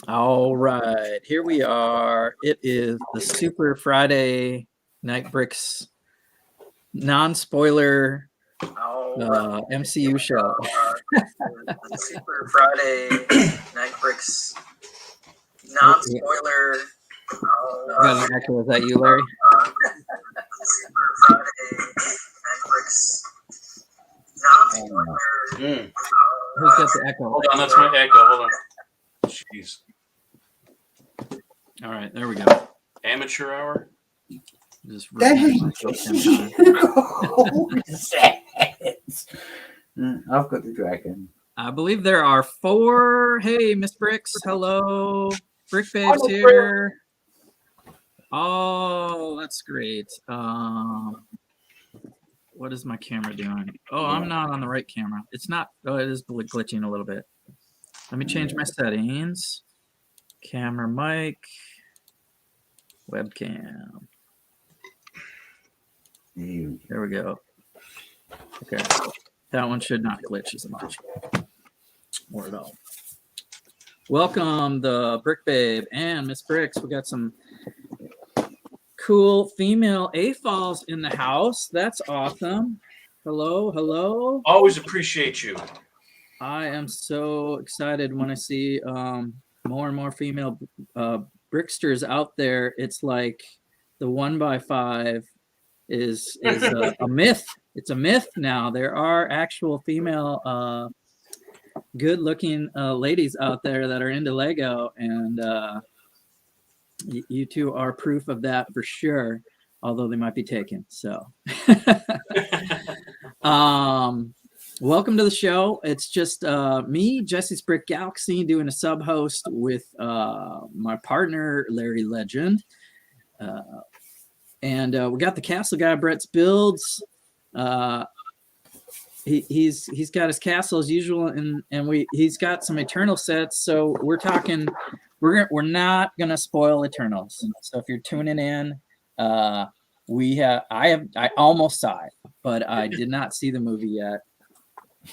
All right, here we are. It is the Super Friday Night Bricks non-spoiler MCU show. The Super Friday Night Bricks non-spoiler. Got an echo. Is that you, Larry? Super Friday Night Bricks non-spoiler. Who's got the echo? Hold on, that's my echo. Hold on. Jeez. All right, there we go. Amateur hour. Just I've got the dragon. I believe there are 4. Hey, Miss Bricks. Hello. Brick Babes here. Oh, that's great. What is my camera doing? Oh, I'm not on the right camera. It's not. Oh, it is glitching a little bit. Let me change my settings. Camera, mic, webcam. There we go. Okay. That one should not glitch as much. Or at all. Welcome, the Brick Babe and Miss Bricks. We got some cool female AFOLs in the house. That's awesome. Hello, hello. Always appreciate you. I am so excited when I see more and more female bricksters out there. It's like the 1x5 is a myth. It's a myth now. There are actual female good-looking ladies out there that are into Lego, and you two are proof of that for sure, although they might be taken. So welcome to the show. It's just me, Jesse's Brick Galaxy, doing a sub-host with my partner, Larry Legend. And we got the castle guy, Brett's Builds. He's got his castle as usual, and he's got some Eternal sets. So we're talking, we're not gonna spoil Eternals. So if you're tuning in, I almost saw it, but I did not see the movie yet.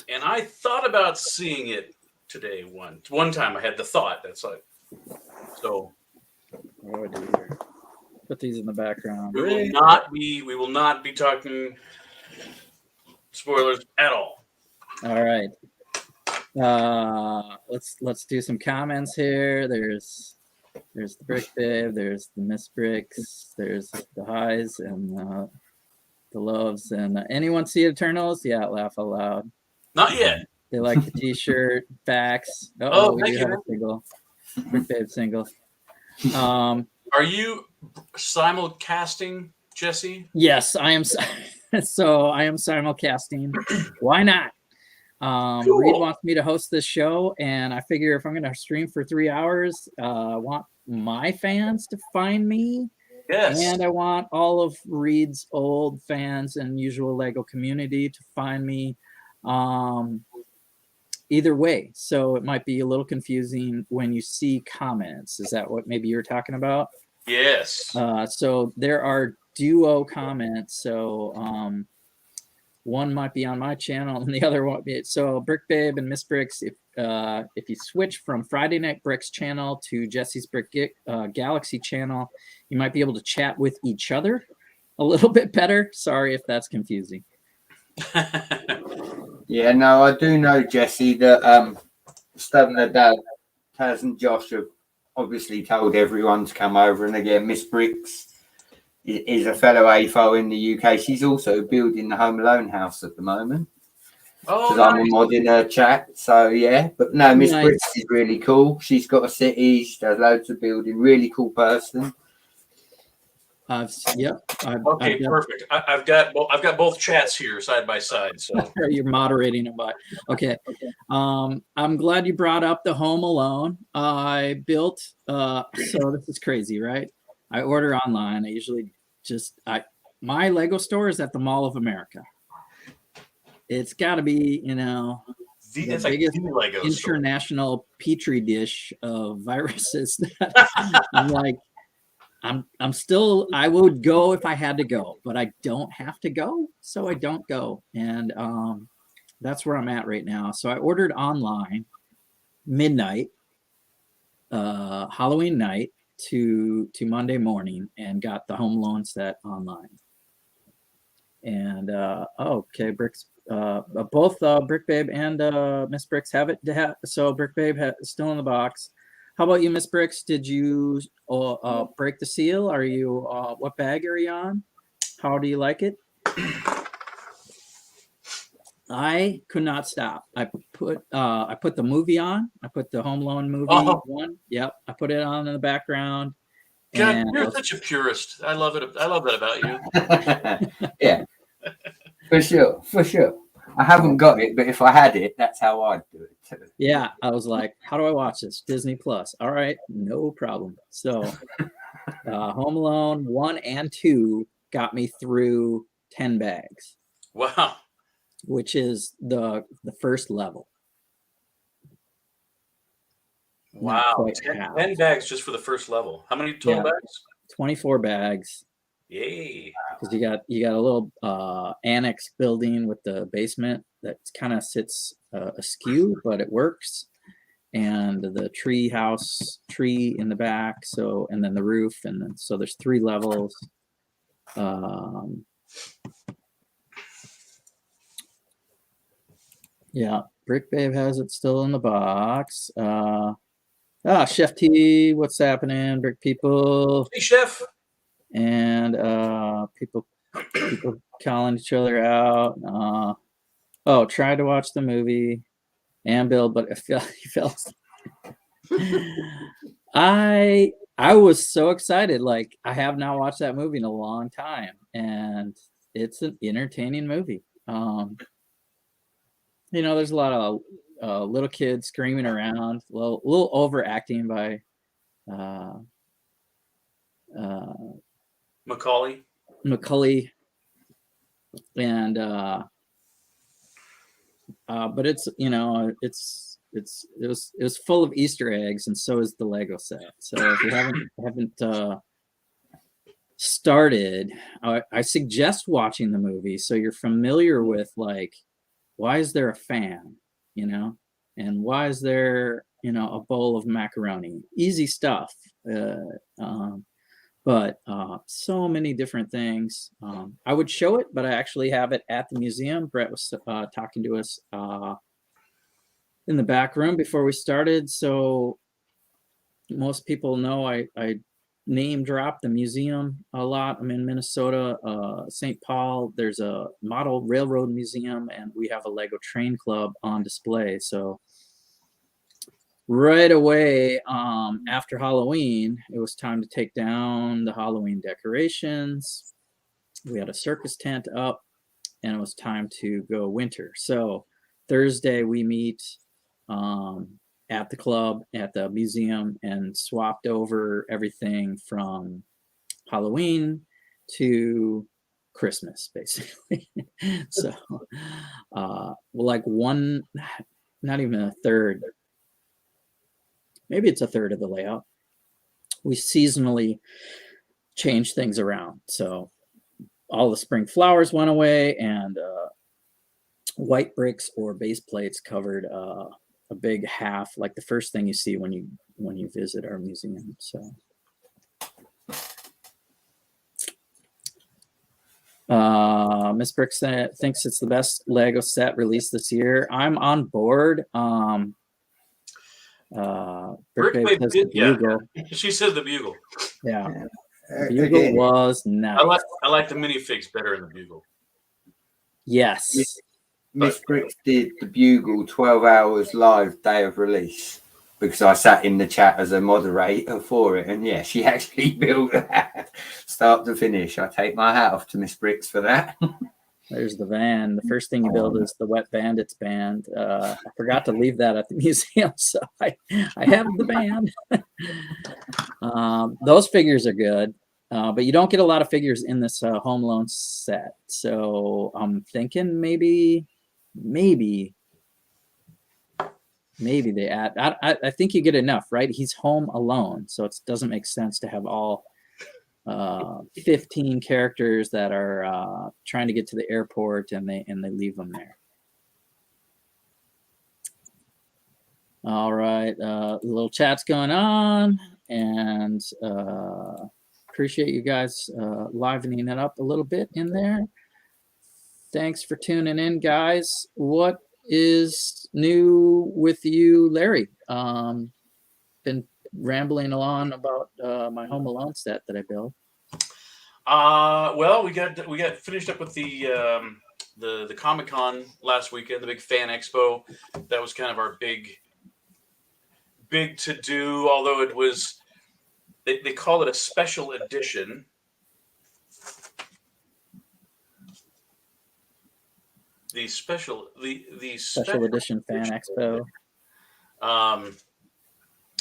And I thought about seeing it today. One time I had the thought. That's like, so. What do I do here? Put these in the background. We will not be talking spoilers at all. All right. Let's do some comments here. There's the Brick Babe, there's the Miss Bricks, there's the highs and the loves. And anyone see Eternals? Yeah, laugh out loud. Not yet. They like the T-shirt. Facts. We do have a single. Brick Babe single. Are you simulcasting, Jesse? Yes, I am. So I am simulcasting. Why not? Cool. Reed wants me to host this show, and I figure if I'm going to stream for 3 hours, I want my fans to find me. Yes. And I want all of Reed's old fans and usual Lego community to find me. Either way, so it might be a little confusing when you see comments. Is that what maybe you're talking about? Yes. So there are duo comments. So one might be on my channel and the other won't be. So Brick Babe and Miss Bricks, if you switch from Friday Night Bricks channel to Jesse's Brick Galaxy channel, you might be able to chat with each other a little bit better. Sorry if that's confusing. Yeah, no, I do know, Jesse, that Stabner Dad, Taz and Josh have obviously told everyone to come over. And again, Miss Bricks is a fellow AFO in the UK. She's also building the Home Alone house at the moment. Oh, because I'm a mod in her chat. So, yeah. But no, Miss Bricks is really cool. She's got a city. She does loads of building. Really cool person. Okay, perfect. I've got both chats here side by side. So you're moderating them by. Okay. I'm glad you brought up the Home Alone. I built. So this is crazy, right? I order online. I usually my Lego store is at the Mall of America. It's got to be, the biggest international petri dish of viruses that I'm like. I would go if I had to go, but I don't have to go, so I don't go. And that's where I'm at right now. So I ordered online midnight. Halloween night to Monday morning and got the home loan set online. And okay, Bricks, both Brick Babe and Miss Bricks have it. So Brick Babe is still in the box. How about you, Miss Bricks? Did you break the seal? Are you what bag are you on? How do you like it? I could not stop. I put the movie on. I put the Home Loan movie one. Yep, I put it on in the background. God, And you're such a purist. I love it. I love that about you. Yeah, for sure. I haven't got it, but if I had it, that's how I'd do it too. yeah, I was like, how do I watch this? Disney Plus. All right, no problem. So Home Alone 1 and 2 got me through 10 bags, Wow. which is the first level. Not Wow. quite 10 half. bags just for the first level. How many total bags? 24 bags. Yay. Because you got a little annex building with the basement that kind of sits askew, but it works. And the tree in the back. So, and then the roof, and then so there's 3 levels. Yeah, Brick Babe has it still in the box. Chef T, what's happening, Brick people? Hey, Chef. And people calling each other out. Tried to watch the movie and Bill, but he fell. I was so excited. Like, I have not watched that movie in a long time, and it's an entertaining movie. There's a lot of little kids screaming around, a little overacting by Macaulay, and but it was full of Easter eggs, and so is the Lego set. So if you haven't started, I suggest watching the movie so you're familiar with, like, why is there a fan, and why is there a bowl of macaroni? Easy stuff. But so many different things. I would show it, but I actually have it at the museum. Brett was talking to us in the back room before we started. So most people know I name drop the museum a lot. I'm in Minnesota, St. Paul. There's a model railroad museum, and we have a Lego train club on display. So right away, after Halloween, it was time to take down the Halloween decorations. We had a circus tent up, and it was time to go winter. So Thursday we meet at the club, at the museum, and swapped over everything from Halloween to Christmas, basically. So like one, not even a third, maybe it's a third of the layout. We seasonally change things around. So all the spring flowers went away, and white bricks or base plates covered a big half, like the first thing you see when you visit our museum. So Miss Bricks thinks it's the best Lego set released this year. I'm on board. Brick says the Bugle. She said the Bugle. Yeah. Bugle was nice. I like the minifigs better in the Bugle. Yes. Miss Bricks did the Bugle 12 hours live day of release, because I sat in the chat as a moderator for it, and yeah, she actually built that start to finish. I take my hat off to Miss Bricks for that. There's the van. The first thing you build is the Wet Bandits band. I forgot to leave that at the museum, so I have the band. Those figures are good, but you don't get a lot of figures in this Home Loan set. So I'm thinking maybe they add. I think you get enough, right? He's home alone, so it doesn't make sense to have all 15 characters that are trying to get to the airport, and they leave them there. All right. Little chat's going on, and appreciate you guys livening it up a little bit in there. Thanks for tuning in, guys. What is new with you, Larry? Been rambling along about my Home Alone set that I built. Well, we got finished up with the Comic-Con last weekend, the big fan expo. That was kind of our big to do, although it was they call it a special edition. The special edition fan expo.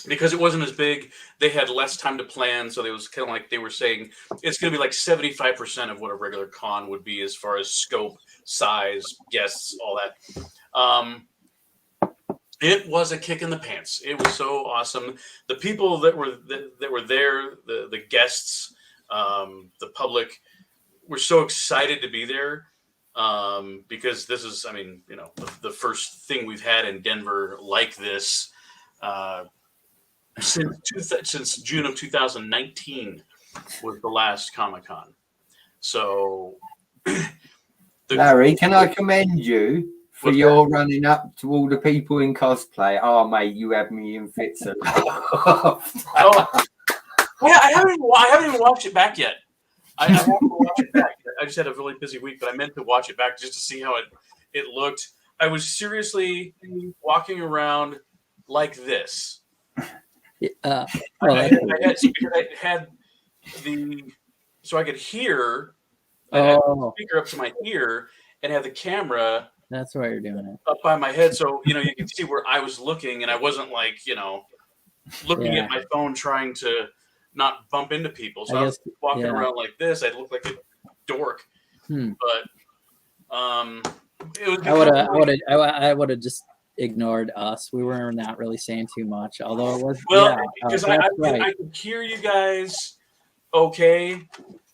Because it wasn't as big, they had less time to plan, so it was kind of like they were saying it's going to be like 75% of what a regular con would be as far as scope, size, guests, all that. It was a kick in the pants. It was so awesome. The people that were there, the guests, the public, were so excited to be there because this is, the first thing we've had in Denver like this. Since June of 2019 was the last Comic-Con. So, Larry, can I commend you for your running up to all the people in cosplay? Oh, mate, you had me in fits of laugh. I haven't even watched it back yet. I haven't watched it back yet. I just had a really busy week, but I meant to watch it back just to see how it looked. I was seriously walking around like this. I had so I could hear. I had the speaker up to my ear and had the camera. That's why you're doing it up by my head, so you can see where I was looking, and I wasn't like looking at my phone trying to not bump into people. So I was walking around like this. I'd look like a dork, but it was. I would have just ignored us. We were not really saying too much, although it was because I could hear you guys okay.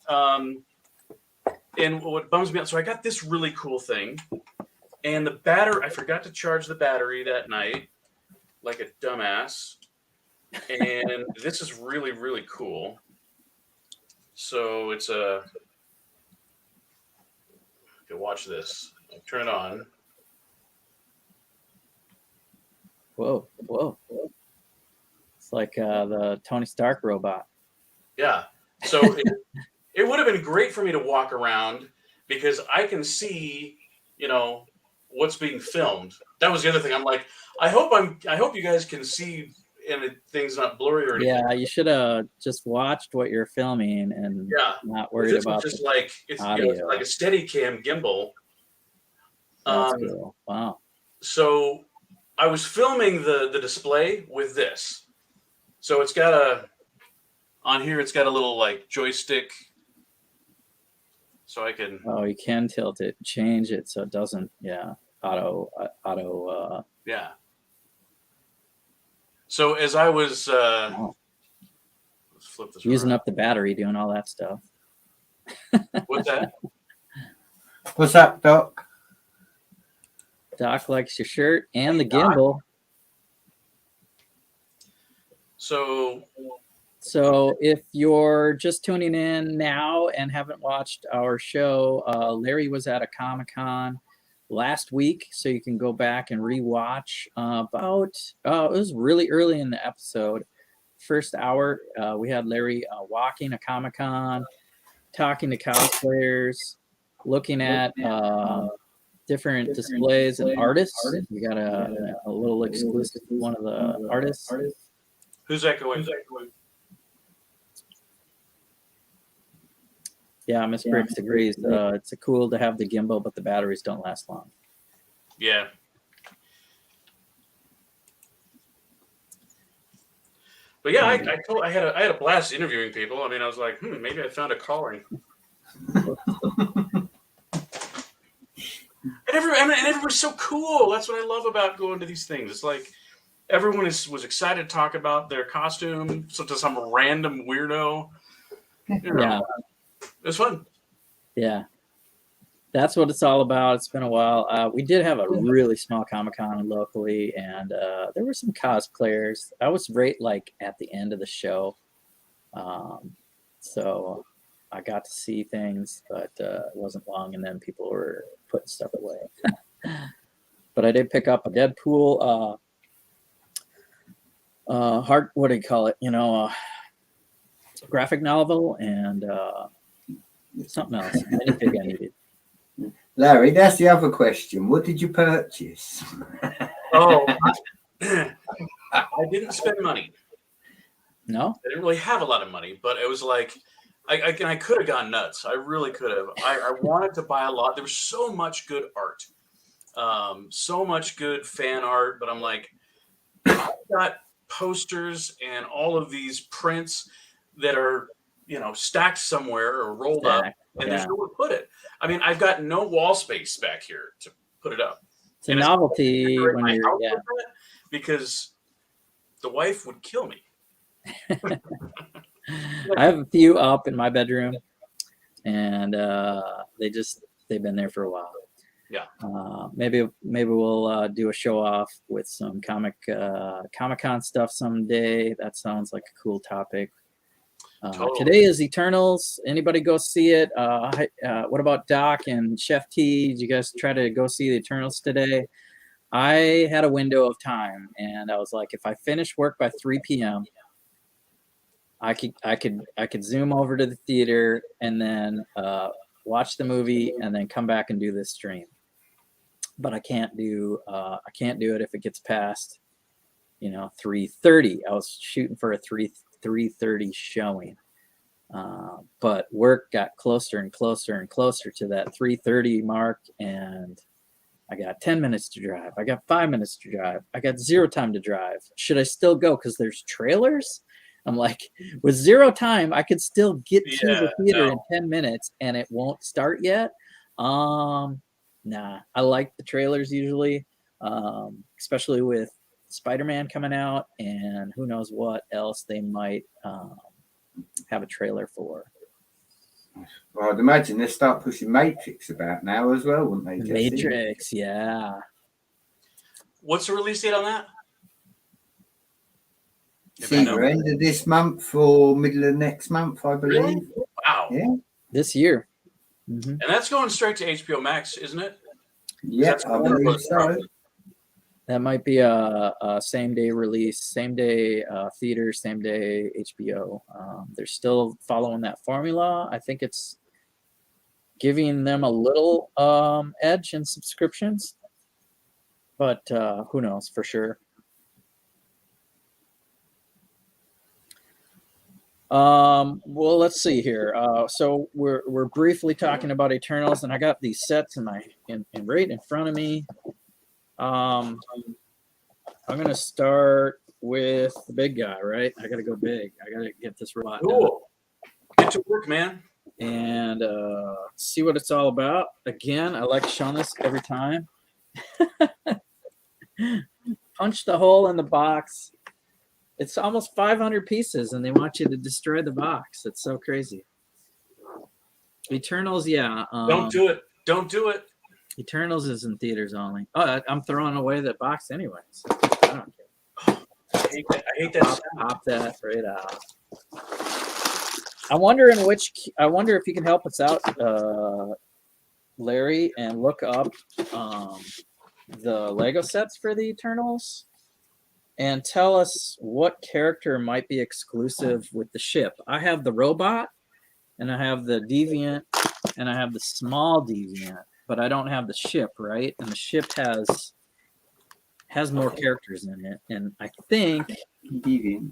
And what bums me out, so I got this really cool thing, and the battery, I forgot to charge the battery that night like a dumbass, and this is really, really cool. So it's okay, watch this. I'll turn it on. Whoa. It's like the Tony Stark robot. Yeah. So it would have been great for me to walk around because I can see, what's being filmed. That was the other thing. I'm like, I hope you guys can see and things not blurry or anything. Yeah, you should have just watched what you're filming and not worried about just like it's like a Steadicam gimbal. That's cool. Wow. So I was filming the display with this. So it's got on here it's got a little like joystick. So I can you can tilt it, change it so it doesn't auto So as I was let's flip this using around. up the battery, doing all that stuff. What's that? What's up, Doc? Doc likes your shirt and the gimbal. So if you're just tuning in now and haven't watched our show, Larry was at a Comic-Con last week, so you can go back and rewatch it was really early in the episode. First hour, we had Larry walking a Comic-Con, talking to cosplayers, looking at different displays and artists. We got a little exclusive one of the artists. Who's echoing? Yeah, Miss Briggs agrees. It's cool to have the gimbal, but the batteries don't last long. Yeah. But yeah, I had a blast interviewing people. I mean, I was like, maybe I found a calling. And everyone's so cool. That's what I love about going to these things. It's like everyone was excited to talk about their costume. So to some random weirdo, Yeah, it was fun. Yeah. that's what it's all about. It's been a while. We did have a really small Comic-Con locally, and there were some cosplayers. I was right like at the end of the show, so I got to see things, but it wasn't long, and then people were putting stuff away. But I did pick up a Deadpool what do you call it? Graphic novel and something else. Anything I needed. Larry, that's the other question. What did you purchase? Oh, I didn't spend money. No? I didn't really have a lot of money, but it was like I could have gone nuts. I really could have. I wanted to buy a lot. There was so much good art, so much good fan art, but I'm like, I've got posters and all of these prints that are, stacked somewhere or rolled up, and there's nowhere to put it. I mean, I've got no wall space back here to put it up. It's a novelty when you're, because the wife would kill me. I have a few up in my bedroom, and they've been there for a while. Yeah. Maybe we'll do a show off with some Comic-Con stuff someday. That sounds like a cool topic. Totally. Today is Eternals. Anybody go see it? What about Doc and Chef T? Did you guys try to go see the Eternals today? I had a window of time, and I was like, if I finish work by 3 p.m., I could zoom over to the theater and then watch the movie and then come back and do this stream. But I can't do it if it gets past 3:30. I was shooting for a 3:30 showing, but work got closer and closer and closer to that 3:30 mark, and I got 10 minutes to drive. I got 5 minutes to drive. I got 0 time to drive. Should I still go because there's trailers? I'm like, with 0 time, I could still get to the theater in 10 minutes, and it won't start yet. Nah, I like the trailers usually, especially with SpiderMan coming out, and who knows what else they might have a trailer for. Well, I'd imagine they start pushing Matrix about now as well, wouldn't they? Jesse? Matrix, yeah. What's the release date on that? It's either end of this month or middle of next month, I believe. Really? Wow. Yeah. This year. And that's going straight to HBO Max, isn't it? Yeah, I believe so. That might be a same day release, same day theater, same day HBO. They're still following that formula. I think it's giving them a little edge in subscriptions, but who knows for sure. Well, let's see here. So we're briefly talking about Eternals, and I got these sets right in front of me. I'm gonna start with the big guy, right? I gotta go big. I gotta get this robot done. Get to work, man. And see what it's all about. Again, I like showing this every time. Punch the hole in the box. It's almost 500 pieces, and they want you to destroy the box. It's so crazy. Eternals, yeah. Don't do it. Don't do it. Eternals is in theaters only. Oh, I'm throwing away that box anyways. I don't care. I hate that. Pop that right out. I wonder if you can help us out, Larry, and look up the Lego sets for the Eternals. And tell us what character might be exclusive with the ship. I have the robot, and I have the deviant, and I have the small deviant, but I don't have the ship, right? And the ship has more characters in it. And I think Deviant.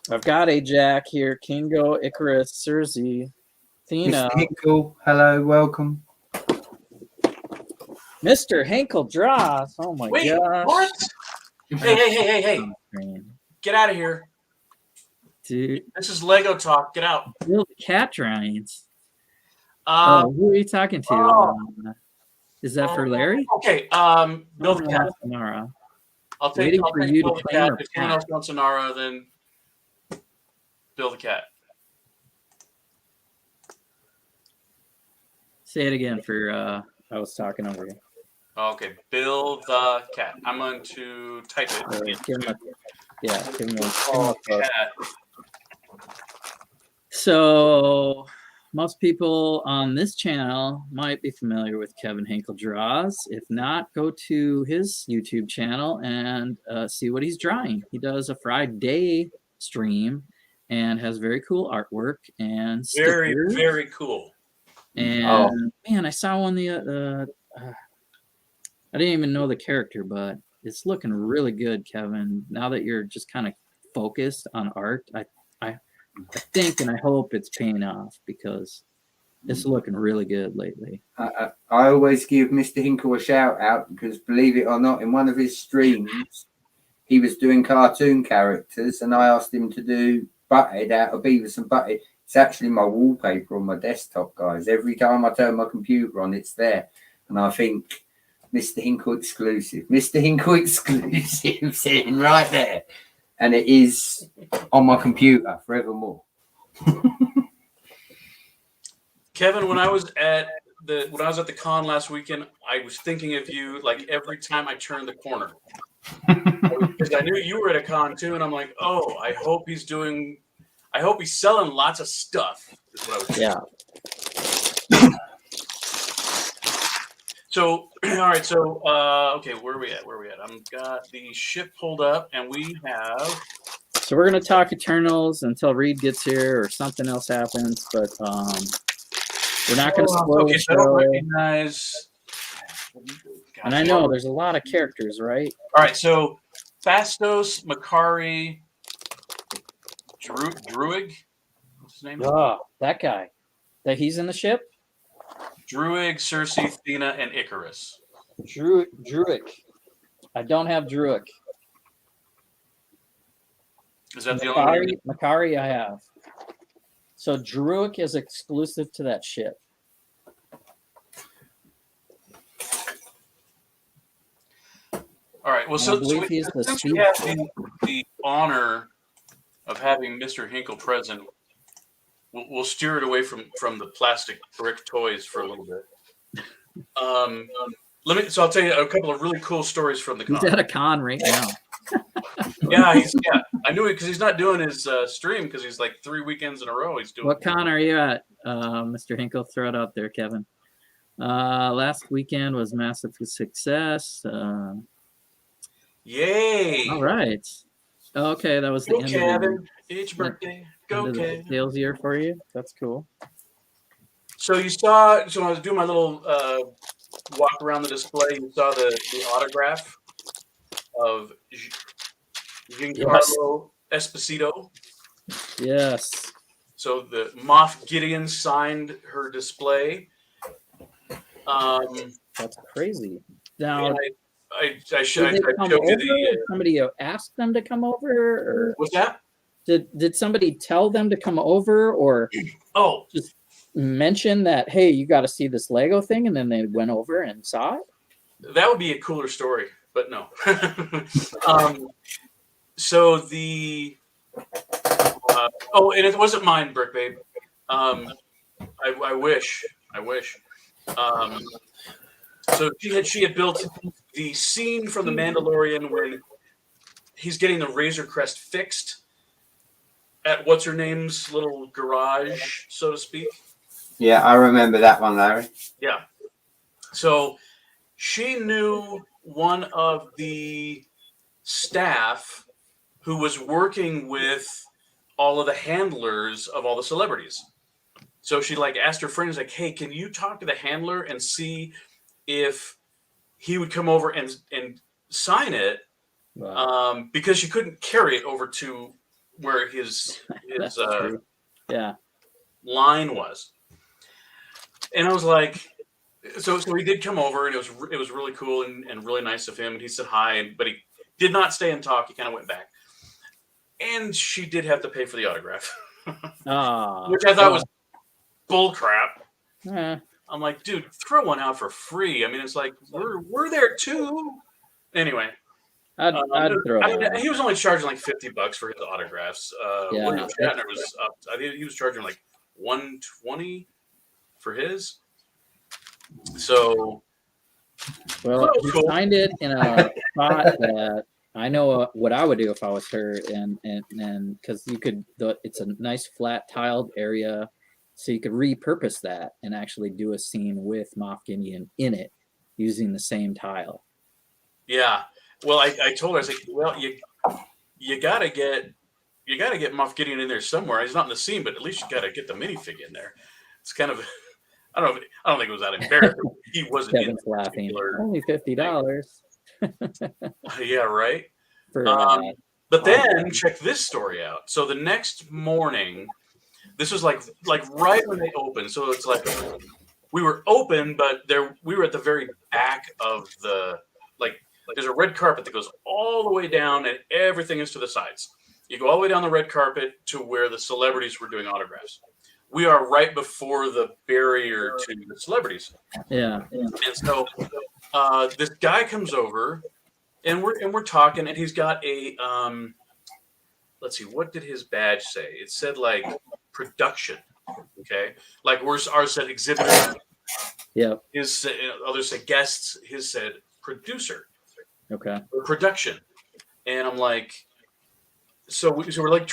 I've got a Jack here: Kingo, Icarus, Cersei, Athena. Mr. Hinkle, hello, welcome. Mr. Hinkle Dross. Oh my gosh. What? Hey. Get out of here. Dude. This is Lego talk. Get out. Build cat drawings. Who are you talking to? Is that for Larry? Okay. Build the cat. Sonara. I'll take Waiting for you to Build the claim cat. her If anyone else wants Sonara, then Build the cat. Say it again for I was talking over you. Okay, Bill the cat. I'm going to type it. Give him a, give him a Oh, fuck. cat. So most people on this channel might be familiar with Kevin Hinkle Draws. If not, go to his YouTube channel and see what he's drawing. He does a Friday stream and has very cool artwork and Very, stickers. very cool. And man, I saw one I didn't even know the character, but it's looking really good, Kevin. Now that you're just kind of focused on art, I think and I hope it's paying off because it's looking really good lately. I always give Mr. Hinkle a shout out because, believe it or not, in one of his streams, he was doing cartoon characters, and I asked him to do Butthead out of Beavis and Butthead. It's actually my wallpaper on my desktop, guys. Every time I turn my computer on, it's there, and I think Mr. Hinkle exclusive, Mr. Hinkle exclusive, sitting right there, and it is on my computer forevermore. Kevin, when I was at the con last weekend, I was thinking of you like every time I turned the corner. Because I knew you were at a con too, and I'm like, oh, I hope he's selling lots of stuff. Is what I was Yeah. So, all right. So, okay, where are we at? I've got the ship pulled up, and we have. So we're gonna talk Eternals until Reed gets here or something else happens, but we're not gonna spoil Okay, the so I don't show. recognize. And I know there's a lot of characters, right? All right, so Fastos, Makari, Druig. What's his name? Oh, that guy. That he's in the ship? Druig, Cersei, Athena, and Icarus. Druig. I don't have Druig. Is that the only one? Makari I have. So Druig is exclusive to that ship. All right. Well, since we have the honor of having Mr. Hinkle present, we'll steer it away from the plastic brick toys for a little bit. So I'll tell you a couple of really cool stories from the con. He's at a con right now. Yeah, I knew it because he's not doing his stream because he's like 3 weekends in a row. He's doing. What con are you at, Mr. Hinkle? Throw it out there, Kevin. Last weekend was massive success. Yay! All right. Okay, that was the end Kevin. Each birthday. Go, Kevin. Sales year for you. That's cool. So you saw. So when I was doing my little walk around the display, you saw the autograph of Giancarlo Esposito. Yes. So the Moff Gideon signed her display. That's crazy. Now, I showed you somebody asked them to come over, or what's that? Did somebody tell them to come over, or just mention that, hey, you got to see this Lego thing, and then they went over and saw it? That would be a cooler story, but no. So the and it wasn't mine, Brick Babe. I wish. So she had built the scene from The Mandalorian when he's getting the Razor Crest fixed at what's her name's little garage, so to speak. Yeah, I remember that one, Larry. Yeah. So she knew one of the staff who was working with all of the handlers of all the celebrities. So she asked her friends, hey, can you talk to the handler and see if he would come over and sign it? Wow. Because she couldn't carry it over to where his line was. And I was like, so he did come over, and it was really cool and really nice of him. And he said hi, but he did not stay and talk. He kind of went back. And she did have to pay for the autograph, which I thought was bull crap. I'm like, dude, throw one out for free. I mean, it's like we're there too. Anyway, I'd throw it out. He was only charging like $50 for his autographs. William Shatner was up. I think he was charging like $120 for his. So, Well, he cool. signed it in a spot that I know what I would do if I was her, and because you could, it's a nice flat tiled area, so you could repurpose that and actually do a scene with Moff Gideon in it using the same tile. Yeah. Well, I told her, I was like, well, you gotta get Moff Gideon in there somewhere. He's not in the scene, but at least you gotta get the minifig in there. It's kind of, I don't think it was that embarrassing. He wasn't. Kevin's laughing. Only $50. Yeah, right. For, but then check this story out. So the next morning, this was like right when they opened. So it's like we were open, but we were at the very back of the there's a red carpet that goes all the way down, and everything is to the sides. You go all the way down the red carpet to where the celebrities were doing autographs. We are right before the barrier to the celebrities. Yeah. And so this guy comes over, and we're talking, and he's got a let's see, what did his badge say? It said like production. Okay, like ours said exhibitor. Yeah. His others said guests. His said producer. Okay. Or production. And I'm like, so we're like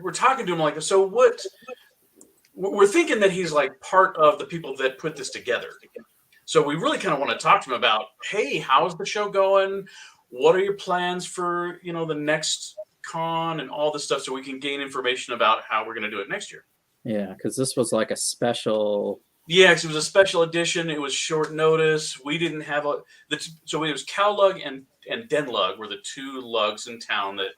we're talking to him like, so what? We're thinking that he's like part of the people that put this together. So we really kind of want to talk to him about, hey, how's the show going? What are your plans for, the next con and all this stuff, so we can gain information about how we're going to do it next year. Yeah, because this was like a special. Yeah, because it was a special edition. It was short notice. We didn't have so it was CalLug and DENLUG were the two lugs in town that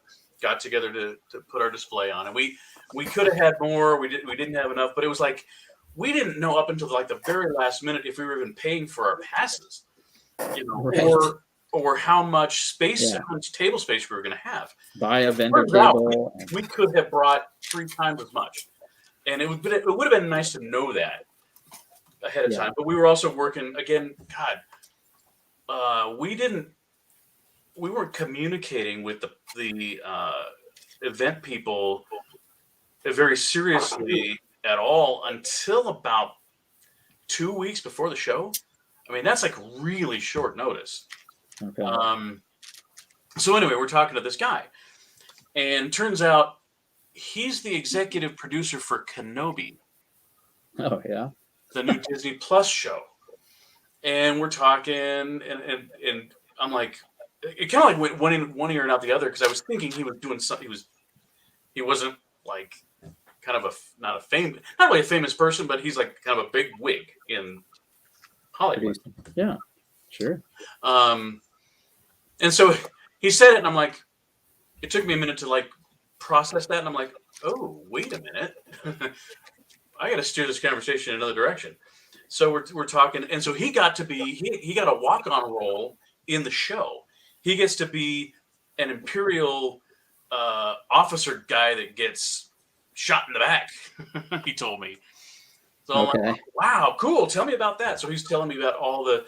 got together to put our display on, and we could have had more. We didn't have enough, but it was like we didn't know up until like the very last minute if we were even paying for our passes, Right. or how much space, how much table space we were going to have. Buy a vendor table. We could have brought 3 times as much, and it would have been nice to know that ahead of time. But we were also working again. God, we weren't communicating with the event people very seriously at all until about 2 weeks before the show. I mean, that's like really short notice. Okay. So anyway, we're talking to this guy, and turns out he's the executive producer for Kenobi. Oh yeah. The new Disney Plus show. And we're talking, and I'm like, it kind of like went one ear and out the other, because I was thinking he was doing something. He wasn't like kind of not really a famous person, but he's like kind of a big wig in Hollywood. Yeah, sure. And so he said it, and I'm like, it took me a minute to like process that, and I'm like, oh, wait a minute. I got to steer this conversation in another direction. So we're talking, and so he got a walk-on role in the show. He gets to be an Imperial officer guy that gets shot in the back. He told me. So I'm like, wow, cool. Tell me about that. So he's telling me about all the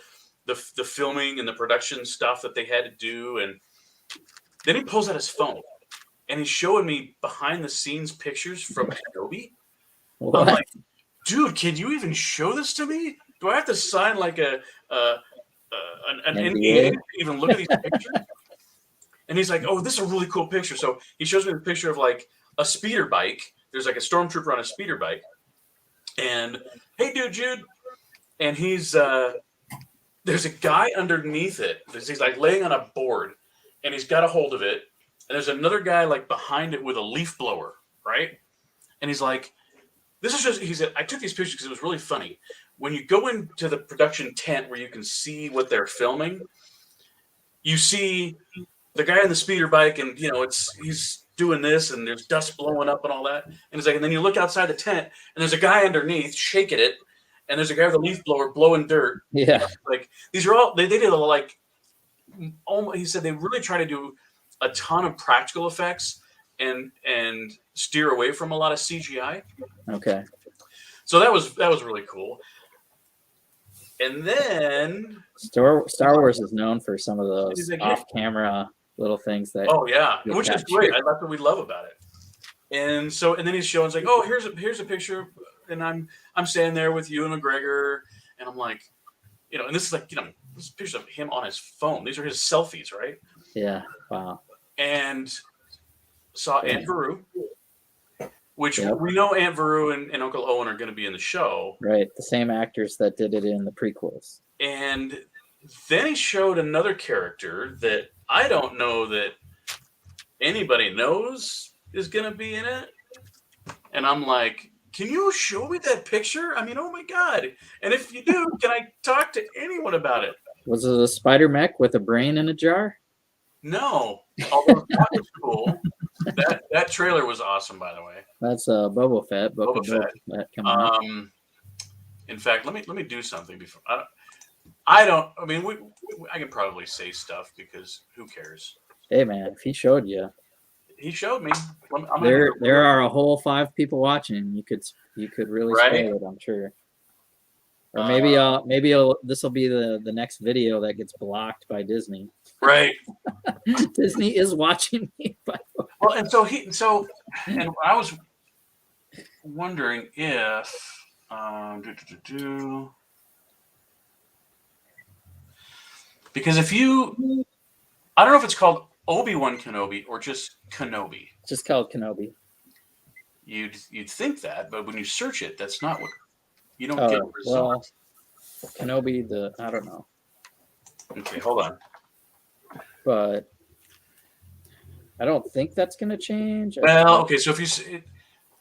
filming and the production stuff that they had to do, and then he pulls out his phone and he's showing me behind the scenes pictures from Kenobi. What? I'm like, dude, can you even show this to me? Do I have to sign like an NDA to even look at these pictures? And he's like, oh, this is a really cool picture. So he shows me the picture of like a speeder bike. There's like a stormtrooper on a speeder bike. And hey, dude, Jude. And he's there's a guy underneath it. He's like laying on a board, and he's got a hold of it. And there's another guy like behind it with a leaf blower, right? And he's like, this is just, he said, I took these pictures because it was really funny. When you go into the production tent where you can see what they're filming, you see the guy on the speeder bike, and he's doing this, and there's dust blowing up and all that. And it's like, and then you look outside the tent, and there's a guy underneath shaking it, and there's a guy with a leaf blower blowing dirt. Yeah. Like these are all they did like. He said they really try to do a ton of practical effects and steer away from a lot of CGI. Okay. So that was really cool. And then Star Wars is known for some of those off-camera little things that. Oh yeah, which is great. That's what we love about it. And then he's showing, like, oh, here's a picture, and I'm standing there with Ewan McGregor, and I'm like, and this is like, this is pictures of him on his phone. These are his selfies, right? Yeah. Wow. And saw Aunt Veru, which Yep. we know Aunt Veru and Uncle Owen are going to be in the show. Right. The same actors that did it in the prequels. And then he showed another character that I don't know that anybody knows is going to be in it. And I'm like, can you show me that picture? I mean, oh my God. And if you do, can I talk to anyone about it? Was it a spider mech with a brain in a jar? No. Although that was cool. That trailer was awesome, by the way. That's Boba Fett. Boba Fett. Coming up. In fact, let me do something before. I can probably say stuff because who cares? Hey man, if he showed you, he showed me. There are a whole 5 people watching. You could really spoil it, I'm sure. Or maybe this will be the next video that gets blocked by Disney. Right. Disney is watching me. Well, and and I was wondering if because if you, I don't know if it's called Obi-Wan Kenobi or just Kenobi. It's just called Kenobi. You'd think that, but when you search it, that's not what you don't get. Well, Kenobi, I don't know. Okay, hold on. But I don't think that's going to change. Well, okay, so if you,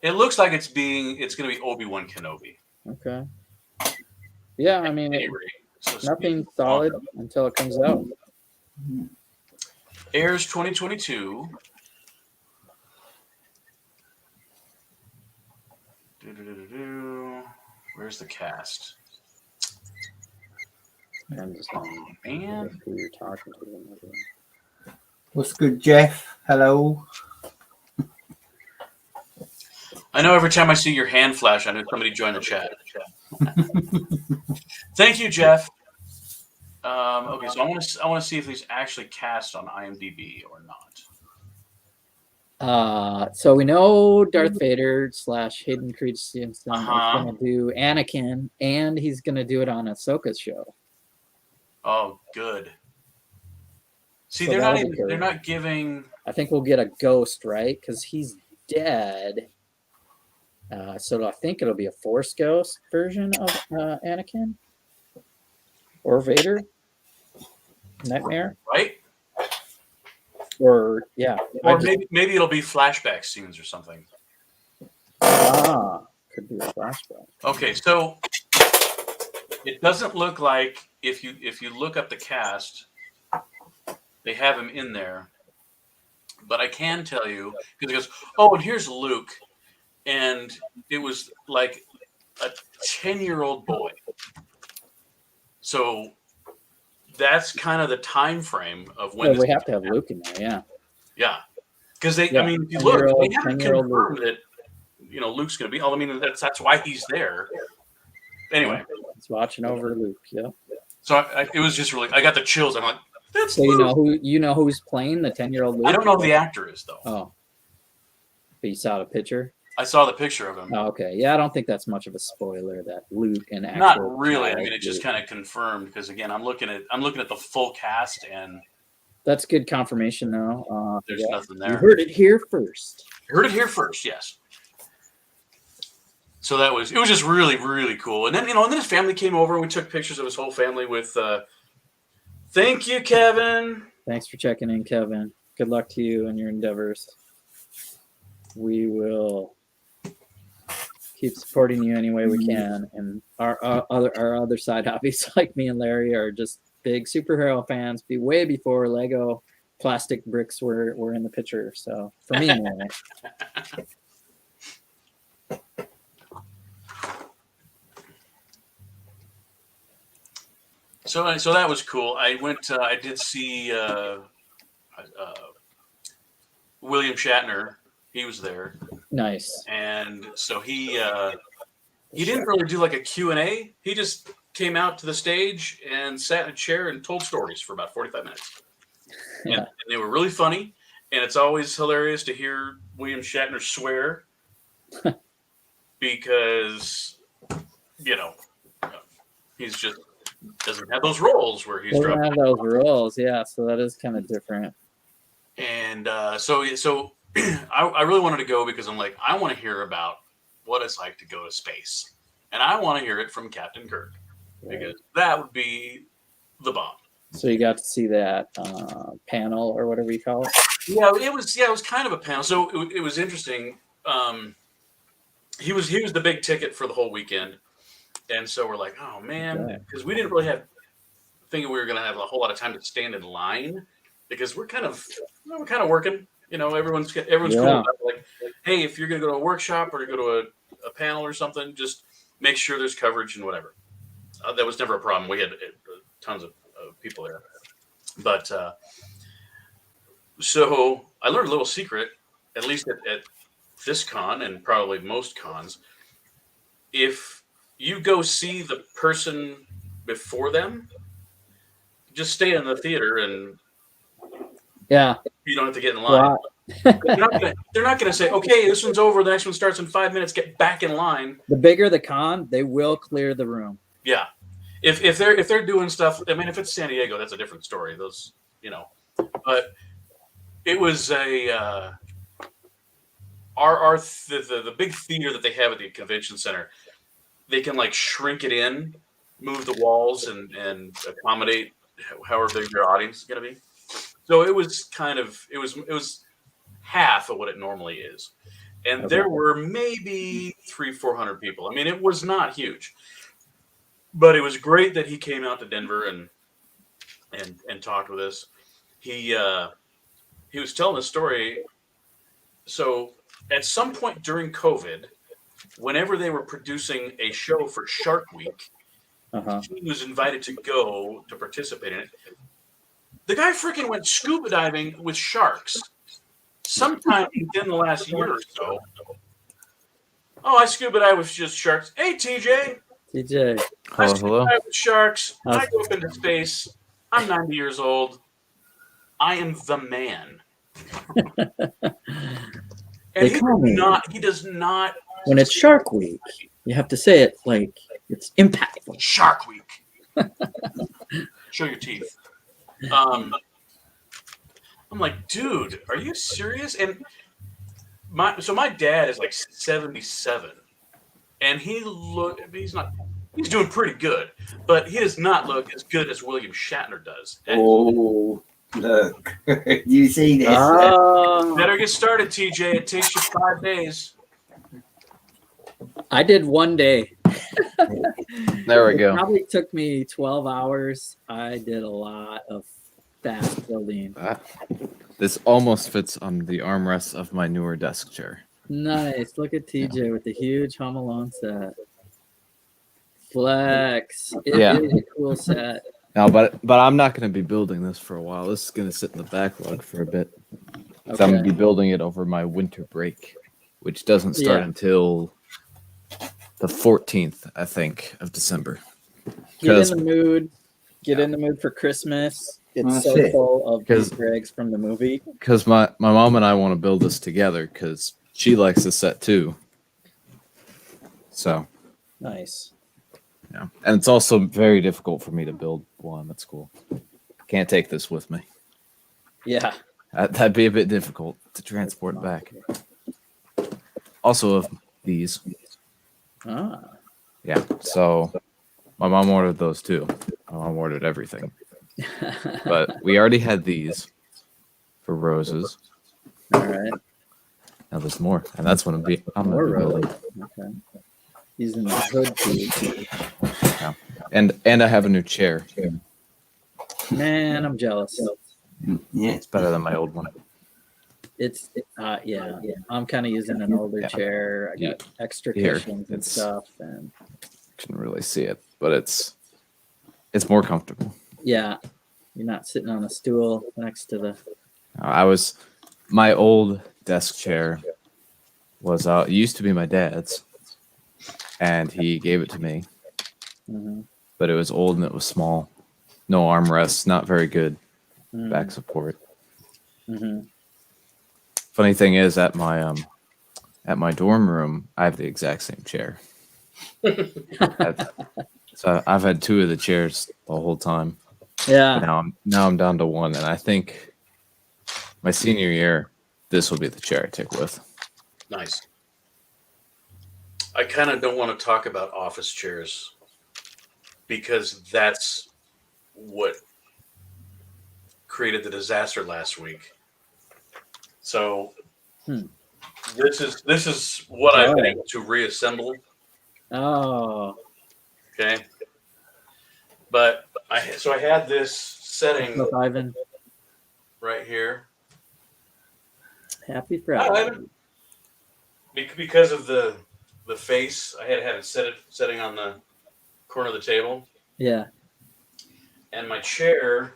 it looks like it's going to be Obi-Wan Kenobi. Okay. Yeah, I mean, nothing solid until it comes out. Airs 2022. Where's the cast? I'm just man, who you're talking to. What's good, Jeff? Hello. I know every time I see your hand flash, I know somebody joined the chat. Thank you, Jeff. Okay, so I want to see if these actually cast on IMDb or not. So we know Darth Vader / Hayden Christensen is going to do Anakin, and he's going to do it on Ahsoka's show. Oh, good. See, So they're not giving. I think we'll get a ghost, right? Because he's dead. So I think it'll be a Force ghost version of Anakin or Vader. Nightmare, right? Or yeah, or maybe it'll be flashback scenes or something. Could be a flashback. Okay, so it doesn't look like if you look up the cast, they have him in there. But I can tell you because it goes, oh, and here's Luke, and it was like a 10-year-old boy. So that's kind of the time frame of when we have to have Luke in there, yeah, because I mean, if you look, they haven't confirmed that Luke's going to be. I mean, that's why he's there. Anyway, he's watching over Luke. Yeah. So it was just really, I got the chills. I'm like, that's. So Luke. you know who's playing the 10-year-old Luke? I don't know who the actor is though. Oh, but you saw the picture. I saw the picture of him. Oh, okay, yeah, I don't think that's much of a spoiler that Luke and not really. I mean, it just kind of confirmed because again, I'm looking at the full cast and that's good confirmation though. There's nothing there. You heard it here first. Yes. So it was just really, really cool. And then and then his family came over and we took pictures of his whole family with. Thank you, Kevin. Thanks for checking in, Kevin. Good luck to you and your endeavors. We will keep supporting you any way we can. And our other side hobbies, like me and Larry, are just big superhero fans. Way before Lego plastic bricks were in the picture. So for me, anyway. So that was cool. I went. I did see William Shatner. He was there. Nice. And so he didn't really do like a Q&A. He just came out to the stage and sat in a chair and told stories for about 45 minutes. Yeah. And they were really funny. And it's always hilarious to hear William Shatner swear because, he's just doesn't have those rolls where he's Doesn't dropping. have those rolls, yeah. So that is kind of different. And so I really wanted to go because I'm like, I want to hear about what it's like to go to space, and I want to hear it from Captain Kirk because that would be the bomb. So you got to see that panel or whatever you call it. Yeah, it was kind of a panel. So it was interesting. He was the big ticket for the whole weekend, and so we're like, oh man, because we didn't really have thinking we were going to have a whole lot of time to stand in line because we're kind of working. You know, everyone's cool about it. Like, hey, if you're going to go to a workshop or go to a panel or something, just make sure there's coverage and whatever. That was never a problem. We had tons of people there, but so I learned a little secret, at least at this con and probably most cons. If you go see the person before them, just stay in the theater and you don't have to get in line. Wow. They're not going to say, okay, this one's over, the next one starts in 5 minutes, get back in line. The bigger the con, they will clear the room. Yeah. If they're doing stuff, I mean, if it's San Diego, that's a different story. Those, you know, but it was the big theater that they have at the convention center. They can like shrink it in, move the walls, and accommodate however big their audience is going to be. So it was it was half of what it normally is, and there were maybe 300-400 people. I mean, it was not huge. But it was great that he came out to Denver and talked with us. He was telling a story. So at some point during COVID, whenever they were producing a show for Shark Week, he was invited to go to participate in it. The guy freaking went scuba diving with sharks sometime within the last year or so. Oh, I scuba dive with just sharks. Hey, TJ. TJ. I scuba dive with sharks. I go up into space. I'm 90 years old. I am the man. And he does not. When it's Shark Week, you have to say it like it's impactful. Shark Week. Show your teeth. I'm like, dude, are you serious? And my dad is like 77, and he's doing pretty good, but he does not look as good as William Shatner does. Oh, look, you see this? Better get started, TJ. It takes you 5 days. I did 1 day. There we It go. probably took me 12 hours. I did a lot of fast building. This almost fits on the armrest of my newer desk chair. Nice. Look at TJ with the huge Home Alone set. Flex. It is a cool set. No, but I'm not going to be building this for a while. This is going to sit in the backlog for a bit. So I'm going to be building it over my winter break, which doesn't start until the 14th, I think, of December. Get in the mood. Get in the mood for Christmas. It's so full of Easter eggs from the movie. Because my mom and I want to build this together because she likes this set too. So. Nice. Yeah. And it's also very difficult for me to build one at school. Can't take this with me. Yeah. That'd be a bit difficult to transport back. Also of these. Yeah. So my mom ordered those too. My mom ordered everything. But we already had these for roses. All right. Now there's more. And that's what I'm more building. Okay. Using the hood too. Yeah. And I have a new chair. Man, I'm jealous. Yeah, it's better than my old one. It's yeah. I'm kind of using an older chair. I got extra cushions and stuff, and couldn't really see it, but it's more comfortable. Yeah, you're not sitting on a stool next to the. My old desk chair was it used to be my dad's, and he gave it to me. But it was old and it was small, no armrests, not very good back support. Funny thing is, at my dorm room, I have the exact same chair. So I've had 2 of the chairs the whole time. Yeah. Now I'm down to 1, and I think my senior year, this will be the chair I take with. Nice. I kind of don't want to talk about office chairs because that's what created the disaster last week. So this is what I've been able to reassemble. Oh. Okay. But I had this setting What's up, Ivan? right here. Happy Hi, Friday. Ivan. Because of the face, I had it setting on the corner of the table. Yeah. And my chair,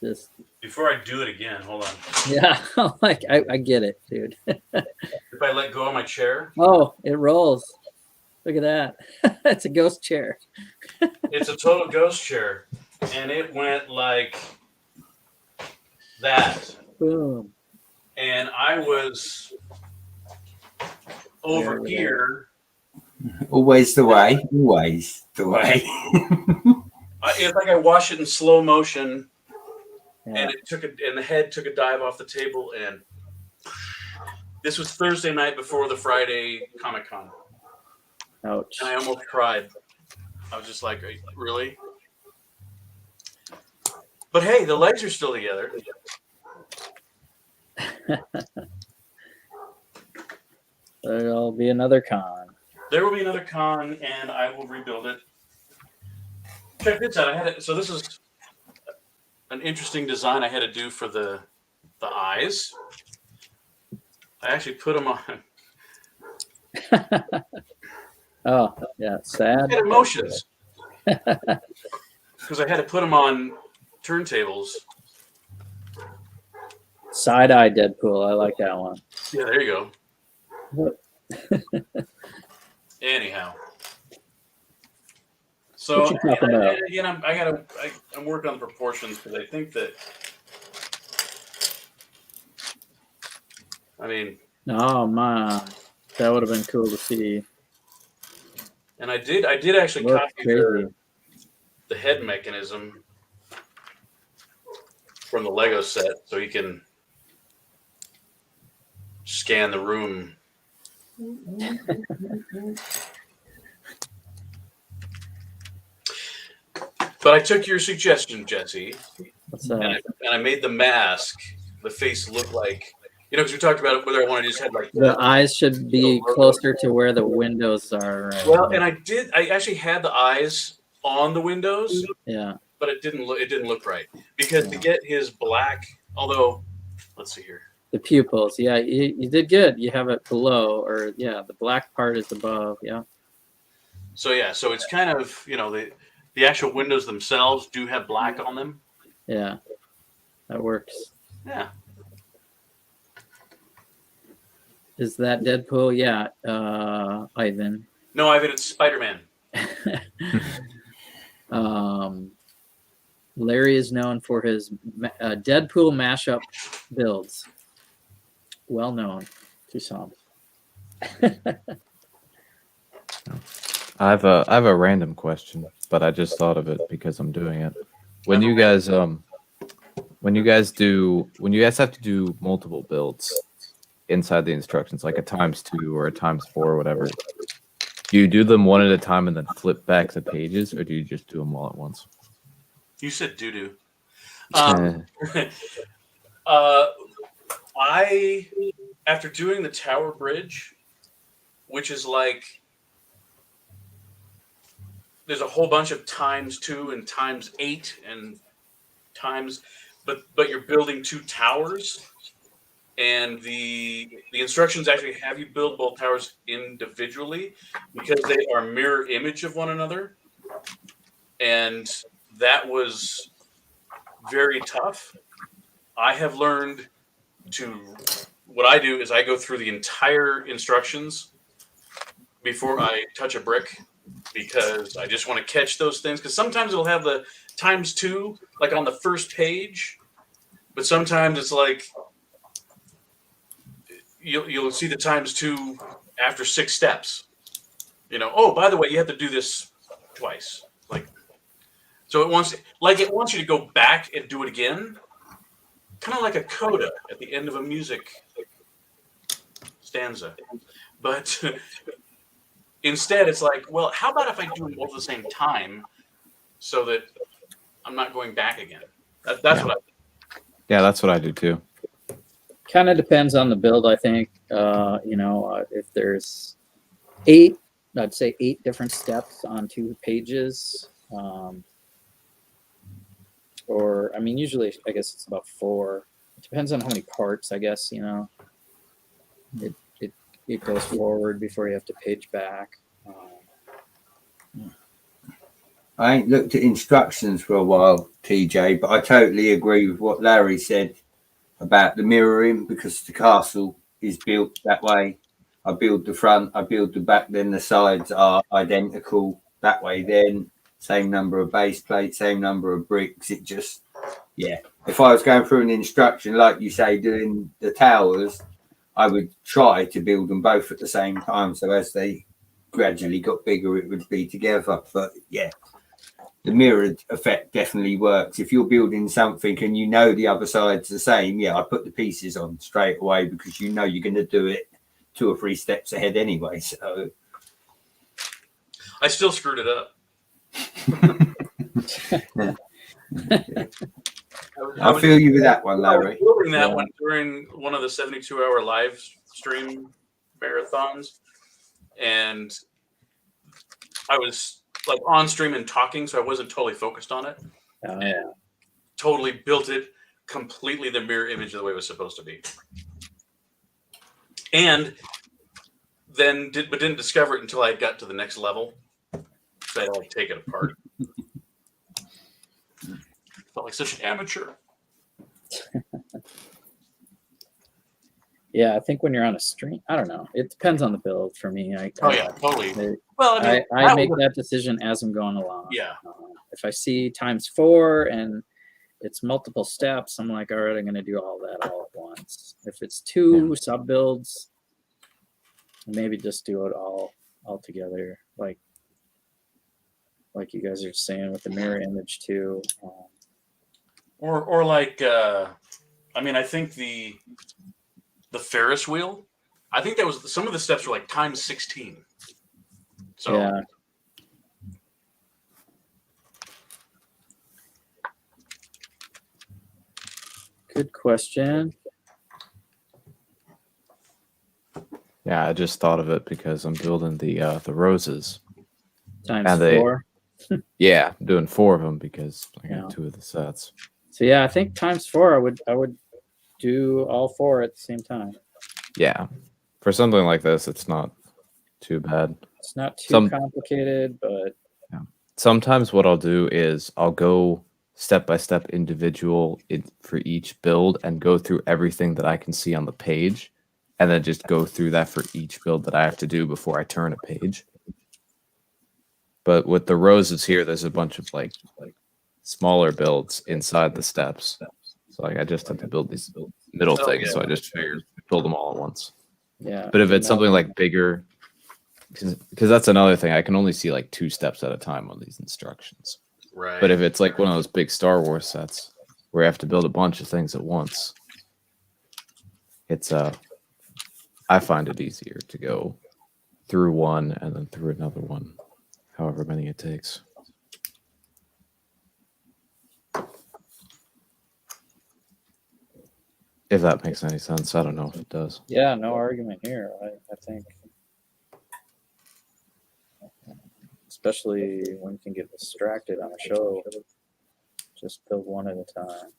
Just before I do it again, hold on. yeah. Like I get it, dude. If I let go of my chair, Oh, it rolls. Look at that. It's a ghost chair. it's a total ghost chair. And it went like that. Boom. And I was over There. here. Always the way. Always the way. It's like I watched it in slow motion, Yeah. and the head took a dive off the table. And this was Thursday night before the Friday Comic-Con. Ouch. And I almost cried. I was just like, really? But hey, the legs are still together. There'll be another con. There will be another con, and I will rebuild it. Check this out. So this is an interesting design I had to do for the eyes. I actually put them on. Oh, yeah. Sad. I had emotions. Because I had to put them on turntables. Side eye Deadpool. I like that one. Yeah, there you go. Anyhow. So What you talking about? again, I'm working on the proportions because I think that, I mean, Oh man, that would have been cool to see. and I did actually Looks copy crazy. the head mechanism from the Lego set so you can scan the room. But I took your suggestion, Jesse, What's that? and I made the mask, the face look like, because we talked about whether I wanted to just have like The eyes should be closer to where the windows are. Right? Well, and I actually had the eyes on the windows, Yeah. but it didn't look right because to get his black, although let's see here. The pupils. Yeah, you did good. You have it below, or yeah, the black part is above. Yeah. So it's kind of, the actual windows themselves do have black on them. Yeah. That works. Yeah. Is that Deadpool? Yeah. Ivan. No, Ivan, it's SpiderMan. Larry is known for his Deadpool mashup builds. Well known to some. I have a random question, but I just thought of it because I'm doing it. When you guys have to do multiple builds inside the instructions, like a ×2 or a ×4 or whatever, do you do them one at a time and then flip back the pages, or do you just do them all at once? You said doo-doo. After doing the Tower Bridge, which is like, there's a whole bunch of ×2 and ×8 and times, but you're building 2 towers, and the instructions actually have you build both towers individually because they are mirror image of one another, and that was very tough. I have learned what I do is I go through the entire instructions before I touch a brick, because I just want to catch those things. Because sometimes it'll have the ×2 like on the first page, but sometimes it's like you'll see the ×2 after 6 steps. Oh, by the way, you have to do this twice. So it wants you to go back and do it again, kind of like a coda at the end of a music stanza. But instead, it's like, well, how about if I do them all at the same time, so that I'm not going back again? That's what I. Yeah, that's what I do too. Kind of depends on the build, I think. If there's I'd say 8 different steps on 2 pages. Or, I mean, usually, I guess it's about 4. It depends on how many parts, I guess, It goes forward before you have to page back. I ain't looked at instructions for a while, TJ, but I totally agree with what Larry said about the mirroring, because the castle is built that way. I build the front, I build the back, then the sides are identical that way. Then same number of base plates, same number of bricks. It just, yeah. If I was going through an instruction, like you say, doing the towers, I would try to build them both at the same time. So as they gradually got bigger, it would be together. But yeah, the mirrored effect definitely works. If you're building something and you know the other side's the same, yeah, I put the pieces on straight away, because you know you're going to do it 2 or 3 steps ahead anyway. So I still screwed it up. I feel you with that one, Larry. I was building that one during one of the 72-hour live stream marathons, and I was like on stream and talking, so I wasn't totally focused on it. Yeah. Totally built it completely the mirror image of the way it was supposed to be, and then didn't discover it until I got to the next level. So I had to take it apart. Felt like such an amateur. Yeah, I think when you're on a stream, I don't know. It depends on the build for me. Totally. Well, I make that decision as I'm going along. Yeah. If I see ×4 and it's multiple steps, I'm like, all right, I'm going to do all that all at once. If it's 2 sub builds, maybe just do it all together, like you guys are saying with the mirror image too. Or like, I think the Ferris wheel, I think that was, some of the steps were like ×16. So yeah. Good question. Yeah, I just thought of it because I'm building the roses. ×4. Yeah, I'm doing 4 of them because I got Yeah. 2 of the sets. So yeah, I think ×4 I would do all 4 at the same time. Yeah, for something like this, it's not too bad. It's not too complicated, but sometimes what I'll do is I'll go step by step individual for each build and go through everything that I can see on the page, and then just go through that for each build that I have to do before I turn a page. But with the roses here, there's a bunch of like smaller builds inside the steps. So like I just have to build these middle things. So I just figured build them all at once. yeah. But if it's something like bigger, because that's another thing, I can only see like 2 steps at a time on these instructions. right. But if it's like one of those big Star Wars sets where you have to build a bunch of things at once, it's I find it easier to go through one and then through another one, however many it takes. If that makes any sense. I don't know if it does. Yeah, no argument here. I think, especially when you can get distracted on a show, just build one at a time.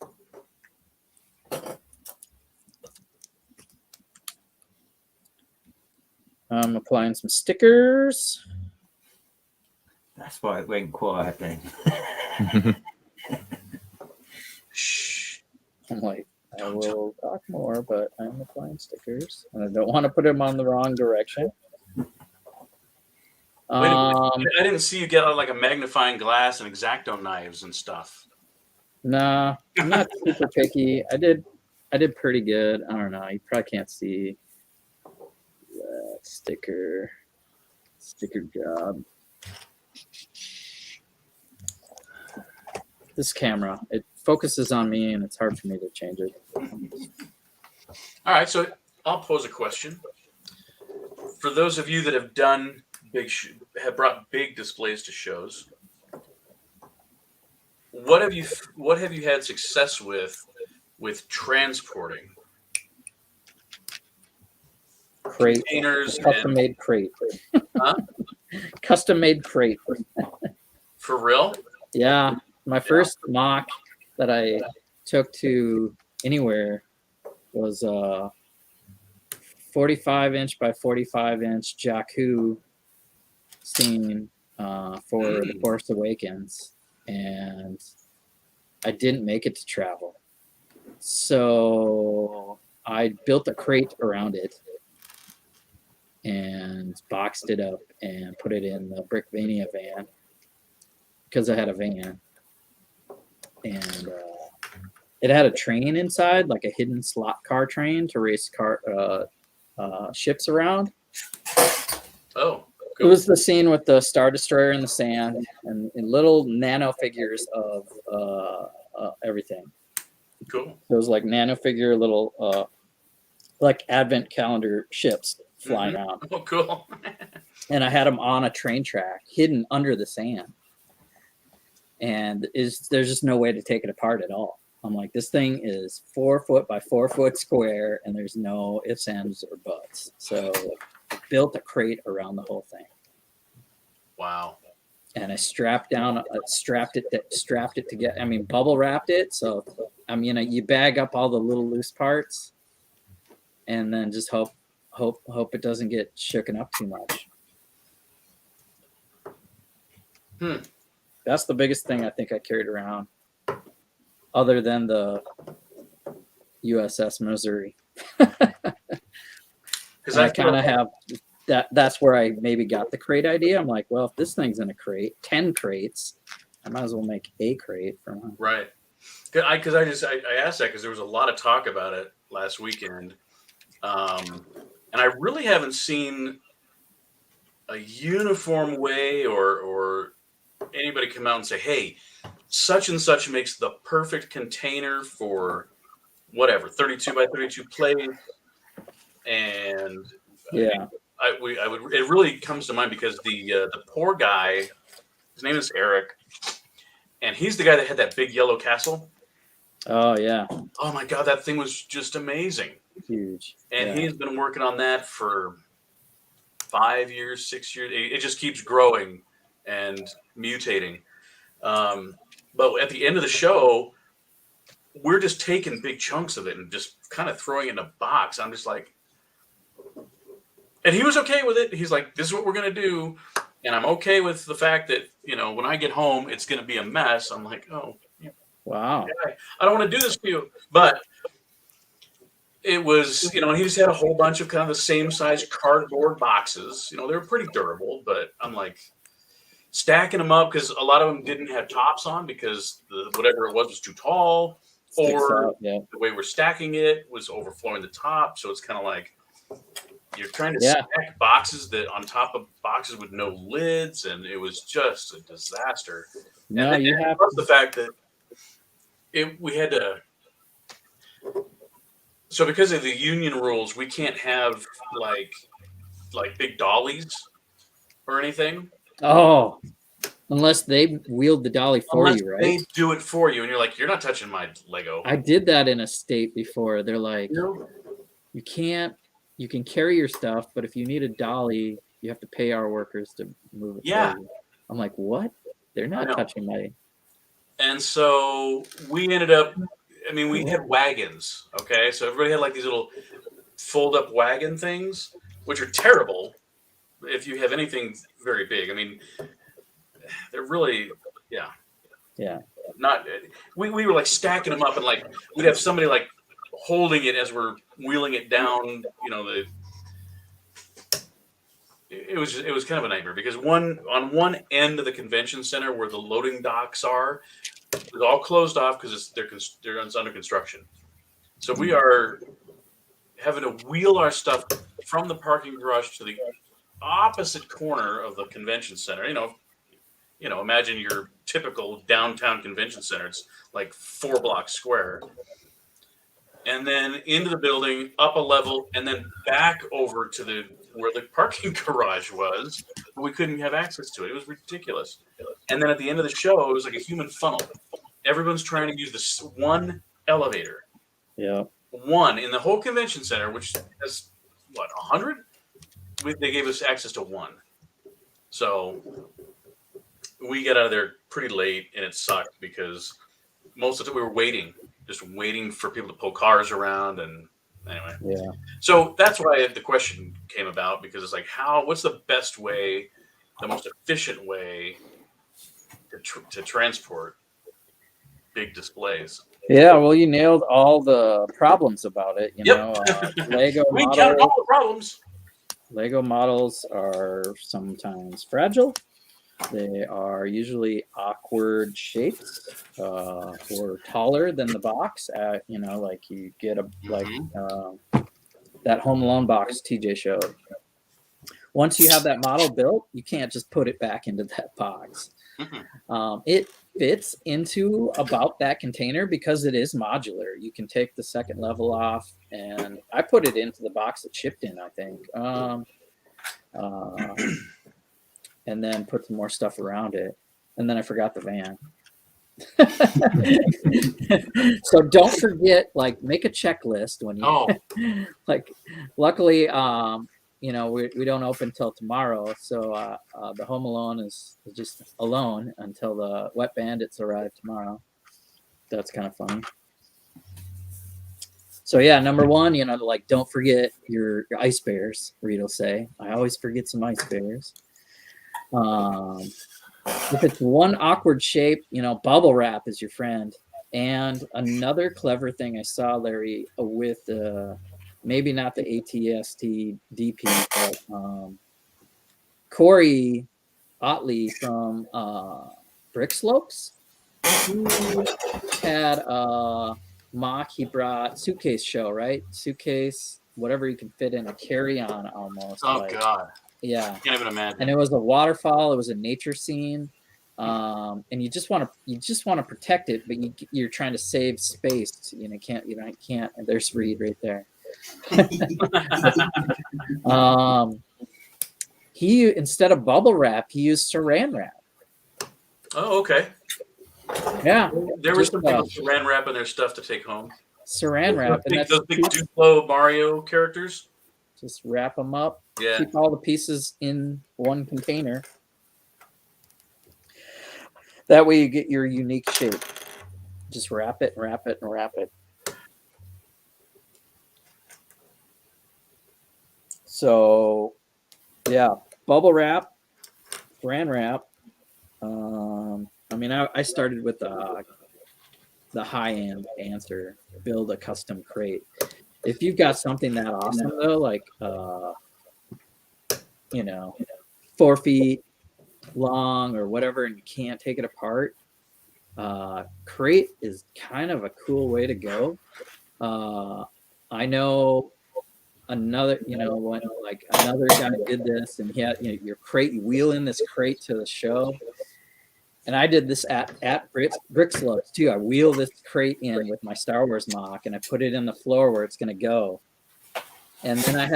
I'm applying some stickers. that's why it went quiet then. Shh. I'm like, I will talk more, but I'm applying stickers, and I don't want to put them on the wrong direction. Wait a minute. I didn't see you get like a magnifying glass and X-Acto knives and stuff. Nah, I'm not super picky. I did pretty good. I don't know. You probably can't see that sticker. Let's Sticker job. This camera, it focuses on me and it's hard for me to change it. All right, so I'll pose a question. For those of you that have done have brought big displays to shows, what have you had success with transporting? Crate, Containers custom made crate. Huh? Custom made crate. For real? Yeah, my first mock that I took to anywhere was 45-inch by 45-inch Jakku scene for The Force Awakens, and I didn't make it to travel, so I built a crate around it and boxed it up and put it in the Brickmania van because I had a van, and it had a train inside, like a hidden slot car train to race ships around. Oh, It was the scene with the Star Destroyer in the sand and little nano figures of everything. cool. It was like nano figure little like advent calendar ships flying around. Oh, cool. And I had them on a train track hidden under the sand. And there's just no way to take it apart at all. I'm like, this thing is 4 foot by 4 foot square, and there's no ifs, ands, or buts. So I built a crate around the whole thing. Wow. And I strapped it together. I mean, bubble wrapped it. So you bag up all the little loose parts, and then just hope it doesn't get shooken up too much. That's the biggest thing I think I carried around, other than the USS Missouri. Because I kind of have that. That's where I maybe got the crate idea. I'm like, well, if this thing's in a crate, 10 crates, I might as well make a crate for one. Right. Because I asked that because there was a lot of talk about it last weekend, and I really haven't seen a uniform way or anybody come out and say, hey, such and such makes the perfect container for whatever 32 by 32 plate. And yeah, it really comes to mind because the poor guy, his name is Eric, and he's the guy that had that big yellow castle. Oh yeah. Oh my God, that thing was just amazing. Huge. And he's been working on that for 5 years, 6 years. It just keeps growing and mutating. But at the end of the show, we're just taking big chunks of it and just kind of throwing it in a box. I'm just like, and he was okay with it. He's like, this is what we're going to do. And I'm okay with the fact that, when I get home, it's going to be a mess. I'm like, oh, wow. I don't want to do this to you. But it was, and he just had a whole bunch of kind of the same size cardboard boxes. They were pretty durable, but I'm like stacking them up because a lot of them didn't have tops on because whatever it was too tall, or the way we're stacking it was overflowing the top. So it's kind of like you're trying to stack boxes that on top of boxes with no lids, and it was just a disaster. No, and you have the fact that we had to. So because of the union rules, we can't have like big dollies or anything. Oh, unless they wield the dolly for you, right? They do it for you, and you're like, you're not touching my Lego. I did that in a state before. They're like, you can't. You can carry your stuff, but if you need a dolly, you have to pay our workers to move it. Yeah. For you. I'm like, what? They're not touching my. And so we ended up. I mean, we had wagons. Okay, so everybody had like these little fold-up wagon things, which are terrible if you have anything very big. I mean, they're really, not. We were like stacking them up, and like we'd have somebody like holding it as we're wheeling it down. It was kind of a nightmare because on one end of the convention center where the loading docks are, it's all closed off because it's under construction. So we are having to wheel our stuff from the parking garage to the opposite corner of the convention center. Imagine your typical downtown convention center. It's like 4 blocks square. And then into the building, up a level, and then back over to where the parking garage was. But we couldn't have access to it. It was ridiculous. And then at the end of the show, it was like a human funnel. Everyone's trying to use this one elevator. Yeah. One in the whole convention center, which has, 100? They gave us access to one. So we got out of there pretty late, and it sucked because most of the time we were waiting for people to pull cars around. And anyway, Yeah. So that's why the question came about, because it's like, what's the best way, the most efficient way to transport big displays? Yeah, well, you nailed all the problems about it. Lego We models. counted all the problems. Lego models are sometimes fragile. They are usually awkward shapes, or taller than the box. Like you get that Home Alone box TJ showed. Once you have that model built, you can't just put it back into that box. It fits into about that container because it is modular. You can take the second level off, and I put it into the box it shipped in, I think. And then put some more stuff around it. And then I forgot the van. So don't forget, make a checklist when you luckily, we don't open till tomorrow. So the Home Alone is just alone until the Wet Bandits arrive tomorrow. That's kind of funny. So yeah, number one, don't forget your ice bears, Reed'll say. I always forget some ice bears. If it's one awkward shape, bubble wrap is your friend. And another clever thing I saw, Larry, with maybe not the ATST DP, but Corey Otley from Brick Slopes, he had a mock. He brought suitcase show, right? Suitcase, whatever you can fit in a carry-on almost. Oh God. Yeah. Can't even imagine. And it was a waterfall. It was a nature scene. And you just want to protect it, but you're trying to save space. Can't. There's Reed right there. He, instead of bubble wrap, he used saran wrap. Oh, okay. Yeah. There was some people saran wrapping their stuff to take home. Saran wrap. Those big Duplo Mario characters. Just wrap them up. Yeah. Keep all the pieces in one container. That way you get your unique shape. Just wrap it, wrap it, and wrap it. So, yeah, bubble wrap, saran wrap. I started with the high-end answer, build a custom crate. If you've got something that awesome, though, 4 feet long or whatever, and you can't take it apart, crate is kind of a cool way to go. I know another guy did this, and he had your crate. You wheel in this crate to the show, and I did this at Brickworld too. I wheel this crate in with my Star Wars mock, and I put it in the floor where it's going to go. And then I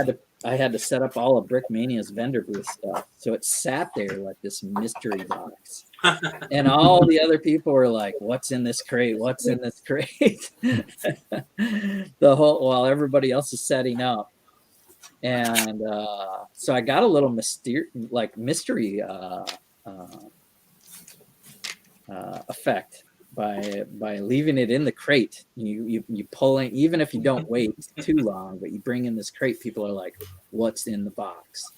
had to set up all of Brickmania's vendor booth stuff, so it sat there like this mystery box. And all the other people were like, "What's in this crate? What's in this crate?" While everybody else is setting up. And so I got a little mystery effect by leaving it in the crate. You pull in, even if you don't wait too long, but you bring in this crate, people are like, "What's in the box?"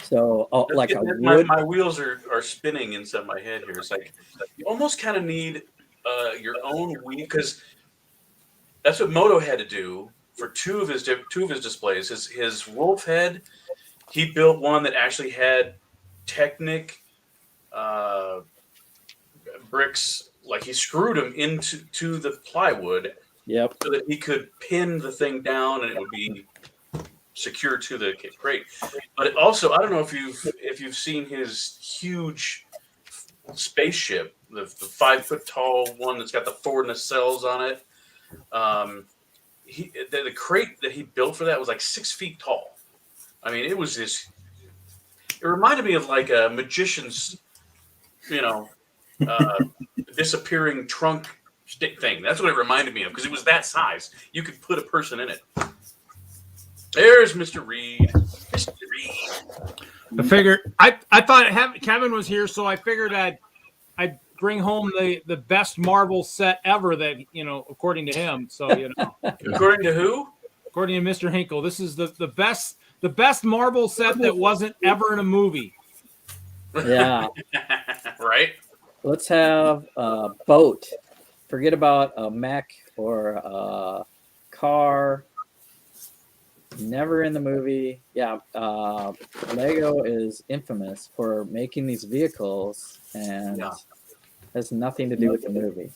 So my wheels are spinning inside my head here. It's like you almost kind of need your own wheel, because that's what Moto had to do for two of his displays. His wolf head, he built one that actually had Technic bricks, like he screwed them into the plywood. Yep. So that he could pin the thing down, and it would be secure to the crate. But it also, I don't know if you've seen his huge spaceship, the 5 foot tall one that's got the four nacelles on it. The crate that he built for that was like 6 feet tall. I mean, it was this. It reminded me of like a magician's, disappearing trunk stick thing. That's what it reminded me of because it was that size. You could put a person in it. There's Mr. Reed. Mr. Reed. I figured I thought Kevin was here, so I figured I'd bring home the best Marvel set ever that, according to him. So, According to who? According to Mr. Hinkle, this is the best Marvel set that wasn't ever in a movie. Yeah. Right? Let's have a boat. Forget about a mech or a car. Never in the movie. Yeah. Lego is infamous for making these vehicles and has nothing to do with the movie.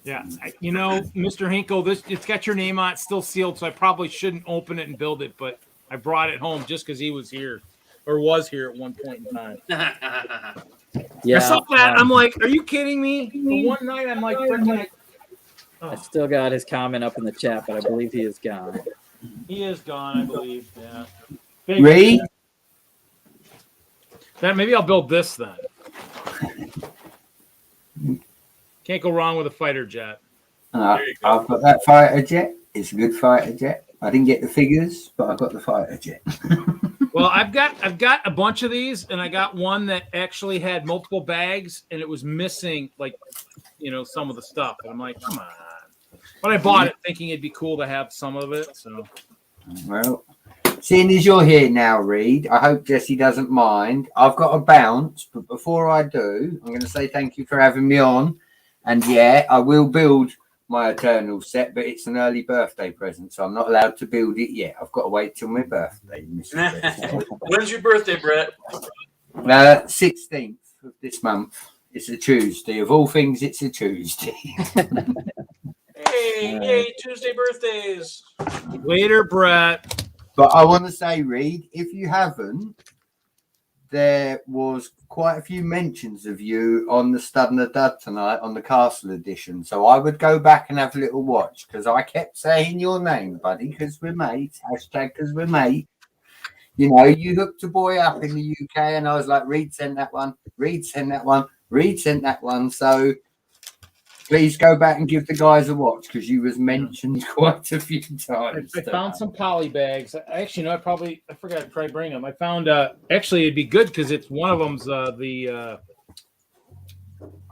Yeah. Mr. Hinkle, it's got your name on it, still sealed, so I probably shouldn't open it and build it, but I brought it home just because he was here or was here at one point in time. Yeah. I saw that. I'm like, are you kidding me? For one night, I'm like, I still got his comment up in the chat, but I believe he is gone. He is gone, I believe. Yeah. Reed? Then maybe I'll build this then. Can't go wrong with a fighter jet. I've got that fighter jet. It's a good fighter jet. I didn't get the figures, but I got the fighter jet. Well, I've got a bunch of these, and I got one that actually had multiple bags, and it was missing some of the stuff. And I'm like, come on. But I bought it thinking it'd be cool to have some of it. So, well, seeing as you're here now, Reed, I hope Jesse doesn't mind. I've got to bounce, but before I do, I'm going to say thank you for having me on. And yeah, I will build my Eternal set, but it's an early birthday present, so I'm not allowed to build it yet. I've got to wait till my birthday. When's your birthday, Brett? 16th of this month. It's a Tuesday. Of all things, it's a Tuesday. Hey, yay, Tuesday birthdays. later, Brett. But I want to say, Reed, if you haven't, there was quite a few mentions of you on the Stud and the Dud tonight on the Castle edition. So I would go back and have a little watch because I kept saying your name, buddy, because we're mates. Hashtag because we're mates. You hooked a boy up in the UK and I was like, Reed sent that one. Reed sent that one. Reed sent that one. So please go back and give the guys a watch because you was mentioned quite a few times. I found some poly bags. Actually, no, I forgot to try bring them. I found actually it'd be good because it's one of them's I don't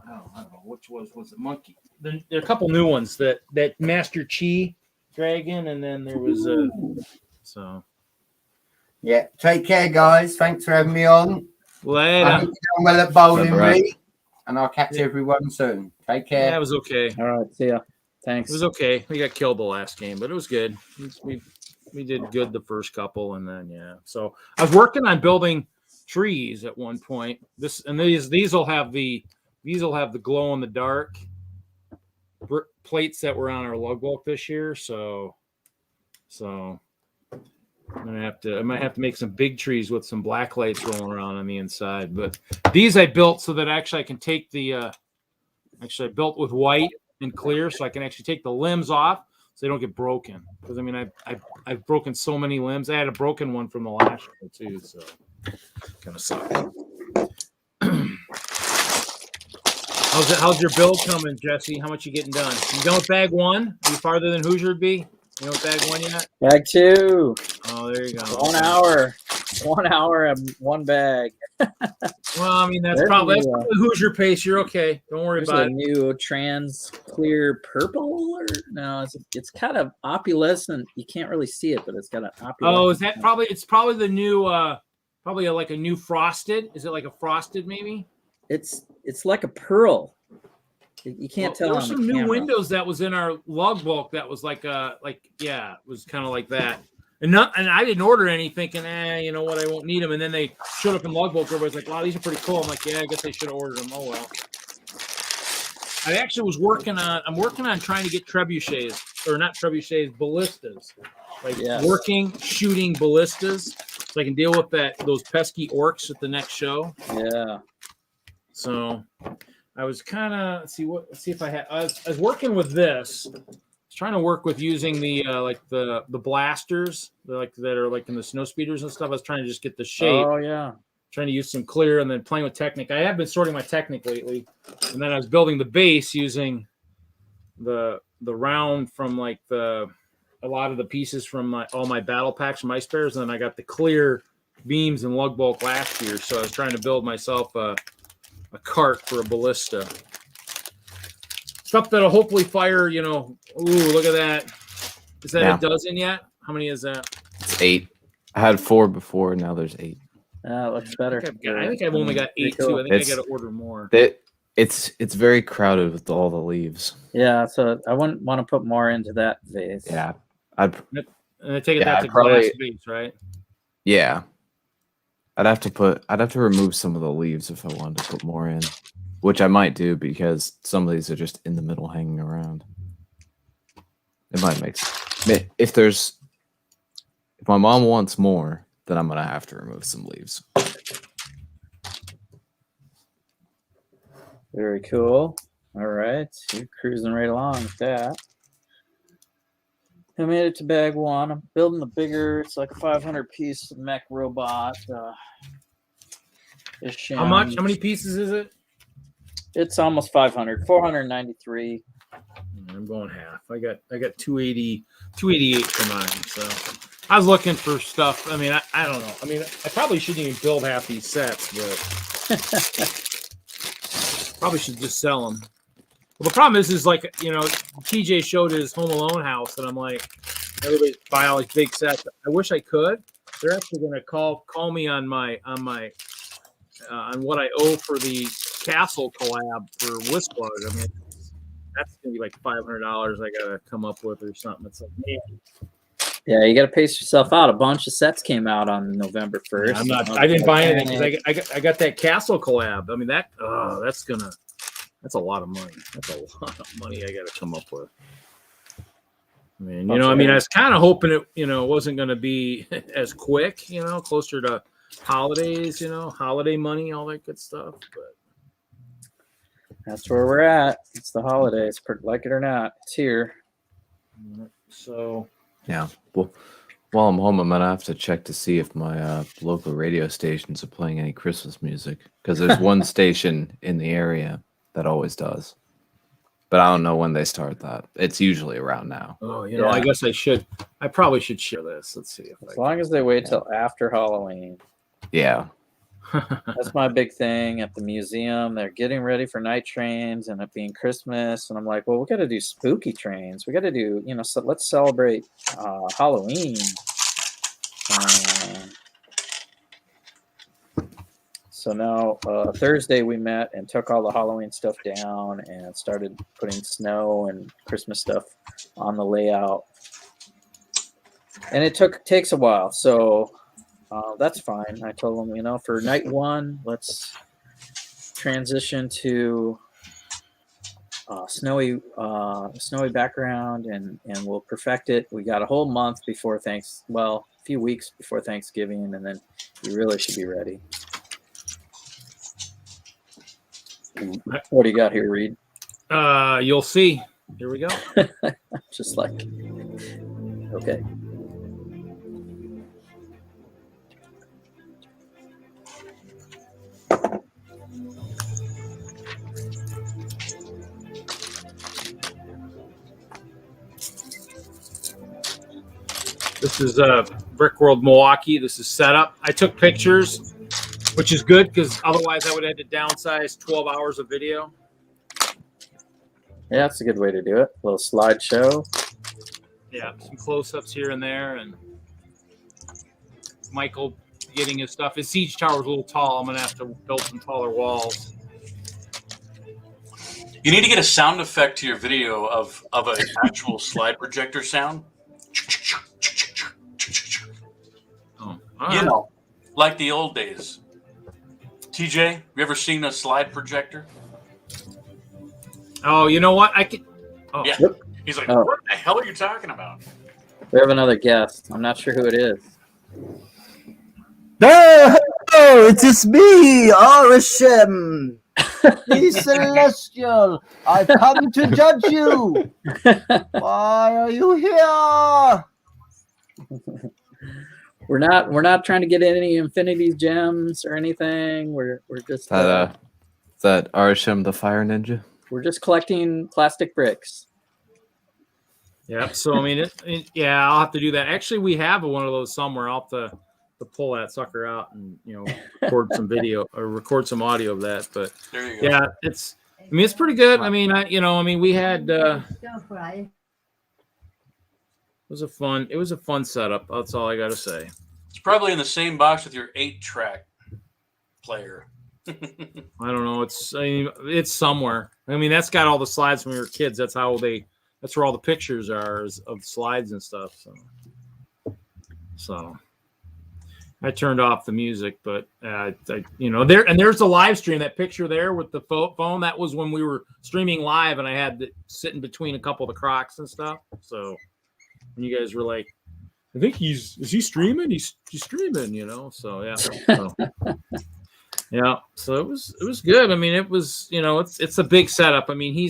know which was it monkey. There are a couple new ones that Master Chi dragon, and then there was so. Yeah, take care, guys. Thanks for having me on. Later. I hope you're doing well at bowling, Yeah, Reed. And I'll catch everyone soon. Take care. Yeah, it was okay. All right. See ya. Thanks. It was okay. We got killed the last game, but it was good. We did good the first couple, and then So I was working on building trees at one point. These will have the glow in the dark plates that were on our logbook this year. So I might have to make some big trees with some black lights rolling around on the inside. But these I built so that actually I can take the I built with white and clear, so I can actually take the limbs off so they don't get broken. Because I mean I've broken so many limbs. I had a broken one from the last year too, so kind of sucked. How's your build coming, Jesse? How much you getting done? You done with bag one? Are you farther than Hoosier would be? You know bag one yet? Bag 2. Oh, there you go. 1 hour. 1 hour and 1 bag. Well, I mean that's probably Hoosier pace. You're okay. Don't worry about it. New trans clear purple, or no? It's kind of opulescent. You can't really see it, but it's got an opulescent. Oh, is that probably? It's probably the new, probably like a new frosted. Is it like a frosted maybe? It's like a pearl. You can't tell. There were on the some new camera. windows that was in our logbook that was it was kind of like that. And I didn't order any thinking, you know what, I won't need them. And then they showed up in logbook. Everybody's like, wow, these are pretty cool. I'm like, yeah, I guess they should have ordered them. Oh well. I actually was working on trying to get trebuchets, or not trebuchets, ballistas. like Yes. working, shooting ballistas, so I can deal with those pesky orcs at the next show. Yeah. So I was kind of see if I had. I was working with this. I was trying to work with using the like the blasters, that are like in the snow speeders and stuff. I was trying to just get the shape. Oh yeah. Trying to use some clear and then playing with Technic. I have been sorting my Technic lately, and then I was building the base using the round from like a lot of the pieces from all my battle packs from Ice Bears, and then I got the clear beams and lug bulk last year. So I was trying to build myself a cart for a ballista. Stuff that'll hopefully fire, ooh, look at that. Is that a dozen yet? How many is that? It's 8. I had 4 before, now there's 8. That looks better. I think I've only got 8 too. I think I got to order more. It's very crowded with all the leaves. Yeah, so I wouldn't want to put more into that vase. Yeah. And I take it that's a probably, glass base, right? Yeah. I'd have to remove some of the leaves if I wanted to put more in, which I might do because some of these are just in the middle hanging around. It might make sense. If my mom wants more, then I'm gonna have to remove some leaves. Very cool. All right, you're cruising right along with that. I made it to bag 1. I'm building the bigger. It's like a 500-piece mech robot. How much? How many pieces is it? It's almost 500. 493. I'm going half. I got 288 for mine. So I was looking for stuff. I mean, I don't know. I mean, I probably shouldn't even build half these sets, but probably should just sell them. Well, the problem is like, TJ showed his Home Alone house, and I'm like, everybody's buying all these big sets. I wish I could. They're actually going to call me on what I owe for the Castle collab for WISLUG. I mean, that's going to be like $500 I got to come up with or something. It's like, man. Yeah, you got to pace yourself out. A bunch of sets came out on November 1st. Yeah, I didn't buy anything because I got that Castle collab. I mean, that's a lot of money. That's a lot of money I got to come up with. I mean, I was kind of hoping it, wasn't going to be as quick, closer to holidays, holiday money, all that good stuff. But that's where we're at. It's the holidays, like it or not. It's here. So yeah. Well, while I'm home, I'm gonna have to check to see if my local radio stations are playing any Christmas music, because there's one station in the area that always does, but I don't know when they start that. It's usually around now. Oh, I guess I probably should share this. Let's see as long as they wait till after Halloween. Yeah. That's my big thing at the museum. They're getting ready for night trains and it being Christmas. And I'm like, well, we got to do spooky trains. We got to do, so let's celebrate Halloween. So now Thursday we met and took all the Halloween stuff down and started putting snow and Christmas stuff on the layout. And it takes a while. So that's fine. I told them, for night 1, let's transition to snowy background and we'll perfect it. We got a whole month before a few weeks before Thanksgiving, and then you really should be ready. What do you got here, Reed? You'll see. Here we go. Just like, okay. This is Brickworld Milwaukee. This is setup. I took pictures, which is good because otherwise I would have had to downsize 12 hours of video. Yeah, that's a good way to do it. A little slideshow. Yeah, some close-ups here and there, and Michael getting his stuff. His siege tower's a little tall. I'm going to have to build some taller walls. You need to get a sound effect to your video of an actual slide projector sound. Oh, like the old days. TJ, have you ever seen a slide projector? Oh, you know what? I can. Oh. Yeah. He's like, Oh. what the hell are you talking about? We have another guest. I'm not sure who it is. Oh, it is me, Orishim, the Celestial. I've come to judge you. Why are you here? We're not trying to get any Infinity Gems or anything. We're just Is that Arsham the Fire Ninja? we're just collecting plastic bricks. Yep. So I mean, yeah, I'll have to do that. Actually, we have one of those somewhere. I'll have to pull that sucker out and record some video or record some audio of that. But There you go. yeah, it's pretty good. I mean, we had it was a fun setup. That's all I got to say. It's probably in the same box with your 8-track player. I don't know. It's somewhere. I mean, that's got all the slides from your kids. That's where all the pictures are of slides and stuff. So I turned off the music, but there's the live stream. That picture there with the phone, that was when we were streaming live, and I had sitting between a couple of the Crocs and stuff. So when you guys were like, I think is he streaming? He's streaming, So yeah. So, yeah, so it was good. I mean, it was, it's a big setup. I mean, he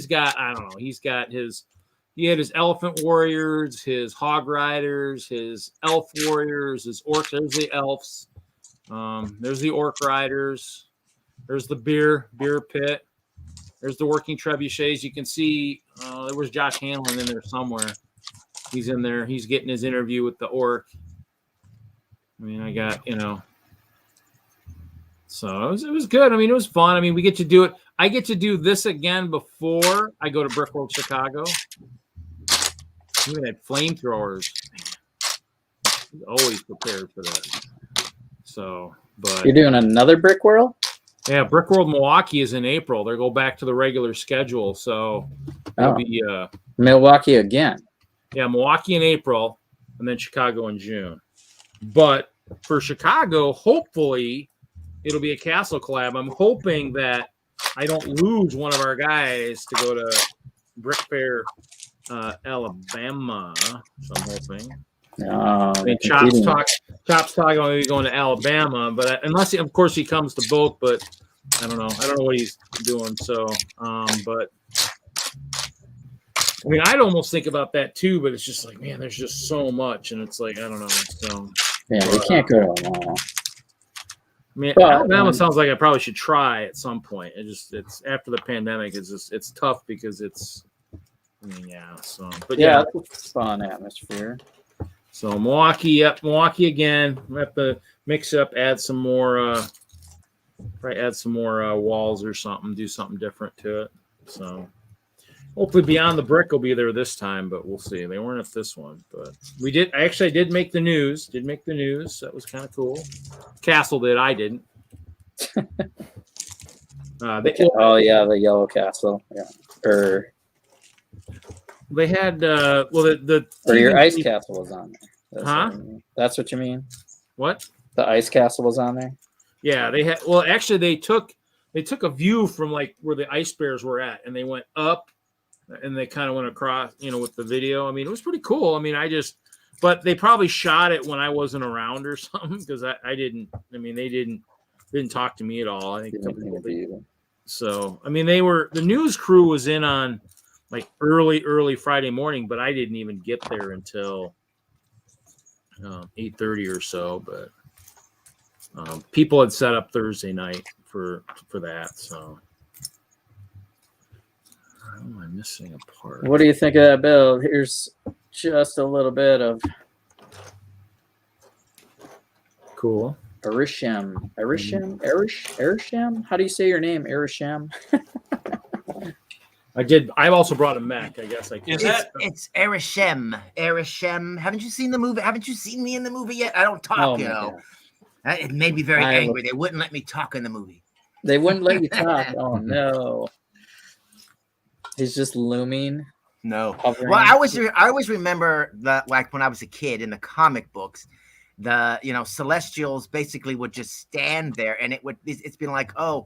had his elephant warriors, his hog riders, his elf warriors, his orcs. There's the elves. There's the orc riders. There's the beer pit. There's the working trebuchets. You can see there was Josh Hanlon in there somewhere. He's in there. He's getting his interview with the orc. I mean, I got, so it was good. I mean, it was fun. I mean, we get to do it. I get to do this again before I go to Brickworld Chicago. Even had flamethrowers. He's always prepared for that. So, but You're doing another Brickworld? yeah, Brickworld Milwaukee is in April. They'll go back to the regular schedule. So it'll be Milwaukee again. Yeah, Milwaukee in April, and then Chicago in June. But for Chicago, hopefully, it'll be a Castle collab. I'm hoping that I don't lose one of our guys to go to Brick Fair, Alabama. So I'm hoping. No, I mean, Chop's talking about maybe going to Alabama, but unless, of course, he comes to both. But I don't know. I don't know what he's doing. So, but. I mean, I'd almost think about that too, but it's just like, man, there's just so much, and it's like, I don't know. So yeah, we can't go to them all. I mean, Well, Alabama sounds like I probably should try at some point. It's after the pandemic, it's tough because it's, I mean, yeah. So, but yeah, it's a fun atmosphere. So Milwaukee again. We have to mix it up, add some more, walls or something, do something different to it. So. Hopefully Beyond the Brick will be there this time, but we'll see. They weren't at this one, but I did make the news. That was kind of cool. Castle did. I didn't. The Yellow Castle. Yeah. They had Or your Ice Castle was on there. That's what you mean? What? The Ice Castle was on there? Yeah, they had. Well, actually, they took a view from like where the ice bears were at, and they went up. And they kind of went across, with the video. I mean, it was pretty cool. I mean, but they probably shot it when I wasn't around or something because I didn't. I mean, they didn't talk to me at all. I think so. I mean, the news crew was in on like early Friday morning, but I didn't even get there until 8:30 or so. But people had set up Thursday night for that. So. How am I missing a part? What do you think of that build? Here's just a little bit of cool. Erisham. How do you say your name? Erisham. I also brought a mech. I guess It's Erisham. Erisham. Haven't you seen the movie? Haven't you seen me in the movie yet? I don't talk. It made me very angry. They wouldn't let me talk in the movie. They wouldn't let you talk. Oh no. He's just looming. No. Hovering. Well, I always remember that, like when I was a kid in the comic books, the Celestials basically would just stand there, and it's been like, oh,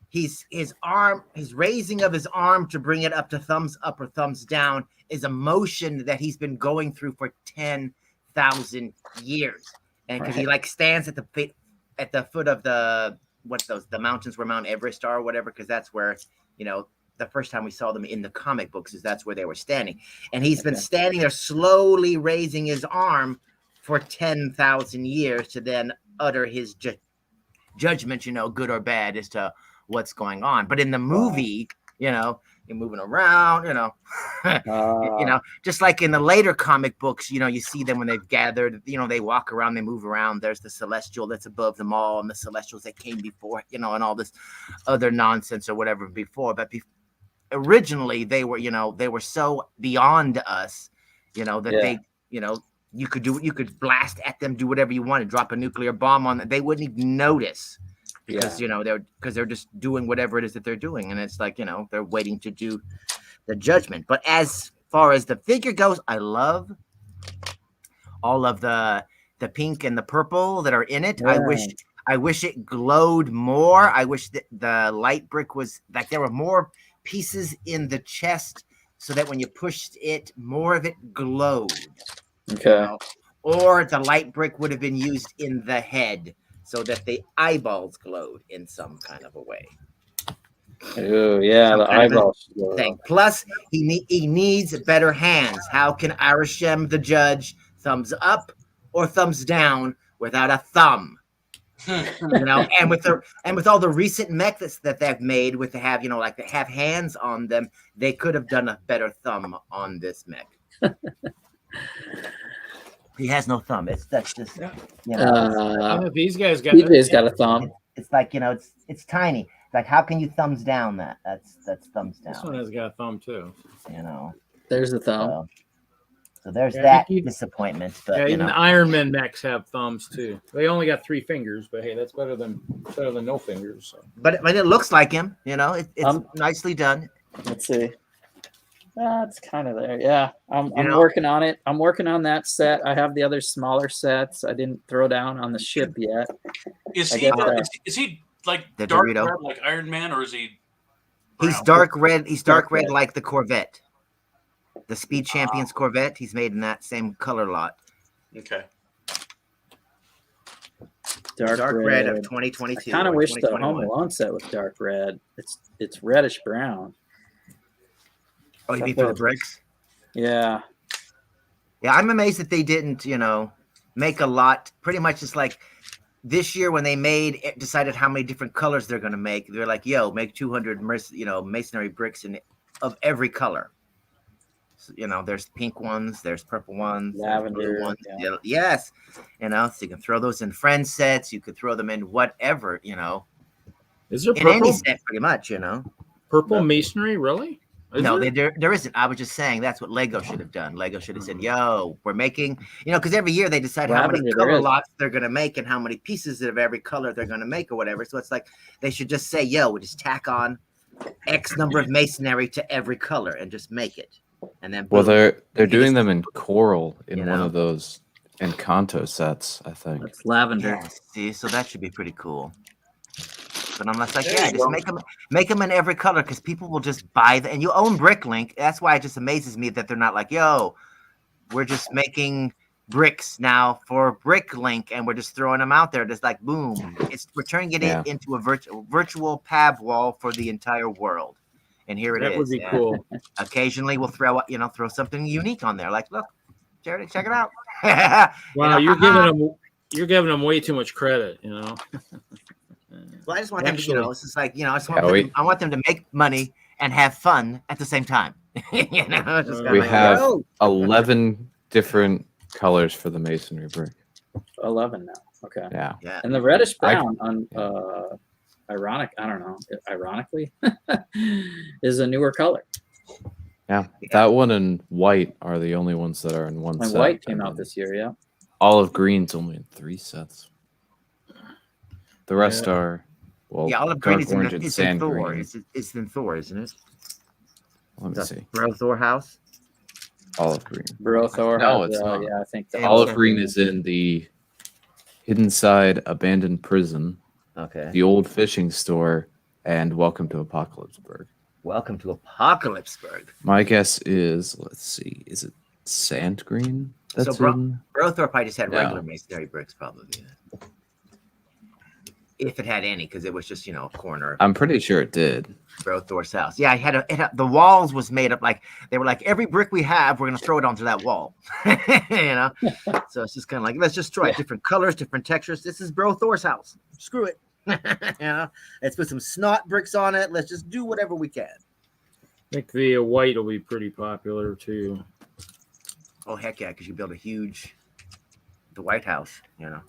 his arm, his raising of his arm to bring it up to thumbs up or thumbs down is a motion that he's been going through for 10,000 years. And because he like stands at the foot of the mountains where Mount Everest are or whatever, because that's where, you know, the first time we saw them in the comic books is that's where they were standing. And he's been standing there slowly raising his arm for 10,000 years to then utter his judgment, you know, good or bad as to what's going on. But in the movie, you know, you're moving around, you know, you know, just like in the later comic books, you know, you see them when they've gathered, you know, they walk around, they move around. There's the celestial that's above them all, and the celestials that came before, you know, and all this other nonsense or whatever before. But originally they were, you know, they were so beyond us, you know, that they, you know, you could blast at them, do whatever you wanted, drop a nuclear bomb on them. They wouldn't even notice. Because you know they're just doing whatever it is that they're doing, and it's like, you know, they're waiting to do the judgment. But as far as the figure goes, I love all of the pink and the purple that are in it. I wish it glowed more. I wish that the light brick was like there were more pieces in the chest, so that when you pushed it, more of it glowed. Okay. You know? Or the light brick would have been used in the head, so that the eyeballs glowed in some kind of a way. Oh yeah, Some the kind of a eyeballs. thing. Plus, he needs better hands. How can Arishem the judge thumbs up or thumbs down without a thumb? You know, and with all the recent mechs that they've made with the have, you know, like they have hands on them, they could have done a better thumb on this mech. He has no thumb. That's just, you know. These guys got. TJ's got a thumb. It's like, you know, it's tiny. It's like, how can you thumbs down that? That's thumbs down. This one has got a thumb too. You know. There's the thumb. So there's that disappointment. But yeah, you even know. the Iron Man mechs have thumbs too. They only got 3 fingers, but hey, that's better than no fingers. So. But it looks like him. You know, it's nicely done. Let's see. That's kind of there. Yeah, I'm know? working on it. I'm working on that set. I have the other smaller sets. I didn't throw down on the ship yet. Is I he guess, like The dark Dorito? red like Iron Man, or is he brown? He's dark red. He's dark red red. like the Corvette. The Speed Champions Corvette. He's made in that same color lot. Okay. Dark red of 2022. I kind of or wish the Home 2021. Alone set was dark red. It's reddish brown. Oh, you mean for the bricks? Yeah. Yeah, I'm amazed that they didn't, you know, make a lot. Pretty much it's like this year when they decided how many different colors they're going to make. They're like, yo, make 200, masonry bricks of every color. So, you know, there's pink ones, there's purple ones, Lavender, there's blue ones. yeah. Yes. You know, so you can throw those in friend sets. You could throw them in whatever, you know, Is there in any purple set pretty much, you know. masonry? Really? Is No, there? there isn't. I was just saying that's what Lego should have done. Lego should have said, yo, we're making, you know, because every year they decide how many Lavender, there color is. lots they're going to make and how many pieces of every color they're going to make or whatever. So it's like they should just say, yo, we just tack on X number of masonry to every color and just make it. And then Well, boom. they're doing them in coral in You one know? of those Encanto sets, I think. That's lavender. Yeah, see, so that should be pretty cool. But I'm like, yeah, just make them in every color because people will just buy them. And you own Bricklink. That's why it just amazes me that they're not like, yo, we're just making bricks now for Bricklink and we're just throwing them out there. Just like, boom. We're turning it into a virtual pab wall for the entire world. And here it is. That would be And cool. occasionally we'll throw something unique on there. Like, look, Jared, check it out. Wow, You know, you're giving them way too much credit. You know. Well, I just want them to, Actually- it's just like, I just Yeah, want I want them to make money and have fun at the same time. It's just kinda We like, have yo. 11 different colors for the masonry brick. 11 now. Okay. Yeah. Yeah. And the reddish brown ironically is a newer color. Yeah. That one and white are the only ones that are in one And set. white came and out this year, yeah. Olive green's only in 3 sets. The rest are, well, Yeah, olive green dark is orange in, and it's in sand Thor. green. It's in Thor, isn't it? Let me The see. Bro Thor house. Olive green. Bro Thor. No, has, it's not. Yeah, I think the Yeah, Olive okay. green is in the Hidden Side Abandoned Prison, Okay. the old fishing store, and Welcome to Apocalypseburg. Welcome to Apocalypseburg. My guess is, let's see, is it sand green? That's in? Brothorpe probably just had Yeah. regular masonry bricks, probably. If it had any, because it was just, a corner of I'm pretty sure it did. Brothorpe's house. Yeah, the walls was made up they were like, every brick we have, we're going to throw it onto that wall. So it's just kind of like, let's just try different colors, different textures. This is Brothorpe's house. Screw it. Let's put some snot bricks on it. Let's just do whatever we can. I think the white will be pretty popular too. Oh, heck yeah, because you build the White House, Yeah.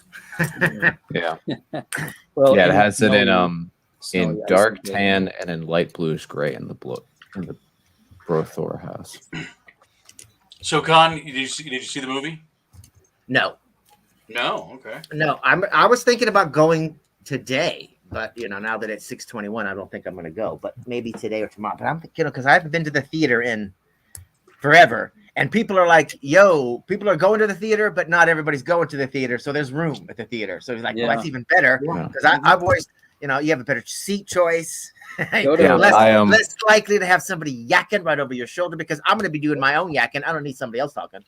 Well, Yeah, it has it in snowy dark ice and tan and in light bluish gray in the Brothor house. So, Con, did you see the movie? No. No. Okay. No, I was thinking about going today, but now that it's 6:21, I don't think I'm going to go. But maybe today or tomorrow. But I'm thinking, because I haven't been to the theater in forever, and people are like, "Yo, people are going to the theater, but not everybody's going to the theater, so there's room at the theater." So he's like, "Well, that's even better because I've always, you have a better seat choice." Less likely to have somebody yakking right over your shoulder because I'm going to be doing my own yakking. I don't need somebody else talking.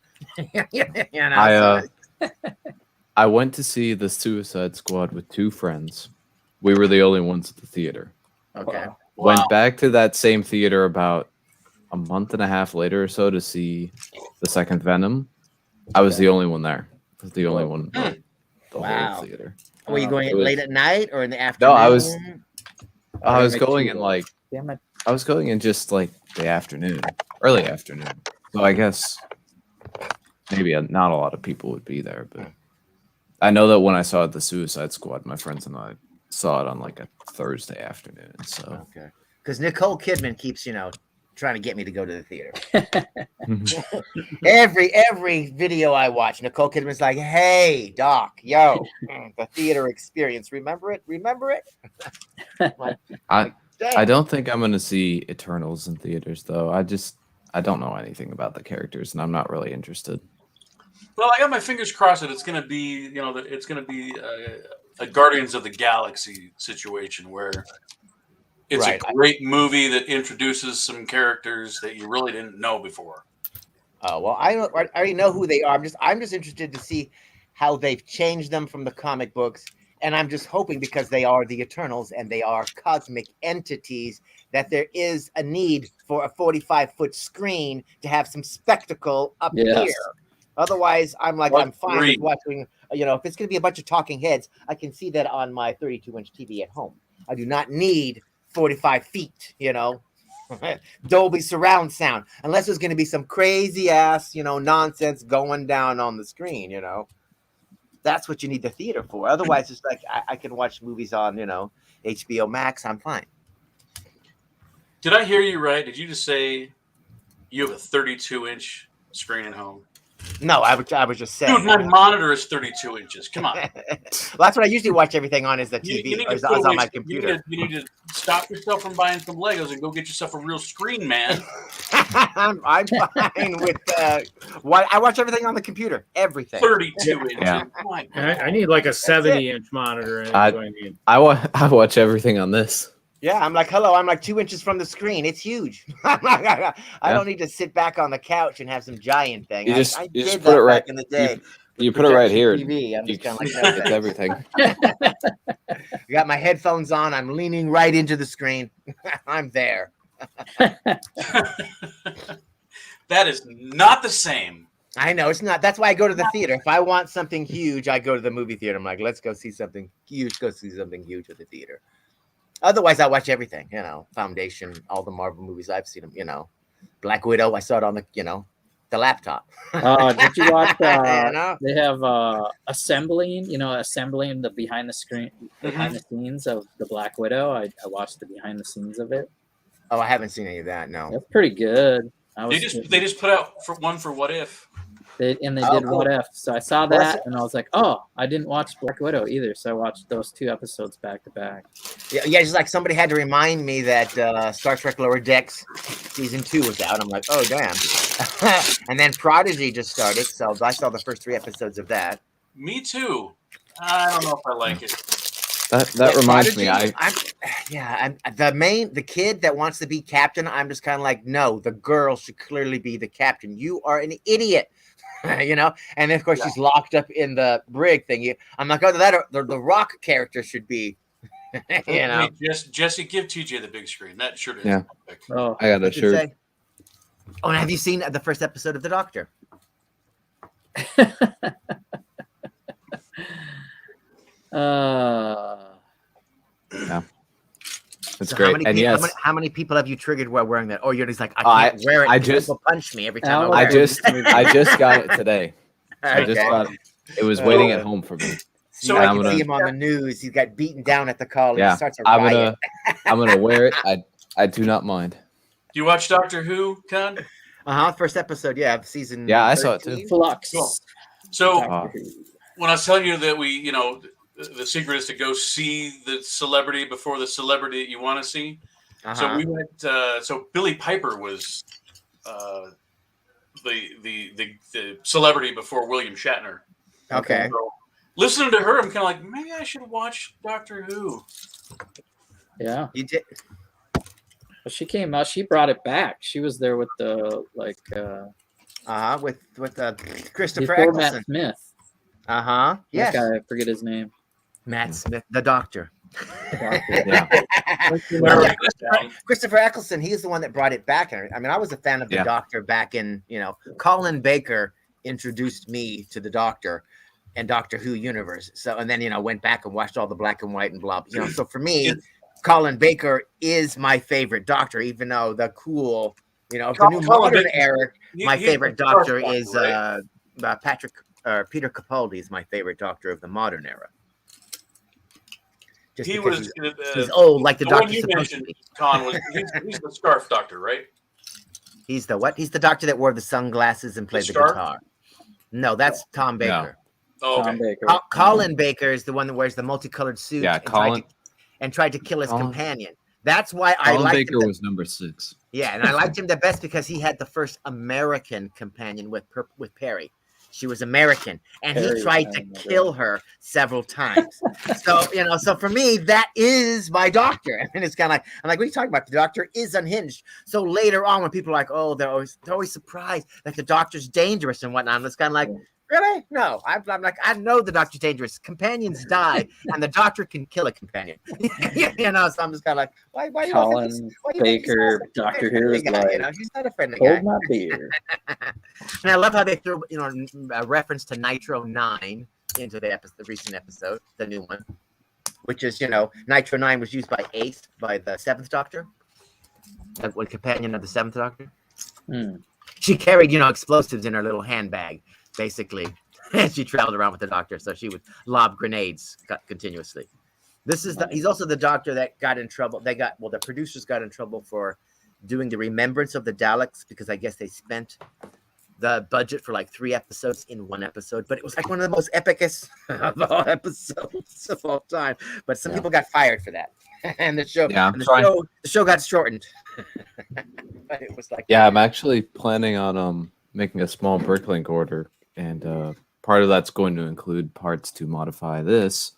I went to see the Suicide Squad with 2 friends. We were the only ones at the theater. Okay. Went back to that same theater about a month and a half later or so to see the second Venom. I was the only one there. I was the only one in the whole theater. Were you going late at night or in the afternoon? No, I was going in Damn it. I was going in just like the afternoon, early afternoon. So I guess maybe not a lot of people would be there, but I know that when I saw the Suicide Squad, my friends and I saw it on like a Thursday afternoon. So okay, because Nicole Kidman keeps trying to get me to go to the theater. Every video I watch, Nicole Kidman's like, "Hey, Doc, the theater experience. Remember it? I don't think I'm going to see Eternals in theaters, though. I don't know anything about the characters, and I'm not really interested. Well, I got my fingers crossed that it's going to be, it's going to be a Guardians of the Galaxy situation where it's a great movie that introduces some characters that you really didn't know before. Oh well, I already know who they are. I'm just interested to see how they've changed them from the comic books, and I'm just hoping because they are the Eternals and they are cosmic entities that there is a need for a 45-foot screen to have some spectacle up here. Otherwise, I'm fine with watching. If it's going to be a bunch of talking heads, I can see that on my 32-inch TV at home. I do not need 45 feet. Dolby surround sound, unless there's going to be some crazy ass, nonsense going down on the screen. That's what you need the theater for. Otherwise, it's like I can watch movies on, HBO Max. I'm fine. Did I hear you right? Did you just say you have a 32-inch screen at home? No, I was just saying. Dude, my monitor is 32 inches. Come on. Well, that's what I usually watch everying on is the TV or is on my computer. You need to stop yourself from buying some Legos and go get yourself a real screen, man. I'm fine with what I watch everything on the computer. Everything. 32 inches. Yeah. I need like a 70-inch monitor. I watch everything on this. Yeah, I'm like, hello, I'm like 2 inches from the screen. It's huge. I don't need to sit back on the couch and have some giant thing. You just did put that it right back in the day. You put it right here. TV. I'm just kind of like, It's everything. I got my headphones on. I'm leaning right into the screen. I'm there. That is not the same. I know it's not. That's why I go to the theater. If I want something huge, I go to the movie theater. I'm like, let's go see something huge. Go see something huge at the theater. Otherwise, I watch everything. Foundation, all the Marvel movies I've seen them. Black Widow. I saw it on the laptop. Did you watch? They have assembling the behind the scenes of the Black Widow. I watched the behind the scenes of it. Oh, I haven't seen any of that. No, that's pretty good. They just put out one for What If. They did cool. What If. So I saw that and I was like, oh, I didn't watch Black Widow either. So I watched those 2 episodes back to back. Yeah, just like somebody had to remind me that Star Trek Lower Decks season 2 was out. I'm like, oh damn. And then Prodigy just started, so I saw the first 3 episodes of that. Me too. I don't know if I like it. That reminds me. The kid that wants to be captain. I'm just kind of like, no, the girl should clearly be the captain. You are an idiot, you know. And of course, she's locked up in the brig thing. I'm like, oh, the Rock character should be, you know. Hey, Jesse, give TJ the big screen. That shirt is Yeah. epic. Oh, I got a What'd you shirt. say? Oh, and have you seen the first episode of The Doctor? Yeah. It's So great. And yes, how many people have you triggered while wearing that? Oh, you're just like, I can't wear it. I because just- people punch me every time I Alex, wear I just got it today. I just Okay. got it. It was waiting at home for me. So and I I'm can gonna- see him on the news. He got beaten down at the college. Yeah, He starts a I'm riot. gonna wear it. I do not mind. Do you watch Doctor Who, Con? First episode, of season. Yeah, I saw it 13. too. Flux. Cool. So Uh, when I was telling you that the secret is to go see the celebrity before the celebrity that you want to see. So we went. So Billie Piper was the celebrity before William Shatner. Okay. So listening to her, I'm kind of like, maybe I should watch Doctor Who. Yeah. You did. But she came out. She brought it back. She was there with the With Christopher before Matt Eccleston. Smith. Yes. That guy, I forget his name. Matt Smith, the Doctor. Yeah. Well, yeah, Christopher Eccleston, he's the one that brought it back. I mean, I was a fan of the Yeah. Doctor back in, Colin Baker introduced me to the Doctor and Doctor Who universe. So, and then, went back and watched all the black and white and blah. So for me, Colin Baker is my favorite Doctor, even though the cool, of the new Colin modern Baker- era, my He's favorite the Scarf Doctor is right? Peter Capaldi is my favorite Doctor of the modern era. Just He because was. he's old, like the one Doctor's you supposed to mentioned, be. Con was. He's the Scarf Doctor, right? He's the what? He's the Doctor that wore the sunglasses and played the Scarf? guitar. No, that's Tom Baker. Oh, Tom okay. Baker. Colin Baker is the one that wears the multicolored suit. Yeah, and tried to kill his Colin- companion. That's why I Colin liked Baker him. was number 6. Yeah, and I liked him the best because he had the first American companion with Perry. She was American, and Perry, he tried I to remember. kill her several times. So for me, that is my Doctor. And it's kind of like, I'm like, what are you talking about? The Doctor is unhinged. So later on, when people are like, oh, they're always surprised that the Doctor's dangerous and whatnot, it's kind of like, really? No, I'm like, I know the Doctor's dangerous. Companions die, and the Doctor can kill a companion. So I'm just kind of like, why you Colin Baker, Doctor Who is like, he's not a friendly guy. hold my beer. And I love how they threw, a reference to Nitro 9 into the recent episode, the new one, which is, Nitro 9 was used by Ace, by the 7th Doctor, the one companion of the 7th Doctor. She carried, explosives in her little handbag, basically, and she traveled around with the Doctor, so she would lob grenades continuously. He's also the Doctor that got in trouble. The producers got in trouble for doing the Remembrance of the Daleks because I guess they spent the budget for like 3 episodes in 1 episode, but it was like one of the most epicest of all episodes of all time. But some people got fired for that, and the show got shortened. But it was like, Yeah, I'm actually planning on making a small Bricklink order, and part of that's going to include parts to modify this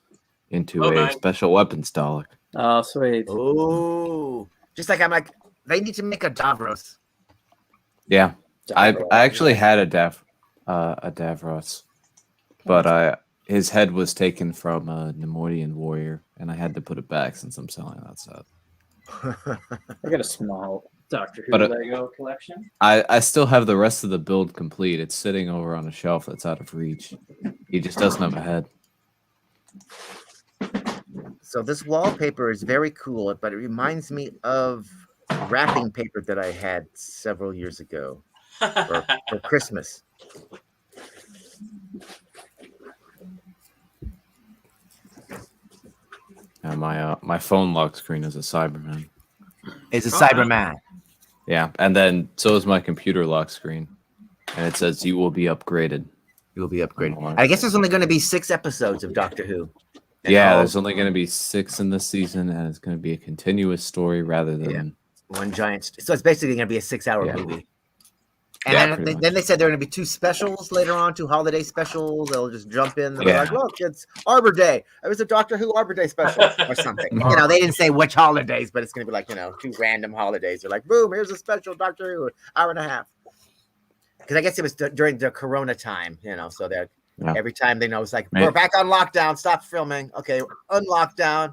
into a nice. special weapons Dalek. Oh, sweet. oh, just like I'm like, they need to make a Davros. Yeah, I actually had a Davros, but his head was taken from a Nemoidian warrior, and I had to put it back since I'm selling that set. I got a small Doctor Who But, Lego collection. I still have the rest of the build complete. It's sitting over on a shelf that's out of reach. He just doesn't have a head. So this wallpaper is very cool, but it reminds me of wrapping paper that I had several years ago for Christmas. And my phone lock screen is a Cyberman. It's a Cyberman. Yeah, and then so is my computer lock screen, and it says you will be upgraded. You will be upgraded. I guess there's only going to be 6 episodes of Doctor Who. Yeah, there's only going to be 6 in this season, and it's going to be a continuous story rather than one giant. So it's basically going to be a 6-hour movie. And Yeah, then, pretty then they said there are going to be 2 specials later on, 2 holiday specials. They'll just jump in. They'll be Yeah. like, look, it's Arbor Day. It was a Doctor Who Arbor Day special or something. They didn't say which holidays, but it's going to be like, 2 random holidays. They're like, boom, here's a special Doctor Who, hour and a half. Because I guess it was during the Corona time, so that every time they know it's like, we're back on lockdown, stop filming. Okay, unlockdown.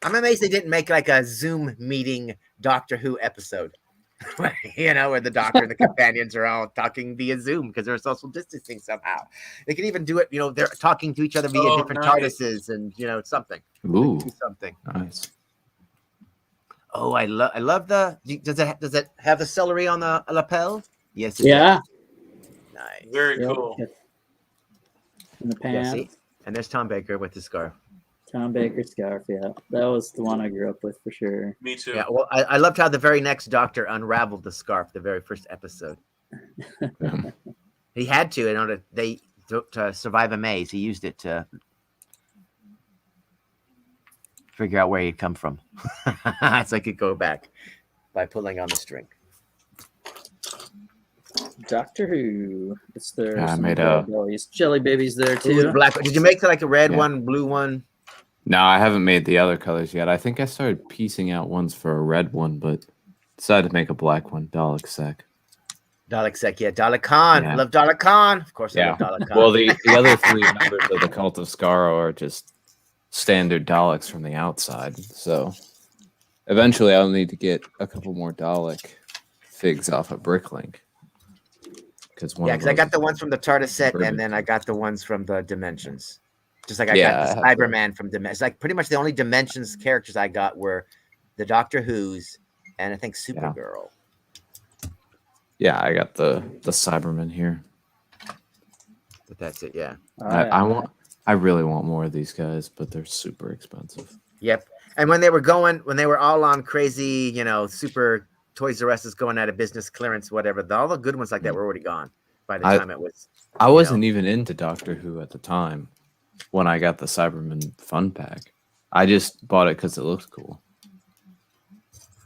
I'm amazed they didn't make like a Zoom meeting Doctor Who episode. Where the Doctor and the companions are all talking via Zoom because they're social distancing somehow. They can even do it, they're talking to each other via different TARDISes and something. Ooh, Do something. nice. Oh, I love the. Does it have the celery on the lapel? Yes. It Yeah. does. Nice. Very cool. In the Yeah, pants. see? And there's Tom Baker with his scarf. Tom Baker scarf. Yeah, that was the one I grew up with for sure. Me too. Yeah, well, I loved how the very next Doctor unraveled the scarf, the very first episode. He had to in order to survive a maze. He used it to figure out where he'd come from, so I could go back by pulling on the string. Doctor Who. It's there. Yeah, I made a- Jelly Baby's there Ooh, too. black. Did you make like a red Yeah. one, blue one? No, I haven't made the other colors yet. I think I started piecing out ones for a red one, but decided to make a black one. Dalek Sec. Dalek Sec, yeah. Dalek Khan. Yeah. Love Dalek Khan. Of course, I Yeah. love Dalek Khan. Well, the other 3 members of the Cult of Skaro are just standard Daleks from the outside. So eventually I'll need to get a couple more Dalek figs off of Bricklink. Because I got the ones from the TARDIS set, Ribbon. and then I got the ones from the Dimensions. Just like I Yeah, got I the have Cyberman from Dimensions. Like pretty much the only Dimensions characters I got were the Doctor Who's and I think Supergirl. Yeah, I got the Cybermen here. But that's it, yeah. I really want more of these guys, but they're super expensive. Yep. And when they were all on crazy, super Toys R Us is going out of business, clearance, whatever, all the good ones like that were already gone by the time it was. I wasn't even into Doctor Who at the time when I got the Cyberman Fun Pack. I just bought it because it looked cool.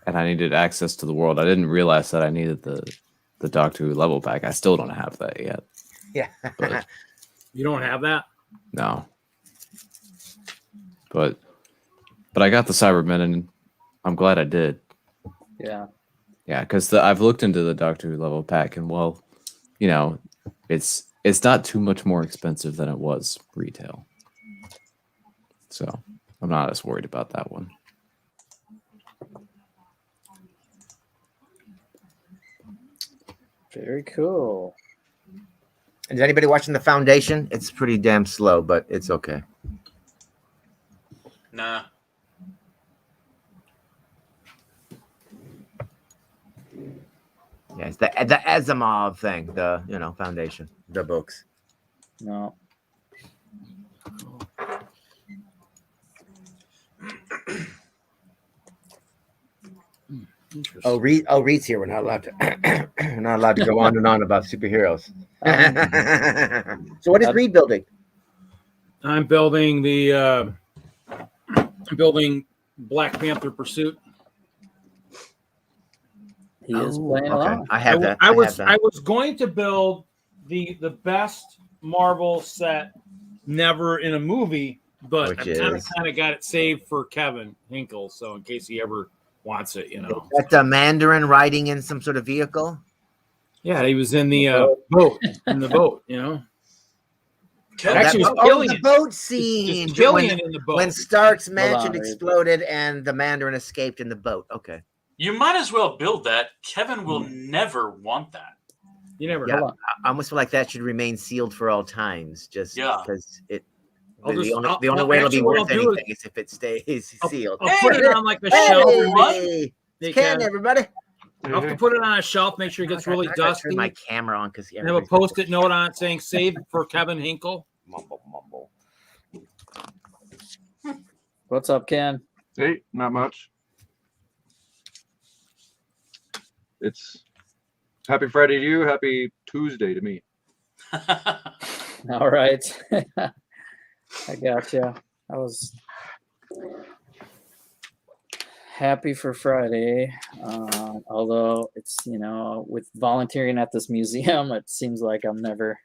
And I needed access to the world. I didn't realize that I needed the Doctor Who level pack. I still don't have that yet. Yeah. But You don't have that? no. But I got the Cybermen and I'm glad I did. Yeah. Yeah, because I've looked into the Doctor Who level pack and it's not too much more expensive than it was retail. So I'm not as worried about that one. Very cool. Is anybody watching The Foundation? It's pretty damn slow, but it's okay. Nah. Yeah, it's the Asimov thing, the Foundation, the books. No. Oh, Reed's here. We're not allowed to. We're not allowed to go on and on about superheroes. So, what is Reed building? I'm building Black Panther Pursuit. He is playing along. I have that. I have was that. going to build the best Marvel set never in a movie, but Which I kind is? of got it saved for Kevin Hinkle, so in case he ever wants it, That the Mandarin riding in some sort of vehicle. Yeah, he was in the boat. In the boat, Kevin, Actually, That it was bo- Killian. the boat scene It's Killian in the boat. when Stark's mansion on, Reed. exploded and the Mandarin escaped in the boat. Okay. you might as well build that. Kevin will never want that. You never Yeah. know. I almost feel like that should remain sealed for all times, just Yeah. because it. I'll The just- only, I'll- the only I'll- way it'll be actually, what worth I'll do anything is if it stays sealed. I'll put it on like the shelf. Hey, They can can. everybody? I'll have to put it on a shelf, make sure it gets really I gotta dusty. Turn my camera on because And have a post-it note on it saying "Save for Kevin Hinkle." mumble. What's up, Ken? Hey, not much. It's happy Friday to you. Happy Tuesday to me. All right. I gotcha. I was happy for Friday. Although it's, with volunteering at this museum, it seems like I'm never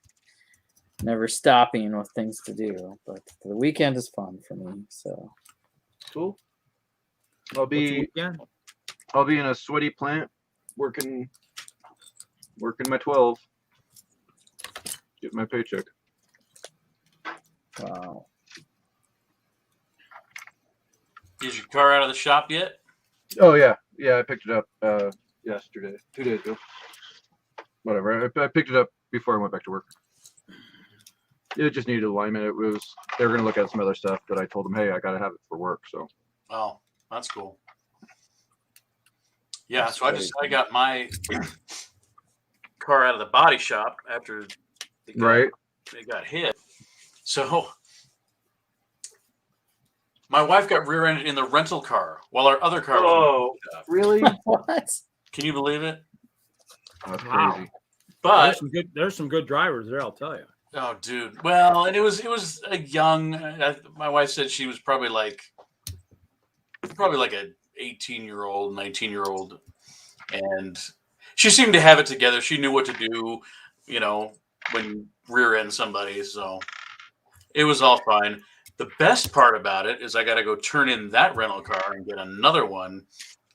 stopping with things to do. But the weekend is fun for me. So Cool. I'll be in a sweaty plant working my 12. Get my paycheck. wow. Is your car out of the shop yet? Oh yeah, I picked it up yesterday, 2 days ago. Whatever. I picked it up before I went back to work. It just needed alignment. They were gonna look at some other stuff, but I told them, hey, I gotta have it for work. So. Oh, that's cool. Yeah, so I got my car out of the body shop after it got hit. So my wife got rear-ended in the rental car while our other car was really? What? Can you believe it? That's Wow. crazy. But There's some good drivers there, I'll tell you. oh, dude. Well, and it was a young. My wife said she was probably like a 18-year-old, 19-year-old, and she seemed to have it together. She knew what to do, when rear-end somebody. So it was all fine. The best part about it is I got to go turn in that rental car and get another one.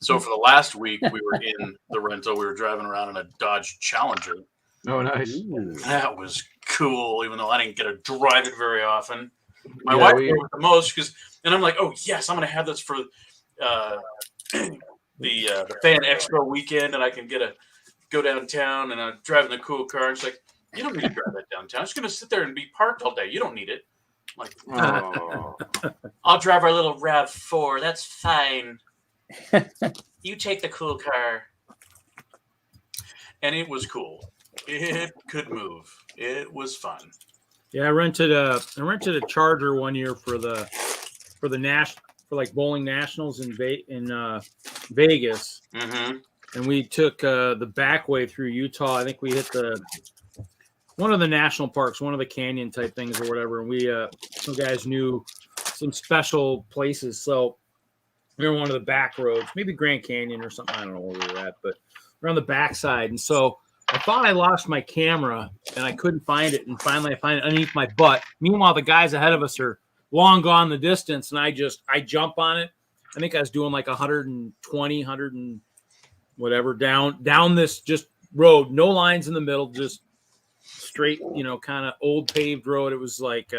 So for the last week, we were in the rental. We were driving around in a Dodge Challenger. Oh, nice. That was cool, even though I didn't get to drive it very often. My wife drove it the most and I'm like, oh yes, I'm gonna have this for the Fan Expo weekend, and I can go downtown, and I'm driving the cool car. And she's like, you don't need to drive that downtown. It's gonna sit there and be parked all day. You don't need it. I'm like, oh. I'll drive our little RAV4. That's fine. You take the cool car. And it was cool. It could move. It was fun. Yeah, I rented a Charger one year for like bowling nationals in Vegas, and we took the back way through Utah. I think we hit one of the national parks, one of the canyon type things or whatever. And we some guys knew some special places, so we were on one of the back roads, maybe Grand Canyon or something. I don't know where we were at, but we're on the backside, and so I thought I lost my camera and I couldn't find it. And finally I find it underneath my butt. Meanwhile, the guys ahead of us are long gone the distance. And I jump on it. I think I was doing like 120, 100 and whatever down this just road, no lines in the middle, just straight, kind of old paved road. It was like,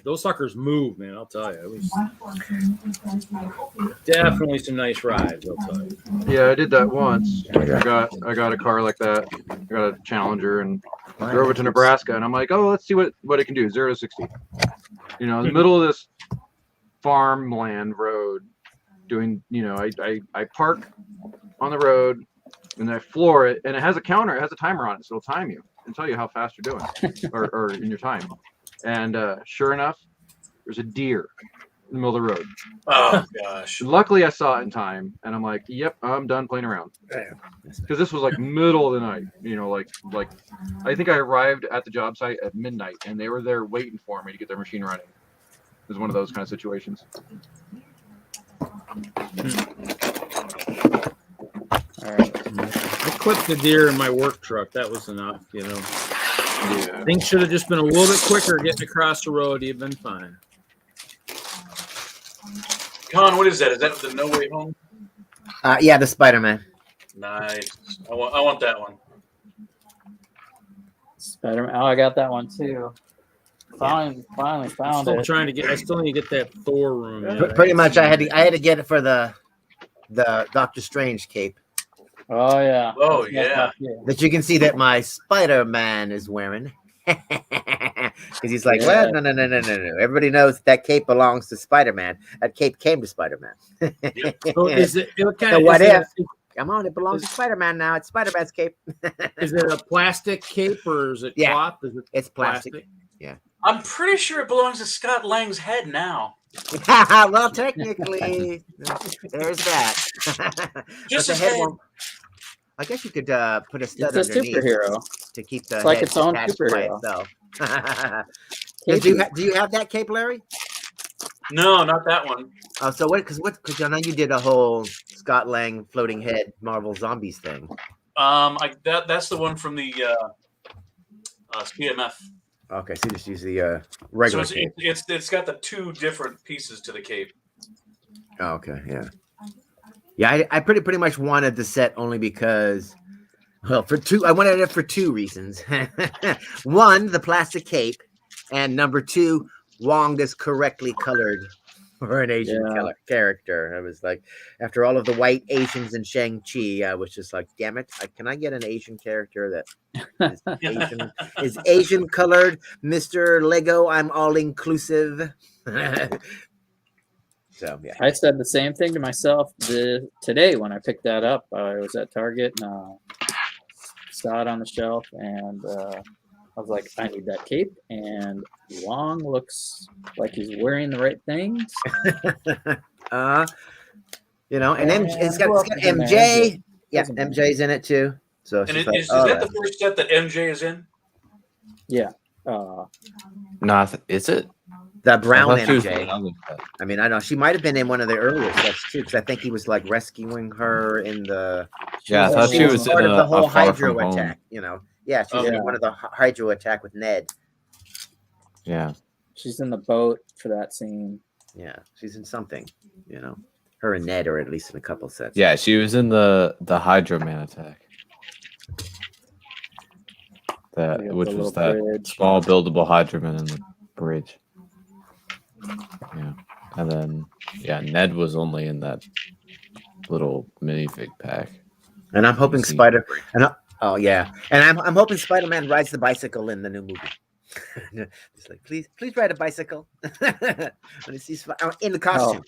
those suckers move, man. I'll tell you, it was definitely some nice rides. I'll tell you. Yeah, I did that once. I got a car like that. I got a Challenger and drove it to Nebraska, and I'm like, oh, let's see what it can do. 0 to 60. In the middle of this farmland road, doing. I park on the road and I floor it, and it has a counter. It has a timer on it, so it'll time you and tell you how fast you're doing, or in your time. And sure enough, there's a deer in the middle of the road. Oh gosh! Luckily, I saw it in time, and I'm like, "Yep, I'm done playing around." Because this was like middle of the night. Like I think I arrived at the job site at midnight, and they were there waiting for me to get their machine running. It was one of those kind of situations. All right. I clipped the deer in my work truck. That was enough, Yeah. Things should have just been a little bit quicker getting across the road. You've been fine. Con, what is that? Is that the No Way Home? Yeah, the SpiderMan. Nice. I want that one. SpiderMan. Oh, I got that one too. Finally found it. I still need to get that Thor room. Yeah. Pretty much, I had to get it for the Doctor Strange cape. Oh yeah. Oh yeah. That you can see that my SpiderMan is wearing. Because he's like, well, no. Everybody knows that cape belongs to Spider-Man. That cape came to Spider-Man. So is it kind So of? what if? Come on, it belongs to Spider-Man now. It's Spider-Man's cape. Is it a plastic cape or is it cloth? Is it It's plastic. I'm pretty sure it belongs to Scott Lang's head now. Well, technically, there's that. Just But his the head head. won't. I guess you could put a stud It's a underneath superhero. to keep the It's like head its own attached by superhero. itself. Do you have that cape, Larry? No, not that one. So because I know you did a whole Scott Lang floating head Marvel Zombies thing. That's the one from the CMF. Okay, so you just use the regular So cape. it's got the two different pieces to the cape. Oh, okay, yeah. Yeah, I pretty much wanted the set only because, well, I wanted it for two reasons. One, the plastic cape, and number two, Wong is correctly colored for an Asian character. I was like, after all of the white Asians in Shang-Chi, I was just like, damn it, can I get an Asian character that is Asian colored? Mr. Lego, I'm all inclusive. So yeah, I said the same thing to myself today when I picked that up. I was at Target and saw it on the shelf, and I was like, I need that cape. And Wong looks like he's wearing the right things. you know, and it's got MJ. Yeah, MJ's in it too. So And is that the first set that MJ is in? Yeah. No, is it? The brown I thought she was MJ. in another set. I mean, I know she might have been in one of the earlier sets too, because I think he was like rescuing her in the. Yeah, I thought she was part in of the whole Far Hydro From Home. attack. You know, yeah, she was in one of the Hydro attack with Ned. Yeah. She's in the boat for that scene. Yeah, she's in something. You know, her and Ned are at least in a couple sets. Yeah, she was in the Hydro Man attack. Which was that bridge. small buildable Hydro Man in the bridge. Yeah. And then Ned was only in that little minifig pack. And I'm hoping I'm hoping Spider-Man rides the bicycle in the new movie. It's like, please ride a bicycle. When you see in the costume,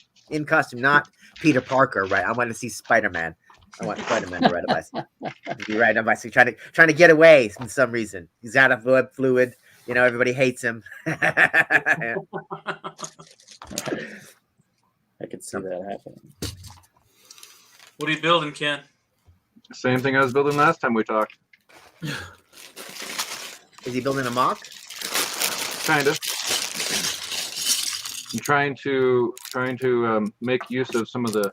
not Peter Parker, right? I want to see Spider-Man. I want Spider-Man to ride a bicycle. Be riding a bicycle, trying to get away for some reason. He's out of web fluid. You know, everybody hates him. I could see that happening. What are you building, Ken? Same thing I was building last time we talked. Is he building a mock? Kind of. I'm trying to make use of some of the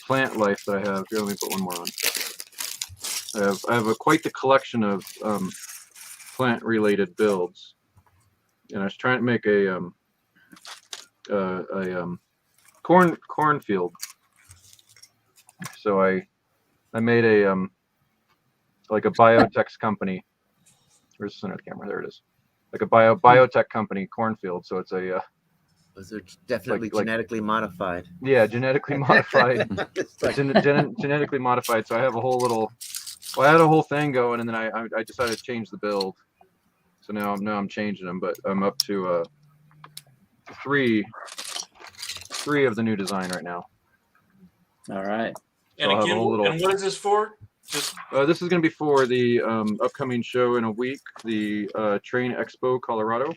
plant life that I have. Here, let me put one more on. I have quite the collection of plant related builds, and I was trying to make a cornfield. So I made a like a biotech company. Where's the center of the camera? There it is. Like a biotech company cornfield. So it's a Those are definitely like genetically modified. yeah, genetically modified. Genetically modified. So I have a whole little. Well, I had a whole thing going, and then I decided to change the build. So now I'm changing them, but I'm up to three of the new design right now. All right. And So again, and what is this for? Just this is going to be for the upcoming show in a week, the Train Expo Colorado.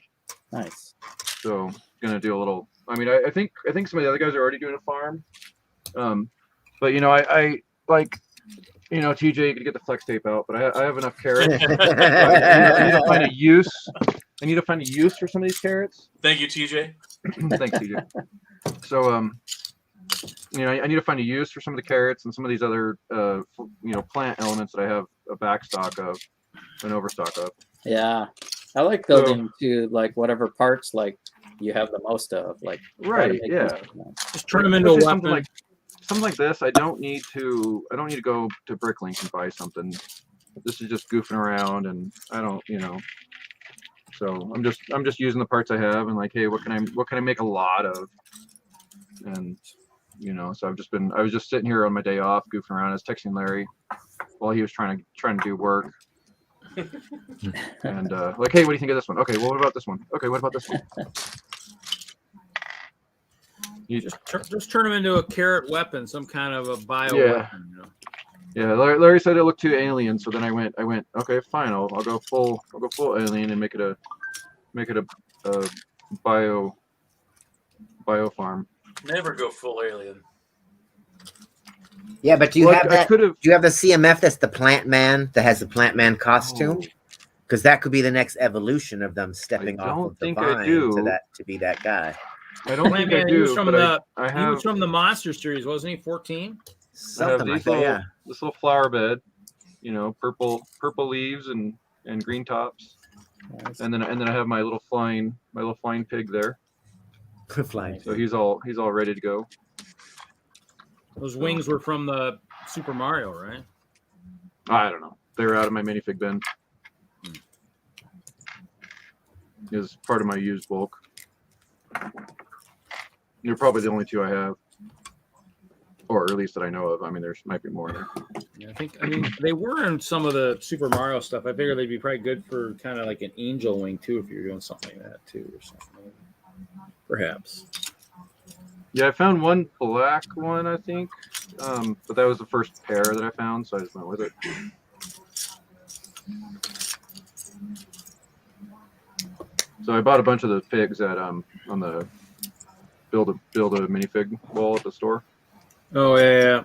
Nice. So going to do a little. I mean, I think some of the other guys are already doing a farm, but you know, I like. You know, TJ, you could get the flex tape out, but I have enough carrots. I need to find a use. I need to find a use for some of these carrots. thank you, TJ. Thanks, TJ. So, you know, I need to find a use for some of the carrots and some of these other, you know, plant elements that I have a back stock of, an overstock of. Yeah. I like building to like whatever parts like you have the most of. Like try to Right, make yeah. most of them. Just turn them into a Especially weapon. something like this. I don't need to go to Bricklink and buy something. This is just goofing around, and I don't, you know. So I'm just using the parts I have, and like, hey, what can I make a lot of? And you know, so I was just sitting here on my day off, goofing around. I was texting Larry while he was trying to do work. And like, hey, what do you think of this one? Okay, well, what about this one? Okay, what about this one? You Just turn them into a carrot weapon, some kind of a bio weapon. You know? Yeah, Larry said it looked too alien, so then I went, okay, fine, I'll go full alien and make it a bio farm. Never go full alien. Yeah, but do you have that? Do you have the CMF that's the Plant Man that has the Plant Man costume? Because that could be the next evolution of them stepping I off don't of the think I vine do. to be that guy. I don't think I Man, do, he was from but the I he have was from the Monster series, wasn't he? 14. Something like that, yeah. this little flower bed, you know, purple leaves and green tops, Nice. and then I have my little flying pig there. Flying. So he's all ready to go. Those wings were from the Super Mario, right? I don't know. They were out of my minifig bin. Is part of my used bulk. They're probably the only two I have, or at least that I know of. I mean, there might be more in there. Yeah, I mean, they were in some of the Super Mario stuff. I figure they'd be probably good for kind of like an angel wing too, if you're doing something like that too, or something. Perhaps. Yeah, I found one black one, I think, but that was the first pair that I found, so I just went with it. So I bought a bunch of the pigs at on the build a minifig wall at the store. Oh yeah.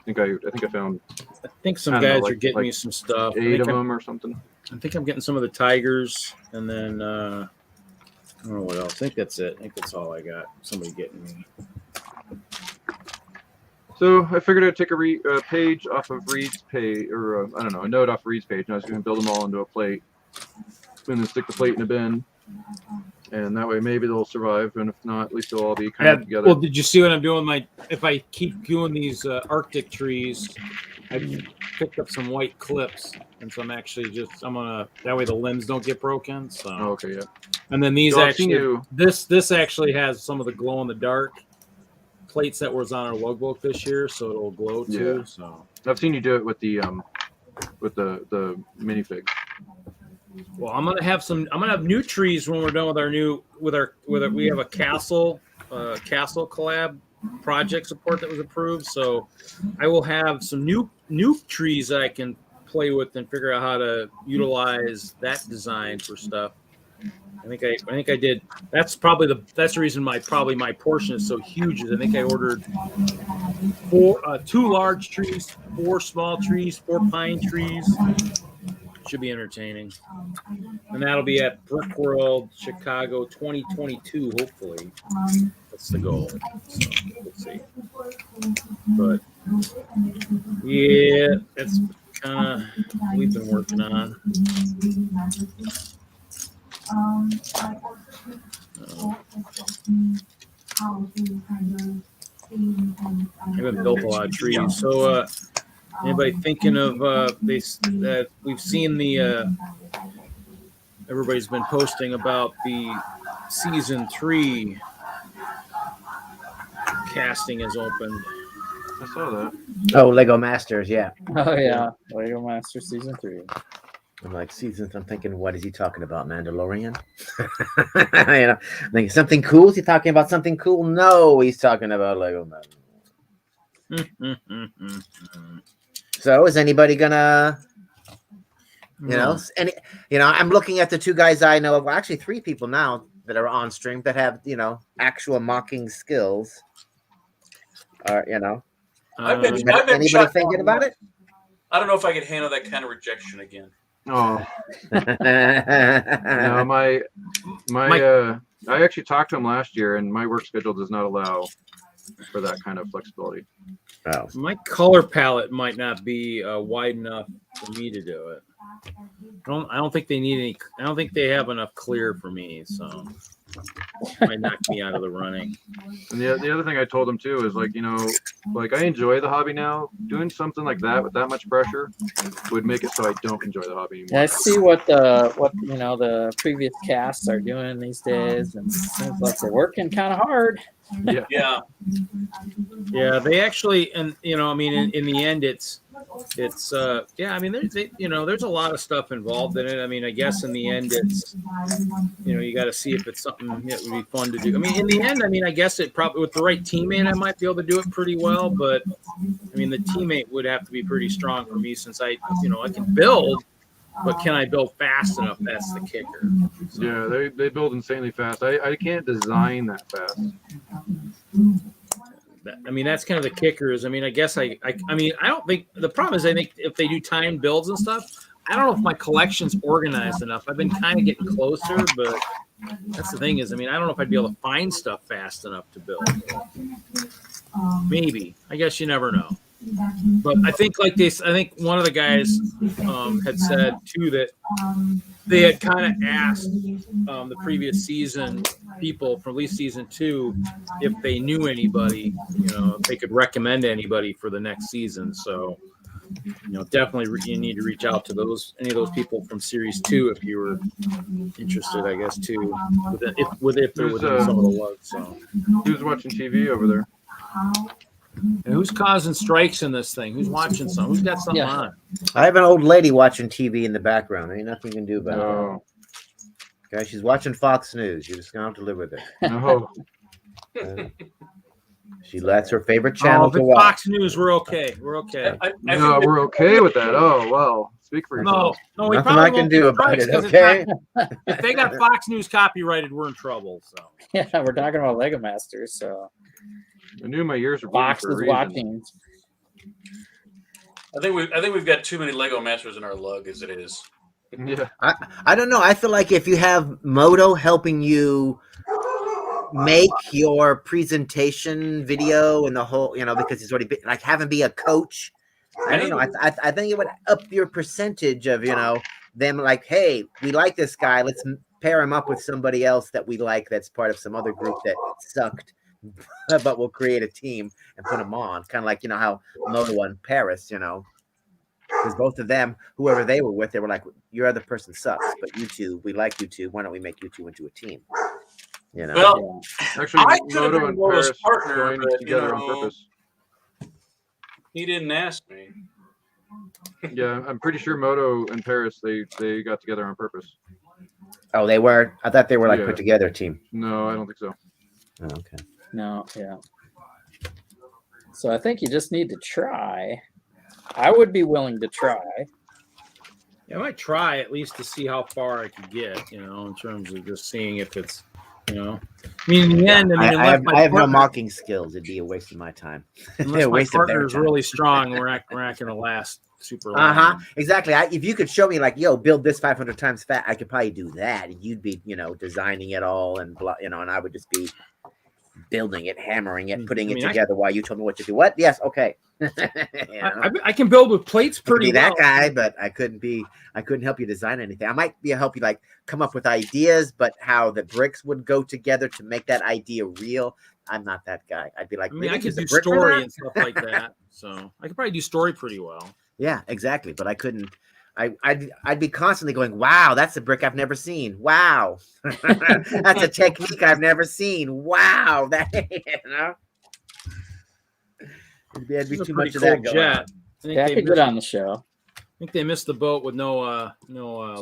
I think I found I think some I don't know, guys like- are getting like me some stuff. 8 of them or something. I think I'm getting some of the tigers, and then I don't know what else. I think that's it. I think that's all I got. Somebody getting me. So I figured I'd take a page off of Reed's page, or I don't know, a note off Reed's page, and I was going to build them all into a plate, and then stick the plate in a bin, and that way maybe they'll survive, and if not, at least they'll all be kind of together. Well, did you see what I'm doing? If I keep doing these Arctic trees, I picked up some white clips, and so I'm gonna that way the limbs don't get broken. So Okay, yeah. and then these So I've seen actually you- this actually has some of the glow in the dark plates that was on our logbook this year, so it'll glow too. Yeah. So I've seen you do it with the minifig. well, I'm gonna have new trees when we're done with we have a castle collab project support that was approved. So I will have some new trees that I can play with and figure out how to utilize that design for stuff. I think I did. That's the reason my portion is so huge. Is I think I ordered 2 large trees, 4 small trees, 4 pine trees. Should be entertaining, and that'll be at Brickworld Chicago 2022. Hopefully, that's the goal. So we'll see. But yeah, that's kind of we've been working on. I haven't built a lot of trees. So, anybody thinking of that? We've seen the everybody's been posting about the season 3 casting is open. I saw that. Oh, Lego Masters, yeah. Oh yeah, Lego Master Season 3. I'm like, seasons. I'm thinking, what is he talking about, Mandalorian? You know, like something cool. Is he talking about something cool? No, he's talking about Lego Masters. So, is anybody gonna, I'm looking at the 2 guys I know of. Well, actually, 3 people now that are on stream that have, actual mocking skills. Or, I've been anybody shut thinking down. about it? I don't know if I could handle that kind of rejection again. Oh, no, I actually talked to him last year, and my work schedule does not allow for that kind of flexibility. Oh. My color palette might not be wide enough for me to do it. I don't think they need any. I don't think they have enough clear for me, so it might knock me out of the running. And the other thing I told him too is like I enjoy the hobby now. Doing something like that with that much pressure would make it so I don't enjoy the hobby anymore. Yeah, I see what the previous casts are doing these days, and it seems like they're working kind of hard. Yeah. Yeah, they actually, and I mean, in the end, it's I mean, there's a lot of stuff involved in it. I mean, I guess in the end, it's you got to see if it's something that would be fun to do. I mean, in the end, I mean, I guess it probably with the right teammate, I might be able to do it pretty well. But I mean, the teammate would have to be pretty strong for me since I can build, but can I build fast enough? That's the kicker. So. Yeah, they build insanely fast. I can't design that fast. I mean, that's kind of the kicker. Is I mean, I guess I mean, I don't think the problem is I think if they do timed builds and stuff, I don't know if my collection's organized enough. I've been kind of getting closer, but That's the thing is, I mean, I don't know if I'd be able to find stuff fast enough to build. Maybe. I guess you never know. But I think I think one of the guys had said too that they had kind of asked the previous season people from at least season 2 if they knew anybody, if they could recommend anybody for the next season. So, definitely you need to reach out to any of those people from series 2 if you were interested, I guess, too, if they're within some of the lugs. So, Who's watching TV over there? and who's causing strikes in this thing? Who's watching something? Who's got something on? I have an old lady watching TV in the background. There ain't nothing you can do about No. it. Okay, she's watching Fox News. You're just gonna have to live with it. No. That's her favorite channel If to it's watch. Fox News, we're okay. We're okay. I No, think we're okay with that. Oh, well. Speak for yourself. No, we Nothing probably I can won't do get about it. strikes 'cause Okay. if they got Fox News copyrighted, we're in trouble. So Yeah, we're talking about Lego Masters, so I knew my ears were bleeding Fox for a is reason. watching. I think we've got too many Lego Masters in our lug as it is. Yeah. I don't know. I feel like if you have Moto helping you make your presentation video and the whole, because he's already been, like having be a coach. I don't know. I think it would up your percentage of them like, hey, we like this guy. Let's pair him up with somebody else that we like that's part of some other group that sucked, but we'll create a team and put them on. Kind of like how Moto and Paris, because both of them, whoever they were with, they were like, your other person sucks, but you two, we like you two. Why don't we make you two into a team? Well, Actually, I could have Moto been and Moto's Paris partner, joined but, together on purpose. he didn't ask me. Yeah, I'm pretty sure Moto and Paris they got together on purpose. Oh, they were. I thought they were like Yeah. put together a team. No, I don't think so. Oh, okay. No, yeah. So I think you just need to try. I would be willing to try. I might try at least to see how far I can get. In terms of just seeing if it's, I mean, in the end, I unless have, my I have no partner- mocking skills. It'd be a waste of my time. Unless A my waste of their partner is time. really strong, we're not going to last super long. Exactly. If you could show me like, build this 500 times fat, I could probably do that. You'd be, designing it all and blah, and I would just be building it, hammering it, putting it together while you told me what to do. What? Yes. Okay. I can build with plates pretty be that well. guy, but I couldn't help you design anything. I might help you like come up with ideas, but how the bricks would go together to make that idea real. I'm not that guy. I'd be like, I mean, I "Really? could There's a do brick for story that?" and stuff like that. So I could probably do story pretty well. Yeah, exactly. But I couldn't. I'd be constantly going, wow, that's a brick I've never seen. Wow. That's a technique I've never seen. Wow. That It'd be This is a too pretty much of that cool going on. jet. Yeah, I could get on the show. I think they missed the boat with no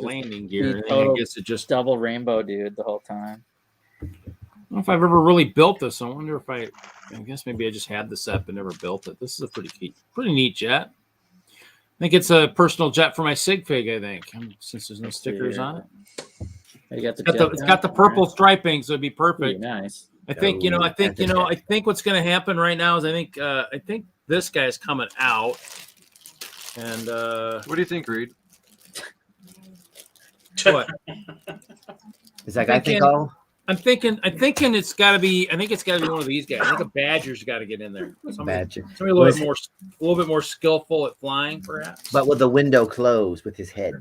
landing gear. Be I total guess it just. Double rainbow dude the whole time. I don't know if I've ever really built this. I wonder if I guess maybe I just had the set but never built it. This is a pretty neat jet. I think it's a personal jet for my sig fig. I think since there's no stickers on it. You got It's got the purple striping, so it'd be perfect. Nice. I think I think what's going to happen right now is I think this guy's coming out. And What do you think, Reed? what? Is that guy think all? I'm thinking it's got to be. I think it's got to be one of these guys. I think a badger's got to get in there. Badger. Somebody a little bit more skillful at flying, perhaps. But with the window closed with his head.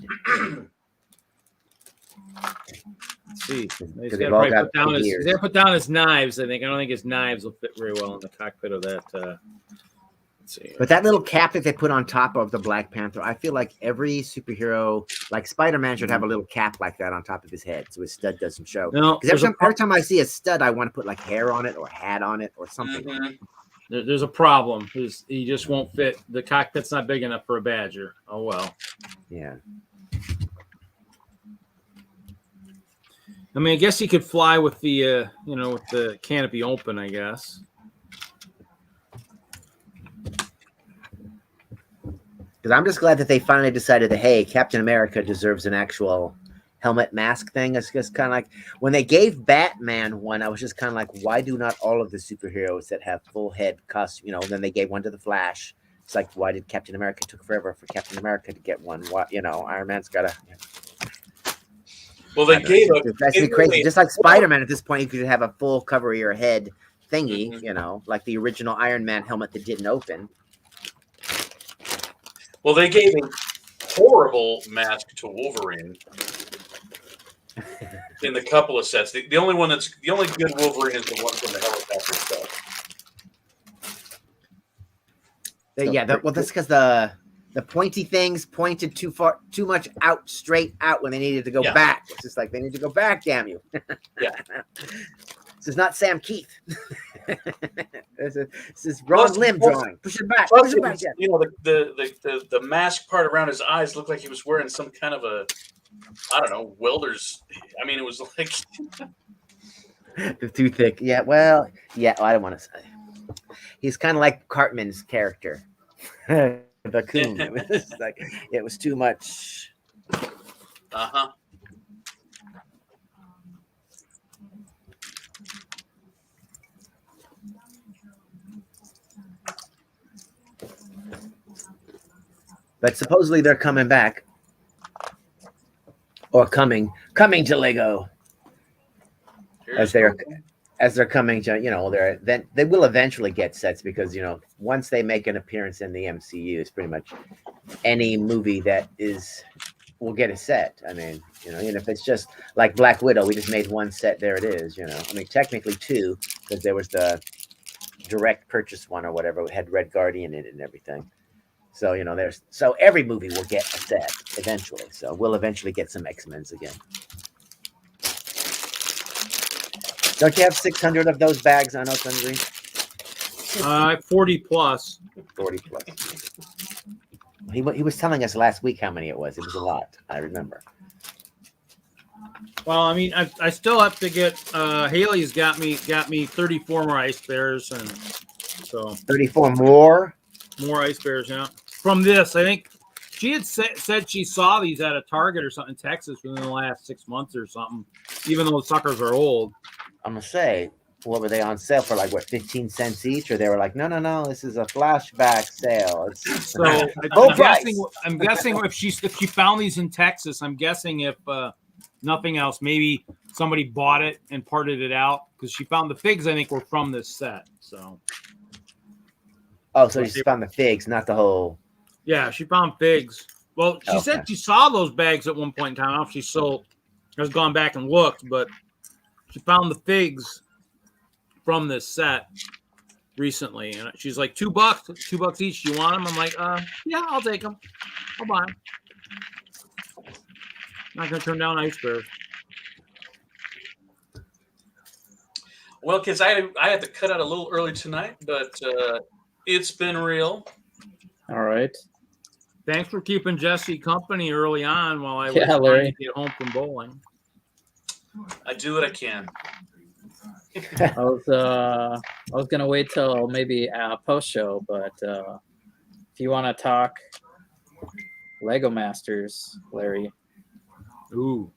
Let's see. He's they've got all to got put down his knives. I think. I don't think his knives will fit very well in the cockpit of that. Let's see. But that little cap that they put on top of the Black Panther, I feel like every superhero, like SpiderMan, should have a little cap like that on top of his head so his stud doesn't show. No, Because every time I see a stud, I want to put like hair on it or hat on it or something. There's a problem. He just won't fit. The cockpit's not big enough for a badger. Oh well. Yeah. I mean, I guess he could fly with the with the canopy open. I guess. Because I'm just glad that they finally decided that, hey, Captain America deserves an actual helmet mask thing. It's just kind of like when they gave Batman one, I was just kind of like, why do not all of the superheroes that have full head costume, then they gave one to the Flash. It's like, why did Captain America took forever for Captain America to get one? What, Iron Man's got to. Well, they gave a That's be crazy. Just like Spider-Man at this point, you could have a full cover of your head thingy, Mhm. you know, like the original Iron Man helmet that didn't open. Well, they gave a horrible mask to Wolverine in the couple of sets. The only one that's the only good Wolverine is the one from the helicopter stuff. Well, that's because the pointy things pointed too much out, straight out when they needed to go back. It's just like they need to go back. Damn you! Yeah. This is not Sam Keith. This is Ron Lim drawing. Push it back. Push it back. You know, the mask part around his eyes looked like he was wearing some kind of a, I don't know, welder's. I mean, it was like too thick. Yeah. Well. Yeah. I don't want to say. He's kind of like Cartman's character, the coon. It was too much. Uh-huh. But supposedly they're coming back, or coming to Lego, as they're coming to, you know, they will eventually get sets, because, you know, once they make an appearance in the MCU, it's pretty much any movie that will get a set. I mean, you know, even if it's just like Black Widow, we just made one set, there it is. You know, I mean, technically two, because there was the direct purchase one or whatever, it had Red Guardian in it and everything. So, you know, so every movie will get a set eventually. So we'll eventually get some X-Men's again. Don't you have 600 of those bags on Open Green? 40 plus. 40 plus. He was telling us last week how many it was. It was a lot. I remember. Well, I mean, I still have to get. Haley's got me 34 more ice bears, and so 34 more ice bears. Yeah, from this, I think she had said she saw these at a Target or something in Texas within the last 6 months or something. Even though the suckers are old. I'm gonna say, what were they on sale for? Like, what, 15 cents each? Or they were like, no, this is a flashback sale. So I'm guessing if she found these in Texas, I'm guessing if nothing else, maybe somebody bought it and parted it out, because she found the figs, I think, were from this set. So so she found the figs, not the whole. Yeah, she found figs. Well, she said she saw those bags at one point in time. I don't know if she still has gone back and looked, but she found the figs from this set recently, and she's like, $2 each. Do you want them? I'm like, yeah, I'll take them. I'll buy them. Not gonna turn down ice bears. Well, kids, I had to cut out a little early tonight, but it's been real. All right. Thanks for keeping Jesse company early on while I was trying to get home from bowling. I do what I can. I was gonna wait till maybe post show, but if you want to talk Lego Masters, Larry. Ooh.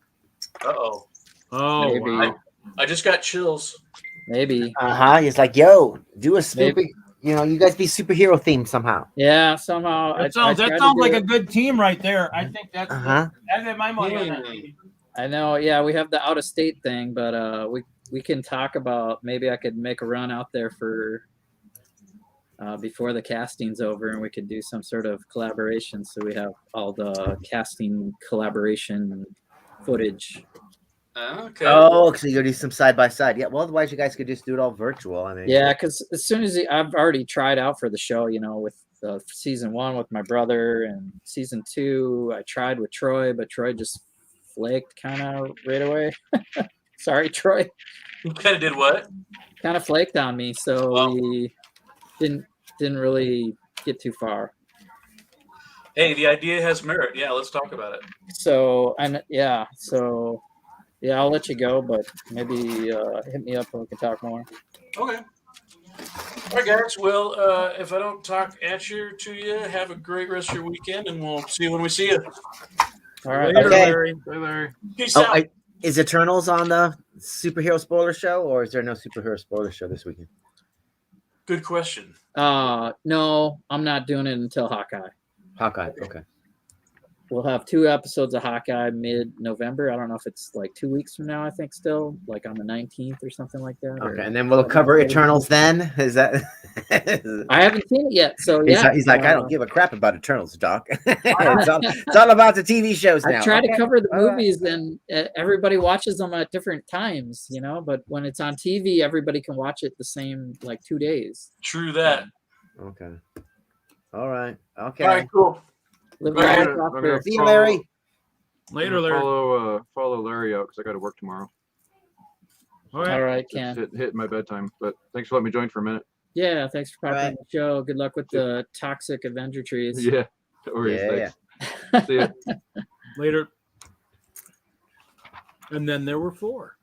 Uh-oh. Oh, maybe. wow. I just got chills. Maybe. He's like, yo, do a super. You know, you guys be superhero themed somehow. Yeah, somehow. That sounds like a good team right there. I think that's I have my money on that team. I know. Yeah, we have the out of state thing, but we can talk about, maybe I could make a run out there for before the casting's over, and we could do some sort of collaboration. So we have all the casting collaboration footage. Okay. Oh, so you're gonna do some side by side. Yeah. Well, otherwise you guys could just do it all virtual. I mean. Yeah, because as soon as I've already tried out for the show, you know, with season 1 with my brother, and season 2 I tried with Troy, but Troy just flaked kind of right away. Sorry, Troy. You kind of did what? Kind of flaked on me, so we didn't really get too far. Hey, the idea has merit. Yeah, let's talk about it. So yeah, I'll let you go, but maybe hit me up and we can talk more. Okay. All right, guys. Well, if I don't talk to you, have a great rest of your weekend, and we'll see you when we see you. All right. Later, Okay. Larry. Bye, Larry. Peace out. Is Eternals on the superhero spoiler show, or is there no superhero spoiler show this weekend? Good question. No, I'm not doing it until Hawkeye. Hawkeye. Okay. we'll have 2 episodes of Hawkeye mid-November. I don't know if it's like 2 weeks from now. I think still like on the 19th or something like that. Okay, and then we'll cover Eternals. Then is that? I haven't seen it yet, so he's, yeah. he's like, I don't give a crap about Eternals, Doc. it's all about the TV shows now. I try to cover the All right. movies, and everybody watches them at different times, you know. But when it's on TV, everybody can watch it the same like 2 days. True that. Okay. All right. Okay. All right, cool. Live All your right. life off I'm there. gonna See you, Larry. Later, Larry. Follow Larry out because I got to work tomorrow. All All right, Just Ken. hit my bedtime. But thanks for letting me join for a minute. Yeah, thanks for popping All on the show. Good luck with the toxic Avenger trees. Yeah. No worries, Yeah. thanks. See ya. Later. And then there were 4.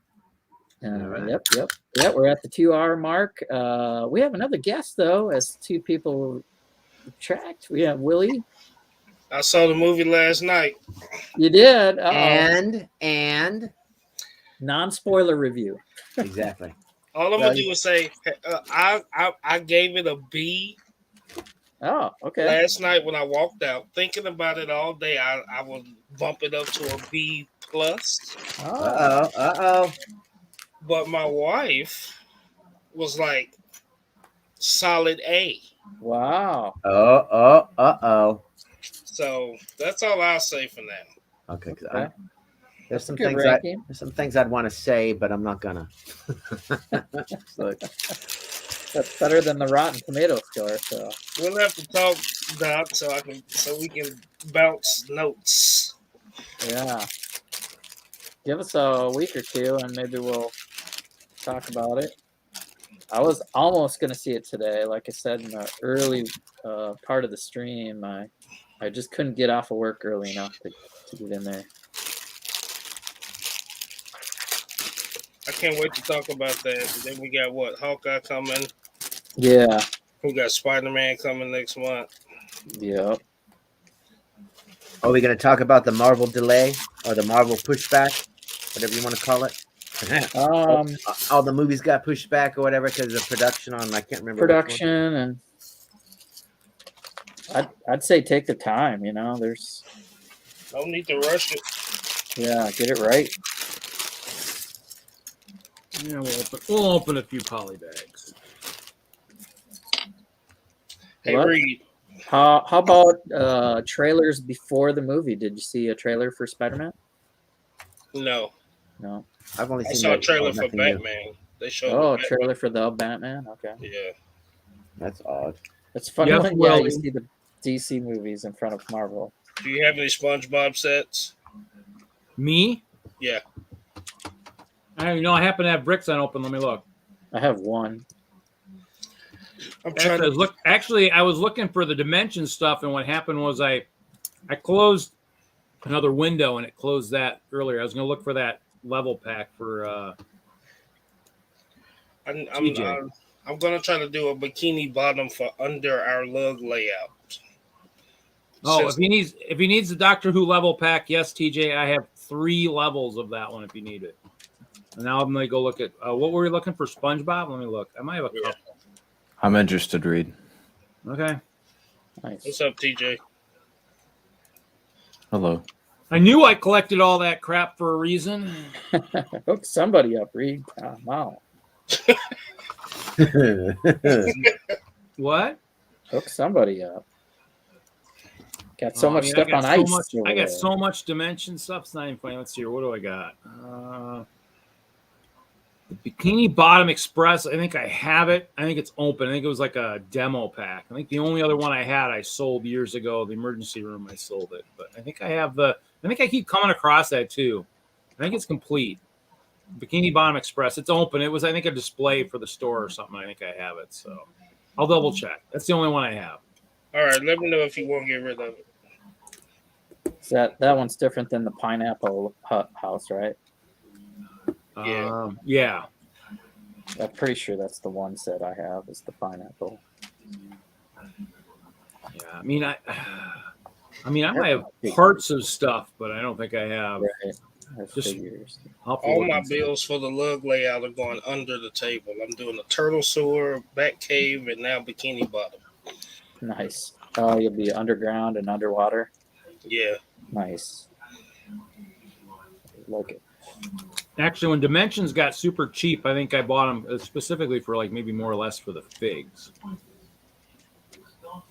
Yep. We're at the 2-hour mark. We have another guest though, as 2 people tracked. We have Willie. I saw the movie last night. You did. And non-spoiler review. exactly. All I'm gonna do is say I gave it a B Oh, okay. last night when I walked out. Thinking about it all day, I will bump it up to a B plus. Oh. Uh-oh. But my wife was like solid A. Wow. Uh-oh. So that's all I'll say for now. Okay. 'Cause Okay. there's some Good things ranking. there's some things I'd want to say, but I'm not gonna. Look, that's better than the Rotten Tomato score. So We'll have to talk, Doc, so we can bounce notes. yeah, give us a week or 2, and maybe we'll talk about it. I was almost gonna see it today, like I said in the early part of the stream. I just couldn't get off of work early enough to get in there. I can't wait to talk about that. Then we got Hawkeye coming. Yeah. We got SpiderMan coming next month. Yep. Are we gonna talk about the Marvel delay or the Marvel pushback, whatever you want to call it? All the movies got pushed back or whatever because of production on. I can't remember. Production, and I'd say take the time. You know, there's No need to rush it. get it right. Yeah, we'll open a few poly bags. Hey, What? Reed. How about trailers before the movie? Did you see a trailer for SpiderMan? No. No. I've only I seen saw a that- trailer for nothing new. Batman. They showed Oh, a Batman. trailer for the Batman. Okay, Yeah. That's odd. it's funny Yes, when well- you see the DC movies in front of Marvel. Do you have any SpongeBob sets? Me? Yeah. I happen to have bricks on open. Let me look. I have one. I'm trying Actually, I was looking for the dimension stuff, and what happened was I closed another window, and it closed that earlier. I was going to look for that level pack for TJ. I'm gonna try to do a bikini bottom for under our lug layout. Oh, Since- if he needs the Doctor Who level pack, yes, TJ, I have 3 levels of that one if you need it. And now I'm gonna go look at what were we looking for? SpongeBob? Let me look. I might have a Yeah. couple. I'm interested, Reed. Okay. Nice. What's up, TJ? Hello. I knew I collected all that crap for a reason. Hook somebody up, Reed. Wow. What? Hook somebody up. Got so much stuff on ice. I got so much dimension stuff. It's not even funny. Let's see here. What do I got? The Bikini Bottom Express. I think I have it. I think it's open. I think it was like a demo pack. I think the only other one I had I sold years ago. The emergency room, I sold it. But I think I have I think I keep coming across that too. I think it's complete. Bikini Bottom Express. It's open. It was, I think, a display for the store or something. I think I have it. So I'll double check. That's the only one I have. All right, let me know if you want to get rid of it. So that one's different than the Pineapple House, right? Yeah. Yeah. I'm pretty sure that's the one set I have is the Pineapple. Yeah. I mean, I might have parts of stuff, but I don't think I have. Right. That's Just- figures. All my bills for the lug layout are going under the table. I'm doing a turtle sewer, back cave, and now bikini bottom. Nice. Oh, you'll be underground and underwater. Yeah. Nice. Like it. Actually, when Dimensions got super cheap, I think I bought them specifically for like maybe more or less for the figs.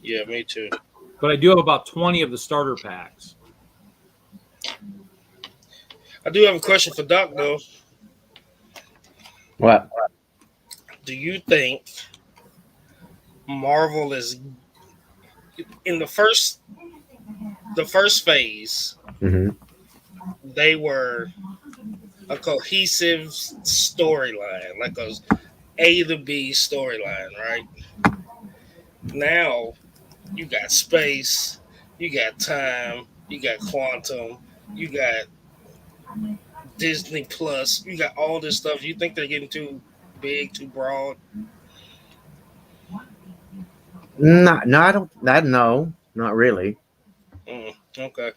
Yeah, me too. But I do have about 20 of the starter packs. I do have a question for Doc though. What? Do you think Marvel is in the first phase? Mm-hmm. They were a cohesive storyline, like a A to B storyline, right? Now you got space, you got time, you got quantum, you got Disney Plus, you got all this stuff. You think they're getting too big, too broad? No, I don't. No, not really. Okay.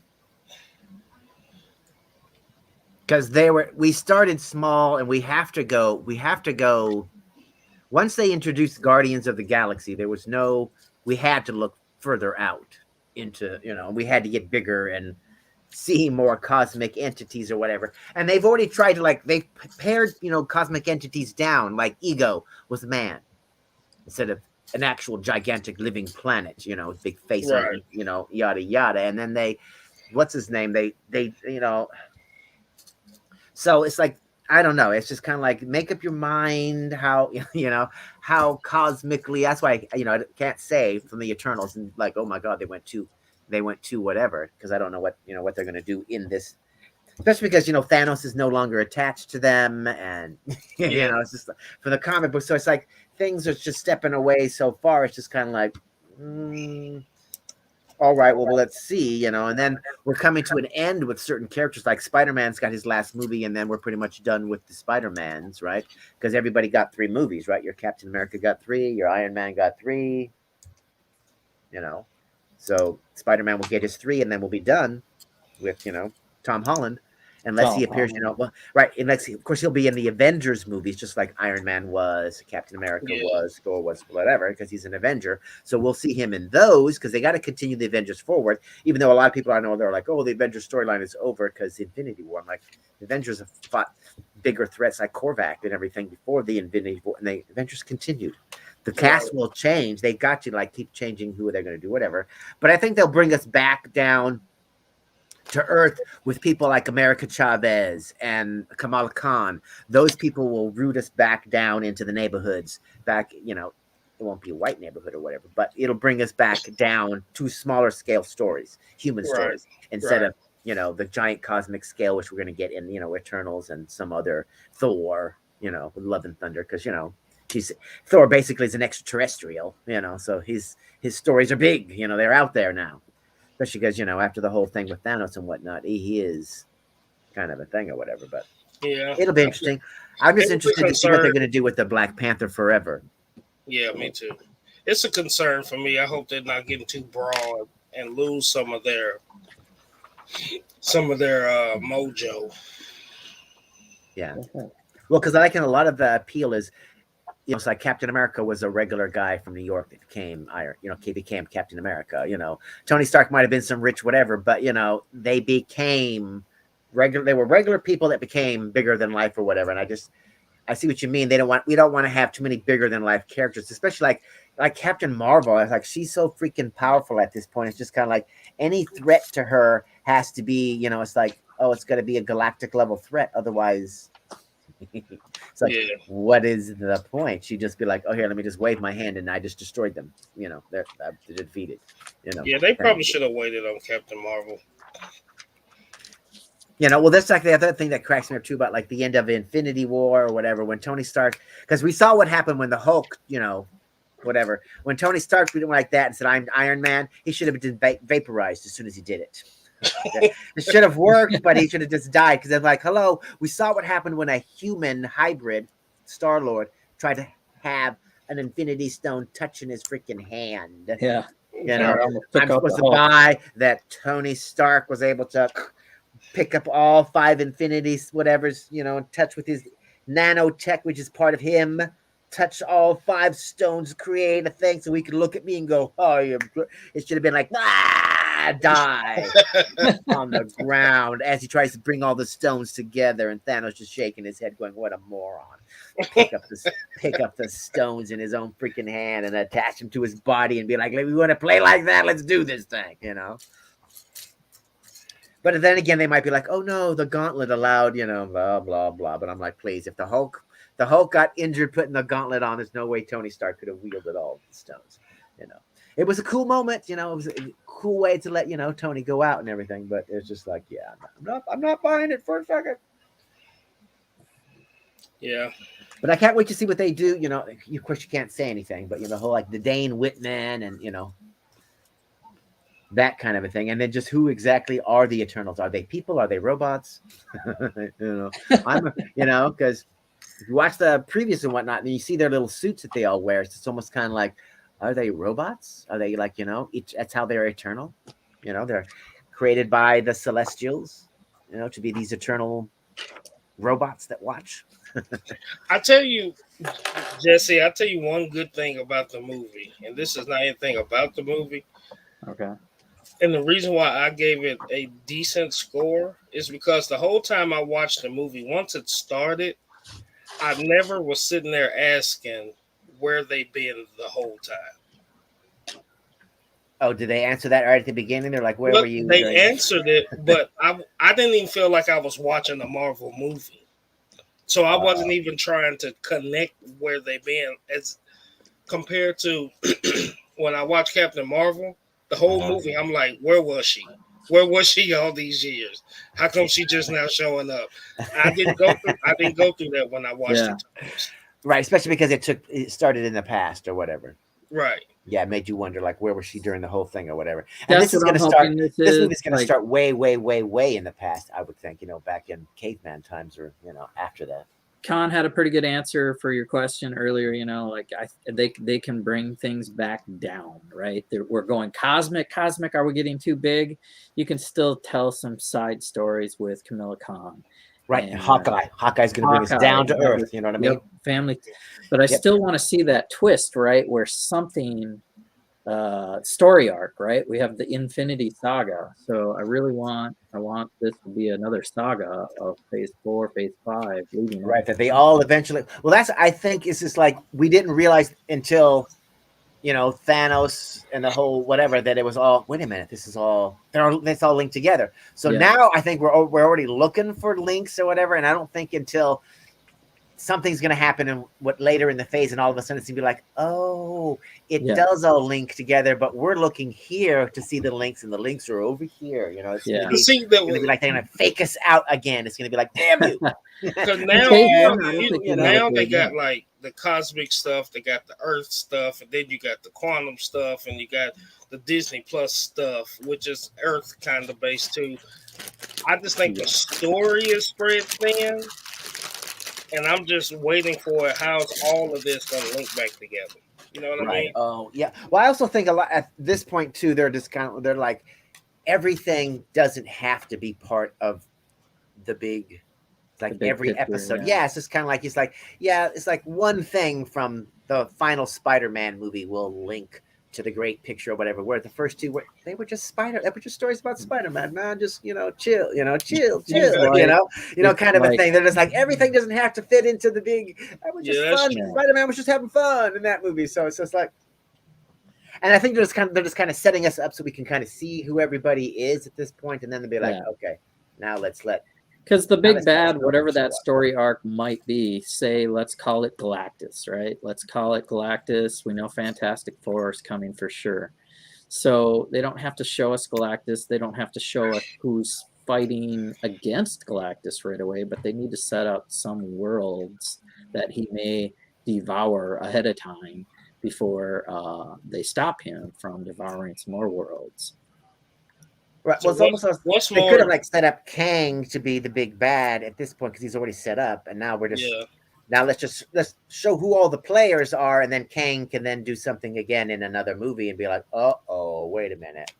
Because we started small, and we have to go. Once they introduced Guardians of the Galaxy, we had to look further out into, we had to get bigger and see more cosmic entities or whatever. And they've already tried to, like, they've pared, cosmic entities down, like Ego was man instead of an actual gigantic living planet, big face, Right. Yada, yada. And then what's his name? They, so it's like, I don't know. It's just kind of like, make up your mind how, how cosmically. That's why, I can't say from the Eternals and like, oh my God, they went to whatever, because I don't know what they're going to do in this, especially because, Thanos is no longer attached to them. And, it's just for the comic book. So it's like things are just stepping away so far. It's just kind of like, all right, well, let's see, and then we're coming to an end with certain characters, like Spider-Man's got his last movie, and then we're pretty much done with the Spider-Mans, right? Because everybody got 3 movies, right? Your Captain America got 3, your Iron Man got 3, so Spider-Man will get his 3, and then we'll be done with, Tom Holland. Unless he appears, right. And let's see, of course, he'll be in the Avengers movies, just like Iron Man was, Captain America was, Thor was, whatever, because he's an Avenger. So we'll see him in those, because they got to continue the Avengers forward, even though a lot of people I know, they're like, oh, the Avengers storyline is over because Infinity War. I'm like, the Avengers have fought bigger threats like Korvac and everything before the Infinity War, and the Avengers continued. The cast will change. They got to keep changing who they're going to do, whatever. But I think they'll bring us back down to earth with people like America Chavez and Kamala Khan. Those people will root us back down into the neighborhoods. Back, it won't be a white neighborhood or whatever, but it'll bring us back down to smaller scale stories, human stories, instead of the giant cosmic scale, which we're going to get in Eternals and some other Thor, with Love and Thunder, because Thor basically is an extraterrestrial, so his stories are big, they're out there now. Especially because, after the whole thing with Thanos and whatnot, he is kind of a thing or whatever. But yeah, it'll be interesting. I'm just interested to see what they're going to do with the Black Panther Forever. Yeah, me too. It's a concern for me. I hope they're not getting too broad and lose some of their mojo. Yeah. Well, because I reckon a lot of the appeal is, it's like Captain America was a regular guy from New York that became became Captain America. Tony Stark might have been some rich whatever, but they became regular. They were regular people that became bigger than life or whatever. And I see what you mean. We don't want to have too many bigger than life characters, especially like Captain Marvel. I was like, she's so freaking powerful at this point. It's just kind of like any threat to her has to be, it's like, oh, it's got to be a galactic level threat. Otherwise, it's like, what is the point? She'd just be like, oh, here, let me just wave my hand and I just destroyed them. They're defeated. Yeah, they probably should have waited on Captain Marvel. Well, that's like the other thing that cracks me up too about like the end of Infinity War or whatever, when Tony Stark, because we saw what happened when the Hulk, whatever, when Tony Stark did like that and said, I'm Iron Man, he should have been vaporized as soon as he did it. It should have worked, but he should have just died, because they're like, hello, we saw what happened when a human hybrid Star-Lord tried to have an Infinity Stone touching his freaking hand. Yeah. I'm supposed to buy that Tony Stark was able to pick up all 5 infinities, whatever's, touch with his nanotech, which is part of him, touch all 5 stones, create a thing so he could look at me and go, oh, it should have been like, die on the ground as he tries to bring all the stones together, and Thanos just shaking his head, going, "What a moron!" Pick up the stones in his own freaking hand and attach them to his body and be like, "We want to play like that. Let's do this thing," you know. But then again, they might be like, "Oh no, the gauntlet allowed," you know, blah blah blah. But I'm like, please, if the Hulk got injured putting the gauntlet on, there's no way Tony Stark could have wielded all the stones. You know, it was a cool moment. You know, it was a cool way to let Tony go out and everything. But it's just like, yeah, I'm not buying it for a second. Yeah. But I can't wait to see what they do. You know, of course you can't say anything, but the whole like the Dane Whitman and that kind of a thing, and then just who exactly are the Eternals? Are they people? Are they robots? Because if you watch the previews and whatnot, and you see their little suits that they all wear, it's almost kind of like, are they robots? Are they like that's how they're eternal? They're created by the Celestials, to be these eternal robots that watch. I tell you, Jesse, I'll tell you one good thing about the movie, and this is not anything about the movie. Okay. And the reason why I gave it a decent score is because the whole time I watched the movie, once it started, I never was sitting there asking where they've been the whole time. Oh, did they answer that right at the beginning? They're like, where were you? They answered it, but I didn't even feel like I was watching a Marvel movie. So I wasn't even trying to connect where they've been as compared to when I watched Captain Marvel. The whole movie, I'm like, where was she? Where was she all these years? How come she just now showing up? I didn't go through that when I watched it. Right, especially because it started in the past or whatever. Right. Yeah, it made you wonder, like, where was she during the whole thing or whatever. And this movie's going to start way, way, way, way in the past, I would think, back in caveman times or, after that. Khan had a pretty good answer for your question earlier. They can bring things back down, right? We're going cosmic. Are we getting too big? You can still tell some side stories with Camilla Khan. Right, and Hawkeye's going to bring us down to earth. You know what I mean? Yep, family. But I still want to see that twist, right? Where something story arc, right? We have the Infinity Saga, so I want this to be another saga of Phase 4, Phase 5, leading right. That they all eventually. Well, I think it's just like we didn't realize until Thanos and the whole whatever that it was all. Wait a minute, it's all linked together. So now I think we're already looking for links or whatever, and I don't think until something's going to happen in later in the phase, and all of a sudden it's going to be like, oh, it does all link together, but we're looking here to see the links, and the links are over here. It's going to be like they're going to fake us out again. It's going to be like, damn you. Because now they got like the cosmic stuff, they got the Earth stuff, and then you got the quantum stuff, and you got the Disney Plus stuff, which is Earth kind of based too. I just think the story is spread thin. And I'm just waiting for how's all of this going to link back together. You know what I mean? Oh, yeah. Well, I also think a lot at this point too. They're like everything doesn't have to be part of the big, like the every picture, episode. Yeah, it's just kind of like it's like one thing from the final Spider-Man movie will link to the great picture or whatever. Where the first two they were just stories about Spider-Man, man. Just chill, kind of a thing. They're just like everything doesn't have to fit into the big. That was just fun. Spider-Man was just having fun in that movie. So it's just like, and I think they're just kind of setting us up so we can kind of see who everybody is at this point, and then they'll be like, okay, now let's because the big bad, whatever that story arc might be, say, let's call it Galactus, right? Let's call it Galactus. We know Fantastic Four is coming for sure. So they don't have to show us Galactus. They don't have to show us who's fighting against Galactus right away, but they need to set up some worlds that he may devour ahead of time before they stop him from devouring some more worlds. Right. So well, it's almost they could have set up Kang to be the big bad at this point because he's already set up, and now we're just now let's show who all the players are, and then Kang can then do something again in another movie and be like, oh, wait a minute,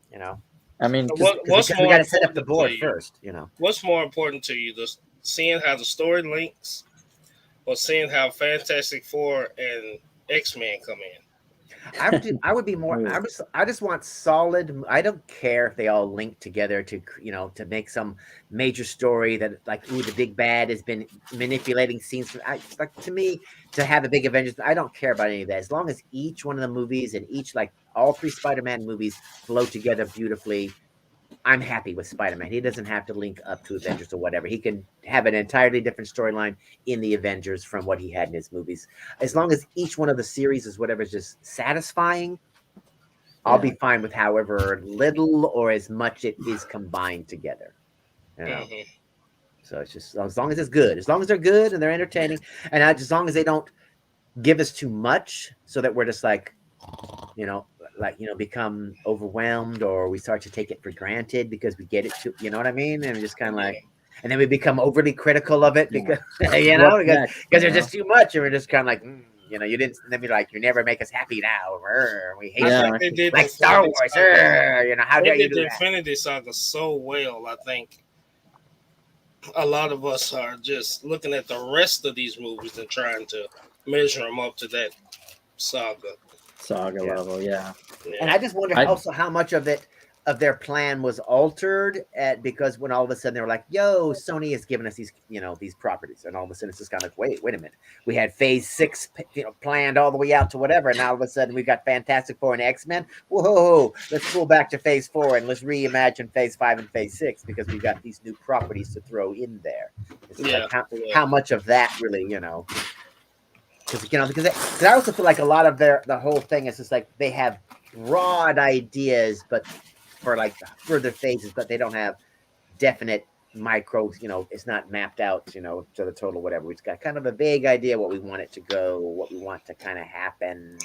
I mean, we got to set up the board first, What's more important to you, seeing how the story links, or seeing how Fantastic Four and X-Men come in? I would be more. I just want solid. I don't care if they all link together to to make some major story that like the big bad has been manipulating scenes. Like to me to have a big Avengers. I don't care about any of that as long as each one of the movies and each like all three Spider-Man movies flow together beautifully. I'm happy with Spider-Man. He doesn't have to link up to Avengers or whatever. He can have an entirely different storyline in the Avengers from what he had in his movies. As long as each one of the series is whatever is just satisfying, I'll be fine with however little or as much it is combined together. You know? So it's just as long as it's good, as long as they're good and they're entertaining, and as long as they don't give us too much, so that we're just like, become overwhelmed or we start to take it for granted because we get it too, you know what I mean? And we just kind of like, and then we become overly critical of it because, because there's just too much. And we're just kind of like, you didn't, and then be like, you never make us happy now. We hate it. Like Star Wars. How dare you do the that? Infinity Saga so well, I think a lot of us are just looking at the rest of these movies and trying to measure them up to that saga level, And I just wonder also how much of their plan was altered because when all of a sudden they were like, yo, Sony has given us these these properties, and all of a sudden it's just kind of like, wait a minute, we had phase 6 planned all the way out to whatever, and now all of a sudden we've got Fantastic Four and X-Men. Whoa, let's pull back to phase 4 and let's reimagine phase 5 and phase 6 because we've got these new properties to throw in there. It's like how much of that really because I also feel like a lot of the whole thing is just like they have broad ideas, but for like further phases, but they don't have definite micro. It's not mapped out. To the total whatever. We've got kind of a vague idea what we want it to go, what we want to kind of happen,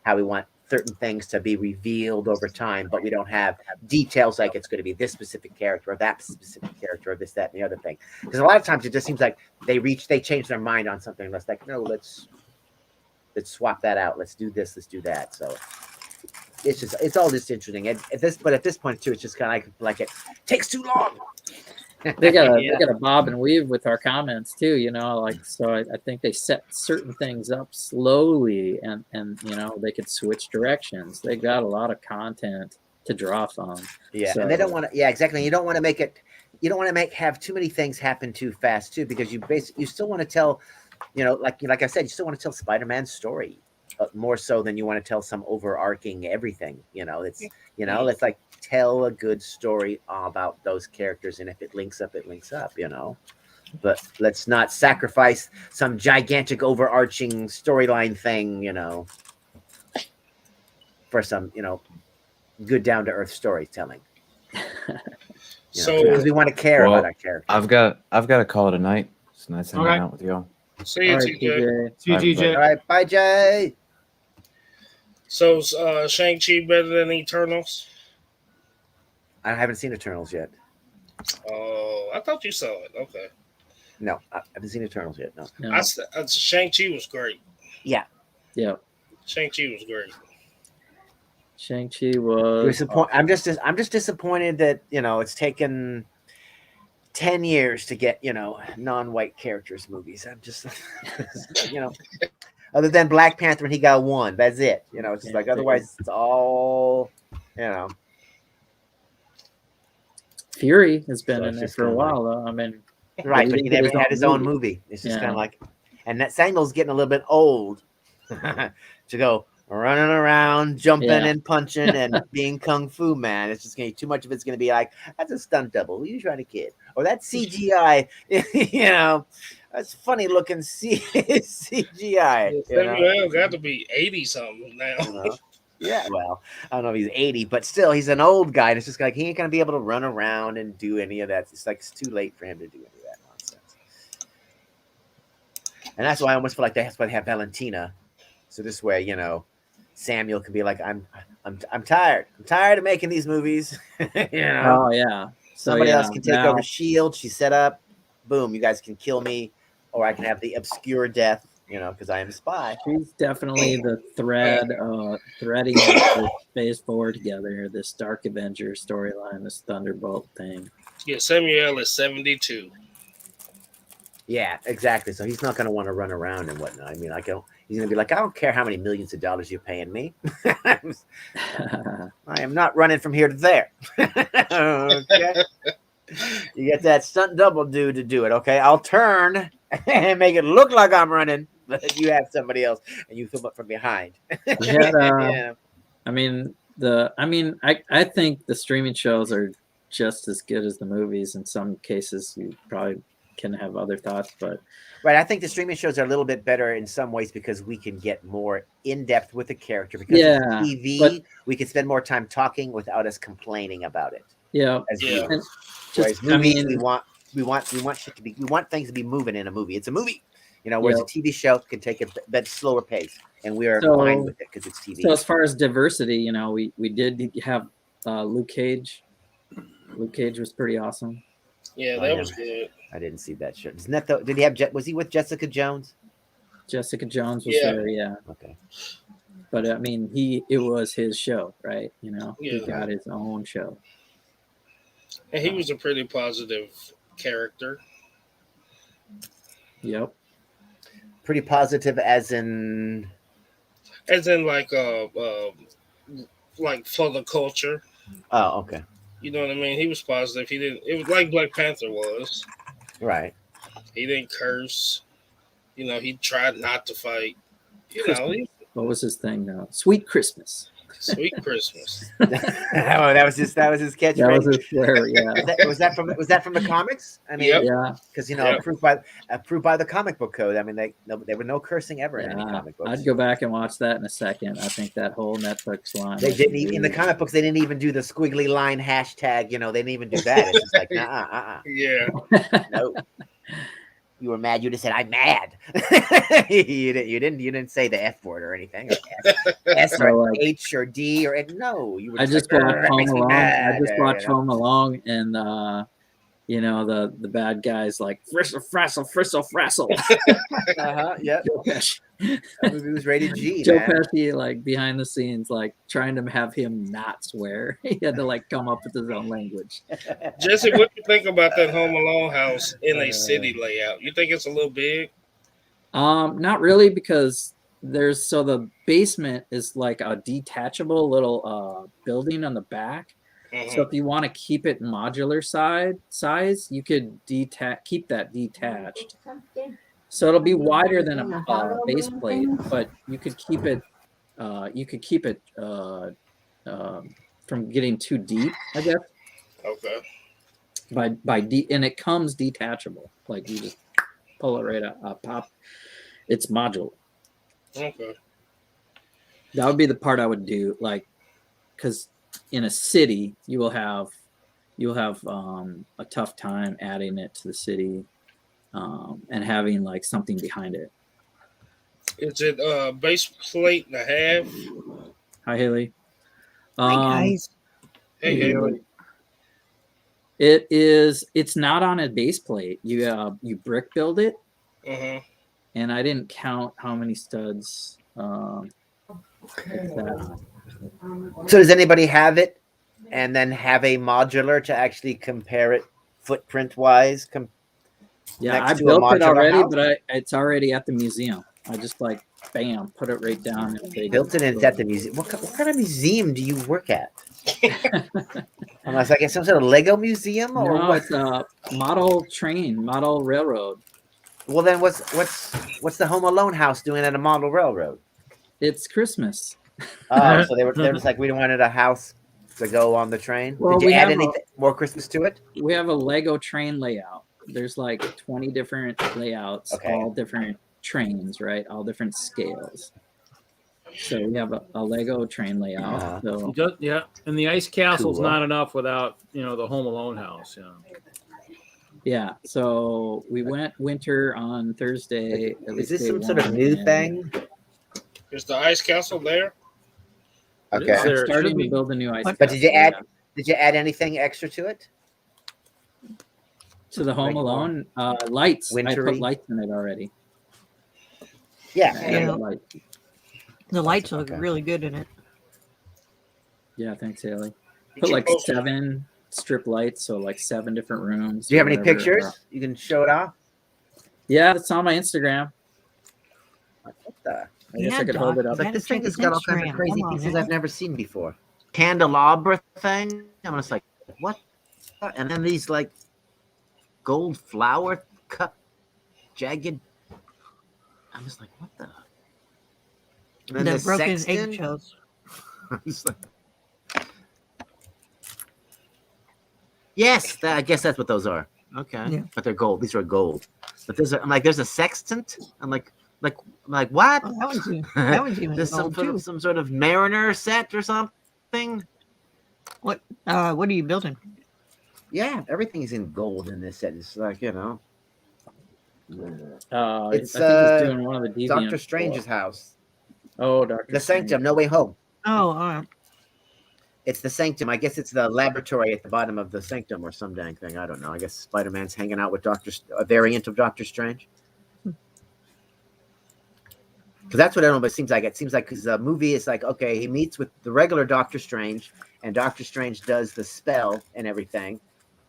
how we want certain things to be revealed over time, but we don't have details like it's going to be this specific character or that specific character or this, that, and the other thing. Because a lot of times it just seems like they change their mind on something. Let's like, no, let's swap that out. Let's do this. Let's do that. So it's all just interesting. At this point too, it's just kind of like it takes too long. They got a bob and weave with our comments too. So I think they set certain things up slowly, and they could switch directions. They got a lot of content to draw from. Yeah, so, and they don't want to. Yeah, exactly. You don't want to make it. You don't want to have too many things happen too fast too, because you still want to tell. Like I said, you still want to tell Spider-Man's story more so than you want to tell some overarching everything. Let's like tell a good story about those characters, and if it links up, it links up. But let's not sacrifice some gigantic overarching storyline thing. For some good down to earth storytelling. Because we want to care about our characters. I've got to call it a night. It's nice hanging out with y'all. See you, TJ. See you, TJ. All right, bye, Jay. So, Shang-Chi better than Eternals? I haven't seen Eternals yet. Oh, I thought you saw it. Okay. No, I haven't seen Eternals yet. No. Shang-Chi was great. Yeah. Shang-Chi was great. Shang-Chi was. I'm just disappointed that it's taken 10 years to get non-white characters movies. I'm just other than Black Panther, and he got one. That's it. It's just like otherwise it's all Fury has been in there for a while though. I mean, right, but he never had his own movie. It's just kind of like, and that Samuel's getting a little bit old to go running around, jumping and punching and being kung fu man. It's just gonna be too much of it's gonna be like, that's a stunt double. You trying to kid. Or that's CGI, that's funny looking CGI. Samuel got to be 80 something now. Yeah, well, I don't know if he's 80, but still he's an old guy, and it's just like he ain't gonna be able to run around and do any of that. It's like it's too late for him to do any of that nonsense. And that's why I almost feel like that's why they have Valentina. So this way, Samuel can be like, I'm tired. I'm tired of making these movies. Oh yeah. Somebody else can take over S.H.I.E.L.D. She's set up. Boom, you guys can kill me, or I can have the obscure death, because I am a spy. She's definitely the threading this phase 4 together, this Dark Avenger storyline, this Thunderbolt thing. Yeah, Samuel is 72. Yeah, exactly. So he's not going to want to run around and whatnot. I mean, he's going to be like, I don't care how many millions of dollars you're paying me. I am not running from here to there. Okay. You get that stunt double dude to do it. Okay. I'll turn and make it look like I'm running, but you have somebody else and you film it from behind. We had, Yeah. I think the streaming shows are just as good as the movies. In some cases, you probably can have other thoughts, but Right. I think the streaming shows are a little bit better in some ways because we can get more in depth with the character. Because yeah, with TV, but we can spend more time talking without us complaining about it. yeah, As Yeah. viewers. and Whereas just, movies, we want shit to be. We want things to be moving in a movie. It's a movie, whereas Yeah. a TV show can take a bit slower pace, and we are So- fine with it because it's TV. So as far as diversity, we did have Luke Cage. Luke Cage was pretty awesome. Yeah, Oh, that yeah. was good. I didn't see that show. Isn't that did he have? Was he with Jessica Jones? Jessica Jones was Yeah. there, yeah. Okay. But I mean, it was his show, right? He Yeah. got his own show. And he was a pretty positive character. Yep. Pretty positive, as in. As in like for the culture. Oh, okay. You know what I mean? He was positive. He didn't. It was like Black Panther was. Right. He didn't curse. He tried not to fight. What was his thing now? Sweet Christmas. Sweet Christmas. Oh, that was his catchphrase. That was his swear, yeah. Was that from the comics? I mean, Yep. Yeah. because Yep. approved by the comic book code. I mean, there were no cursing ever in any Yeah. comic books. I'd go back and watch that in a second. I think that whole Netflix line. They didn't in the comic books. They didn't even do the squiggly line hashtag. They didn't even do that. It's just like, Yeah. no. You were mad. You just said, "I'm mad." you didn't say the F word or anything. Or S So, or like, H or D or no. You were I just like, watched "That Home makes me Alone. mad," I just watched Home Alone, and the bad guys like fristle frassle. Yep. Joe Pesci. That movie was rated G. Joe Man. Pesci, like behind the scenes, like trying to have him not swear. He had to like come up with his own language. Jesse, what do you think about that Home Alone house in a city layout? You think it's a little big? Not really, because the basement is like a detachable little building on the back. Mhm. So if you want to keep it modular size, you could keep that detached. So it'll be wider than a base plate, but you could keep it. From getting too deep, I guess. Okay. And it comes detachable. Like you just pull it right up, pop. It's modular. Okay. That would be the part I would do, like, because in a city you'll have a tough time adding it to the city, and having like something behind it. Is it base plate and a half? Hi, Haley. Hi guys. Hey, Haley. It's not on a base plate. You brick build it, Uh-huh. and I didn't count how many studs. It's that. So does anybody have it, and then have a modular to actually compare it footprint wise? Yeah, next I to a built it modular already, house? but it's already at the museum. I just like bam, put it right down. And they Built it and it's at the museum. What kind of museum do you work at? Unless I guess some sort of Lego museum or No, what? it's a model railroad. Well, then what's the Home Alone house doing at a model railroad? It's Christmas. Oh, so they're just like, we wanted a house to go on the train. Well, Did you we add have anything more Christmas to it? We have a Lego train layout. There's like 20 different layouts, Okay. all different trains, right? All different scales. So we have a Lego train layout. So Yeah, and the ice castle's Cool. not enough without the Home Alone house. yeah, so we went winter on Thursday. at Is least this day some sort of one, new and thing? Is the ice castle there? Okay. Is there- I started to streaming. build a new ice. But did you castle, add? Did you add anything extra to it? to the Home like Alone lights? I wintry? put lights in it already. Yeah. Yeah. Light. The lights look Okay. really good in it. Yeah, thanks, Haley. Did Put you like post- 7 strip lights, so like 7 different rooms. Do you have any whatever. pictures? You can show it off. Yeah, it's on my Instagram. What the? I guess I could hold it up. It's like gotta this thing check has his got all kinds of Instagram. crazy Come on, pieces man. I've never seen before. Candelabra thing. I'm just like, what? And then these like gold flower cup, jagged. I'm just like, what the? And then The the broken sexton. eggshells. I'm just like, yes, I guess that's what those are. Okay, Yeah. but they're gold. These are gold. But I'm like, there's a sextant. I'm like what? Oh, that one's even This gold too. some sort of mariner set or something. What are you building? Yeah, everything is in gold in this set. It's like, you know, It's it's I think he's doing one of the deviant. Doctor Strange's house, Oh, Doctor the Sanctum, No Way Home. Oh, all right. It's the Sanctum. I guess it's the laboratory at the bottom of the Sanctum or some dang thing. I don't know. I guess Spider-Man's hanging out with a variant of Doctor Strange. Because that's what I don't know, but it seems like because the movie is like, okay, he meets with the regular Doctor Strange, and Doctor Strange does the spell and everything,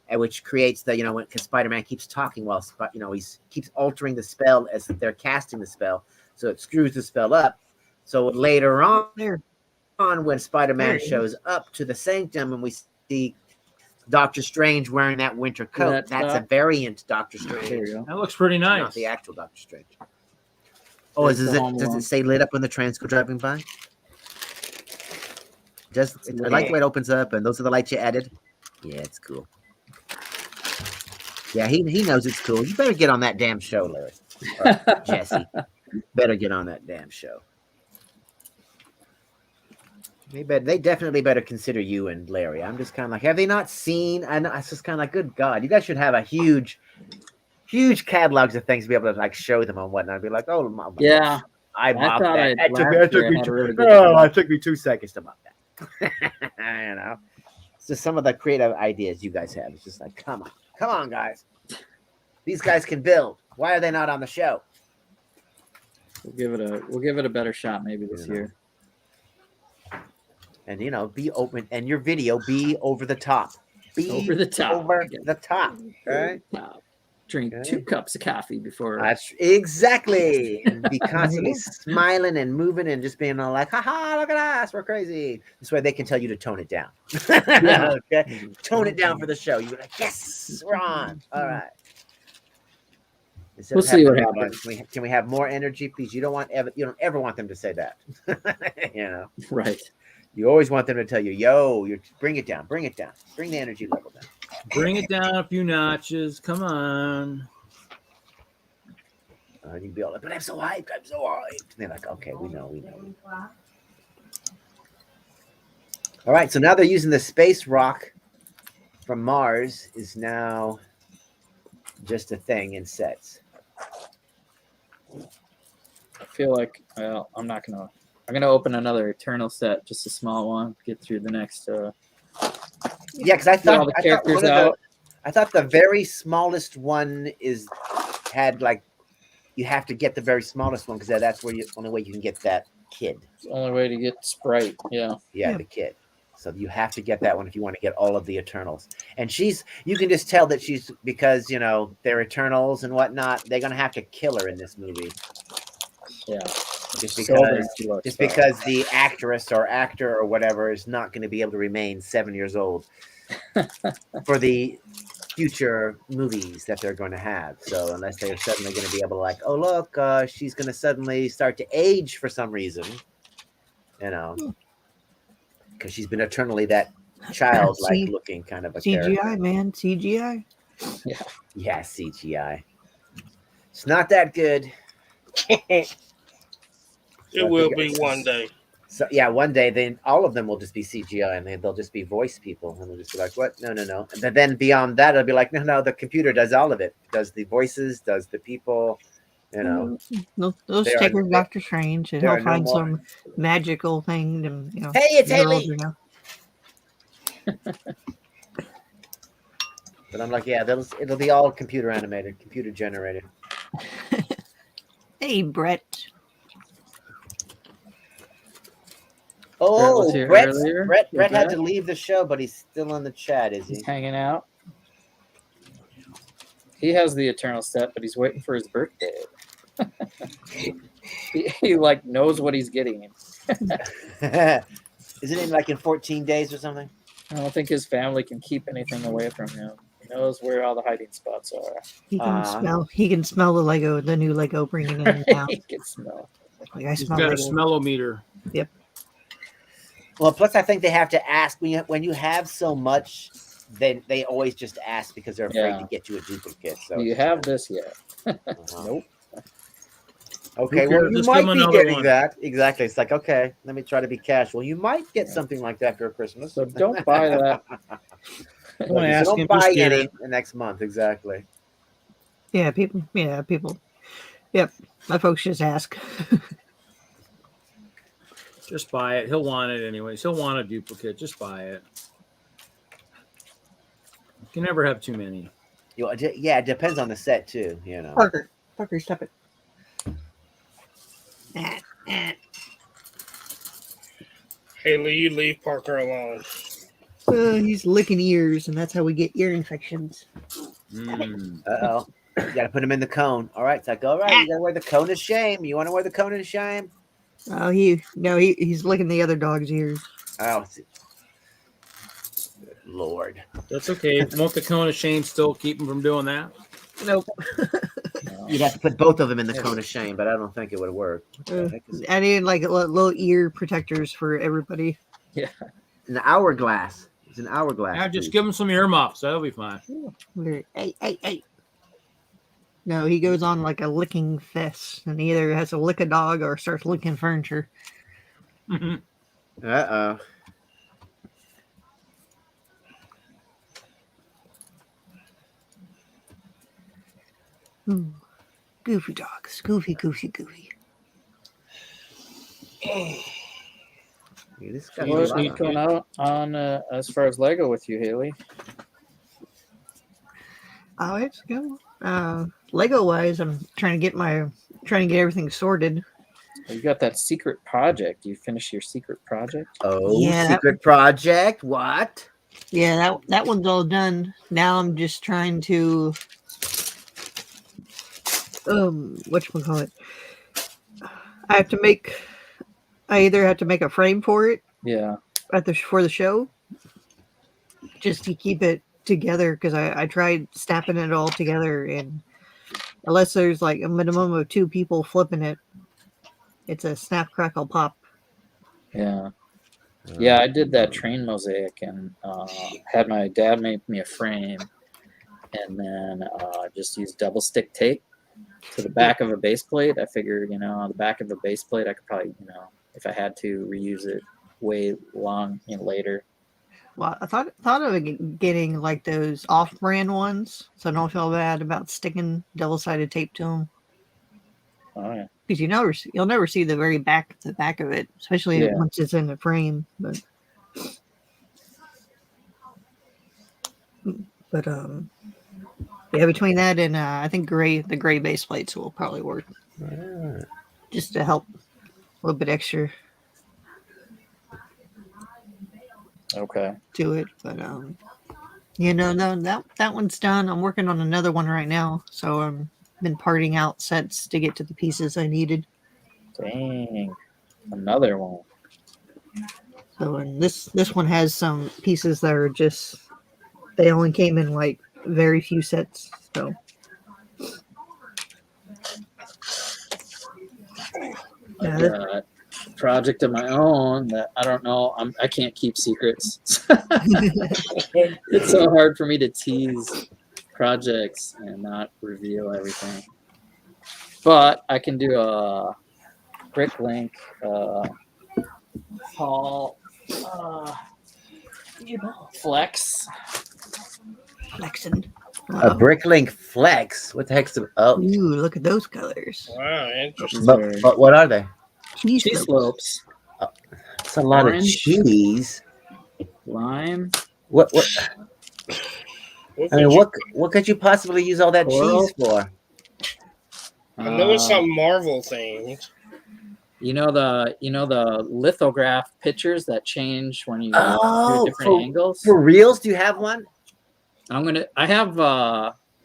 and which creates the, because Spider-Man keeps talking while, he keeps altering the spell as they're casting the spell, so it screws the spell up. So later on, when Spider-Man shows up to the Sanctum and we see Doctor Strange wearing that winter coat, that's a variant Doctor Strange. There you go. That looks pretty nice. Not the actual Doctor Strange. Oh, does it say lit up when the trains go driving by? I like the way it opens up, and those are the lights you added. Yeah, it's cool. Yeah, he knows it's cool. You better get on that damn show, Larry. Or Jesse. Better get on that damn show. They definitely better consider you and Larry. I'm just kind of like, have they not seen? I know, it's just kind of like, good God, you guys should have a huge catalogs of things to be able to like show them and whatnot. I'd be like, oh, my Yeah. I mocked thought that. it took me 2 seconds to mop that. It's just some of the creative ideas you guys have. It's just like, come on, guys. These guys can build. Why are they not on the show? We'll give it a better shot maybe this year. And be open, and your video be over the top. Be over the top. Over the top. Right? Drink 2 cups of coffee before. That's exactly. And be constantly smiling and moving and just being all like, haha, look at us, we're crazy. This way they can tell you to tone it down. Yeah. Okay? Tone it down for the show. You're like, yes, we're on. All right. We'll see what happens. Can we have more energy, please? You don't ever want them to say that. Right. You always want them to tell you, yo, bring it down. Bring the energy level down. Bring it down a few notches. Come on. You'd be all like, but I'm so hyped. And they're like, okay, we know. All right, so now they're using the space rock from Mars is now just a thing in sets. I feel like, well, I'm gonna open another Eternal set, just a small one. Get through the next. Yeah, because I thought all the characters out. I thought the very smallest one had like, you have to get the very smallest one because that's where only way you can get that kid. It's the only way to get Sprite. Yeah, the kid. So you have to get that one if you want to get all of the Eternals. And you can just tell that she's, because they're Eternals and whatnot. They're gonna have to kill her in this movie. Yeah. Just because the actress or actor or whatever is not going to be able to remain 7 years old for the future movies that they're going to have. So unless they're suddenly going to be able to like, oh, look, she's going to suddenly start to age for some reason, because she's been eternally that childlike looking kind of a CGI, character. man. CGI. Yeah, CGI. It's not that good. It will be one day. So yeah, one day then all of them will just be CGI and they'll just be voice people and they'll just be like, what? No. And then beyond that, it'll be like, no, the computer does all of it. Does the voices, does the people, Those stickers, Doctor Strange, and he'll find some magical thing to, Hey, it's Haley. But I'm like, yeah, it'll be all computer animated, computer generated. Hey, Brett. Oh, Brett Brett had to leave the show, but he's still in the chat, is he? He's hanging out. He has the eternal set, but he's waiting for his birthday. he like knows what he's getting. Isn't it like in 14 days or something? I don't think his family can keep anything away from him. He knows where all the hiding spots are. He can smell. He can smell the Lego, the new Lego bringing in now. He can smell. Like I He's smell got a Lego. smellometer. Yep. Well, plus I think they have to ask when you have so much, then they always just ask because they're afraid Yeah. to get you a duplicate. So Do you have this yet? Nope. Okay, Who well, cares? you Just might give 'em be another getting one. that. Exactly. It's like, okay, let me try to be casual. You might get something like that for Christmas. So don't buy that. Don't ask him, Don't buy just get any it. the next month. Exactly. Yeah, people. Yeah, people. Yep. My folks just ask. Just buy it. He'll want it anyways. He'll want a duplicate. Just buy it. You can never have too many. Yeah, it depends on the set too. You know. Parker, stop it. Haley, you leave Parker alone. He's licking ears, and that's how we get ear infections. Uh-oh. You got to put him in the cone. All right. It's like, all right, you got to wear the cone of shame. You want to wear the cone of shame? Oh, he's licking the other dog's ears. Oh, good Lord. That's okay. Won't the cone of shame still keep him from doing that? Nope. You'd have to put both of them in the cone of shame, but I don't think it would work. I need like little ear protectors for everybody. Yeah. An hourglass. It's an hourglass. Yeah, just give him some earmuffs. That'll be fine. Hey. No, he goes on like a licking fest and he either has to lick a dog or starts licking furniture. Uh-oh. Goofy dogs. Goofy. Yeah, this guy's What's a lot. going out on as far as Lego with you, Haley? Oh, it's go. Lego wise, I'm trying to get everything sorted. You got that secret project. You finished your secret project? Oh, Yeah. secret project. What? Yeah, that one's all done. Now I'm just trying to whatchamacallit. I either have to make a frame for it Yeah. for the show just to keep it together because I tried snapping it all together, and unless there's like a minimum of 2 people flipping it, it's a snap crackle pop. Yeah. Yeah, I did that train mosaic and had my dad make me a frame and then just use double stick tape to the back of a base plate. I figured, on the back of a base plate, I could probably, if I had to, reuse it way long later. Well, I thought of getting like those off-brand ones, so I don't feel bad about sticking double-sided tape to them. Oh yeah. Because you'll never see the very back of it, especially once it's in the frame. But yeah, between that and I think the gray base plates will probably work, just to help a little bit extra. Okay. To it, but that one's done. I'm working on another one right now, so been parting out sets to get to the pieces I needed. Dang, another one. So and this one has some pieces that are just they only came in like very few sets. So Yeah. Project of my own that I don't know. I can't keep secrets. It's so hard for me to tease projects and not reveal everything. But I can do a Bricklink haul. Flex. flexing. A Bricklink Flex. What the heck's the? Oh, Ooh, look at those colors. Wow, interesting. but what are they? Cheese Cheese slopes. slopes. It's a lot Orange. of cheese. Lime. What? What I mean, could what could you possibly use all that Coral? cheese for? I know it's some Marvel thing. You know the lithograph pictures that change when you Oh, do different angles. For reals? Do you have one? I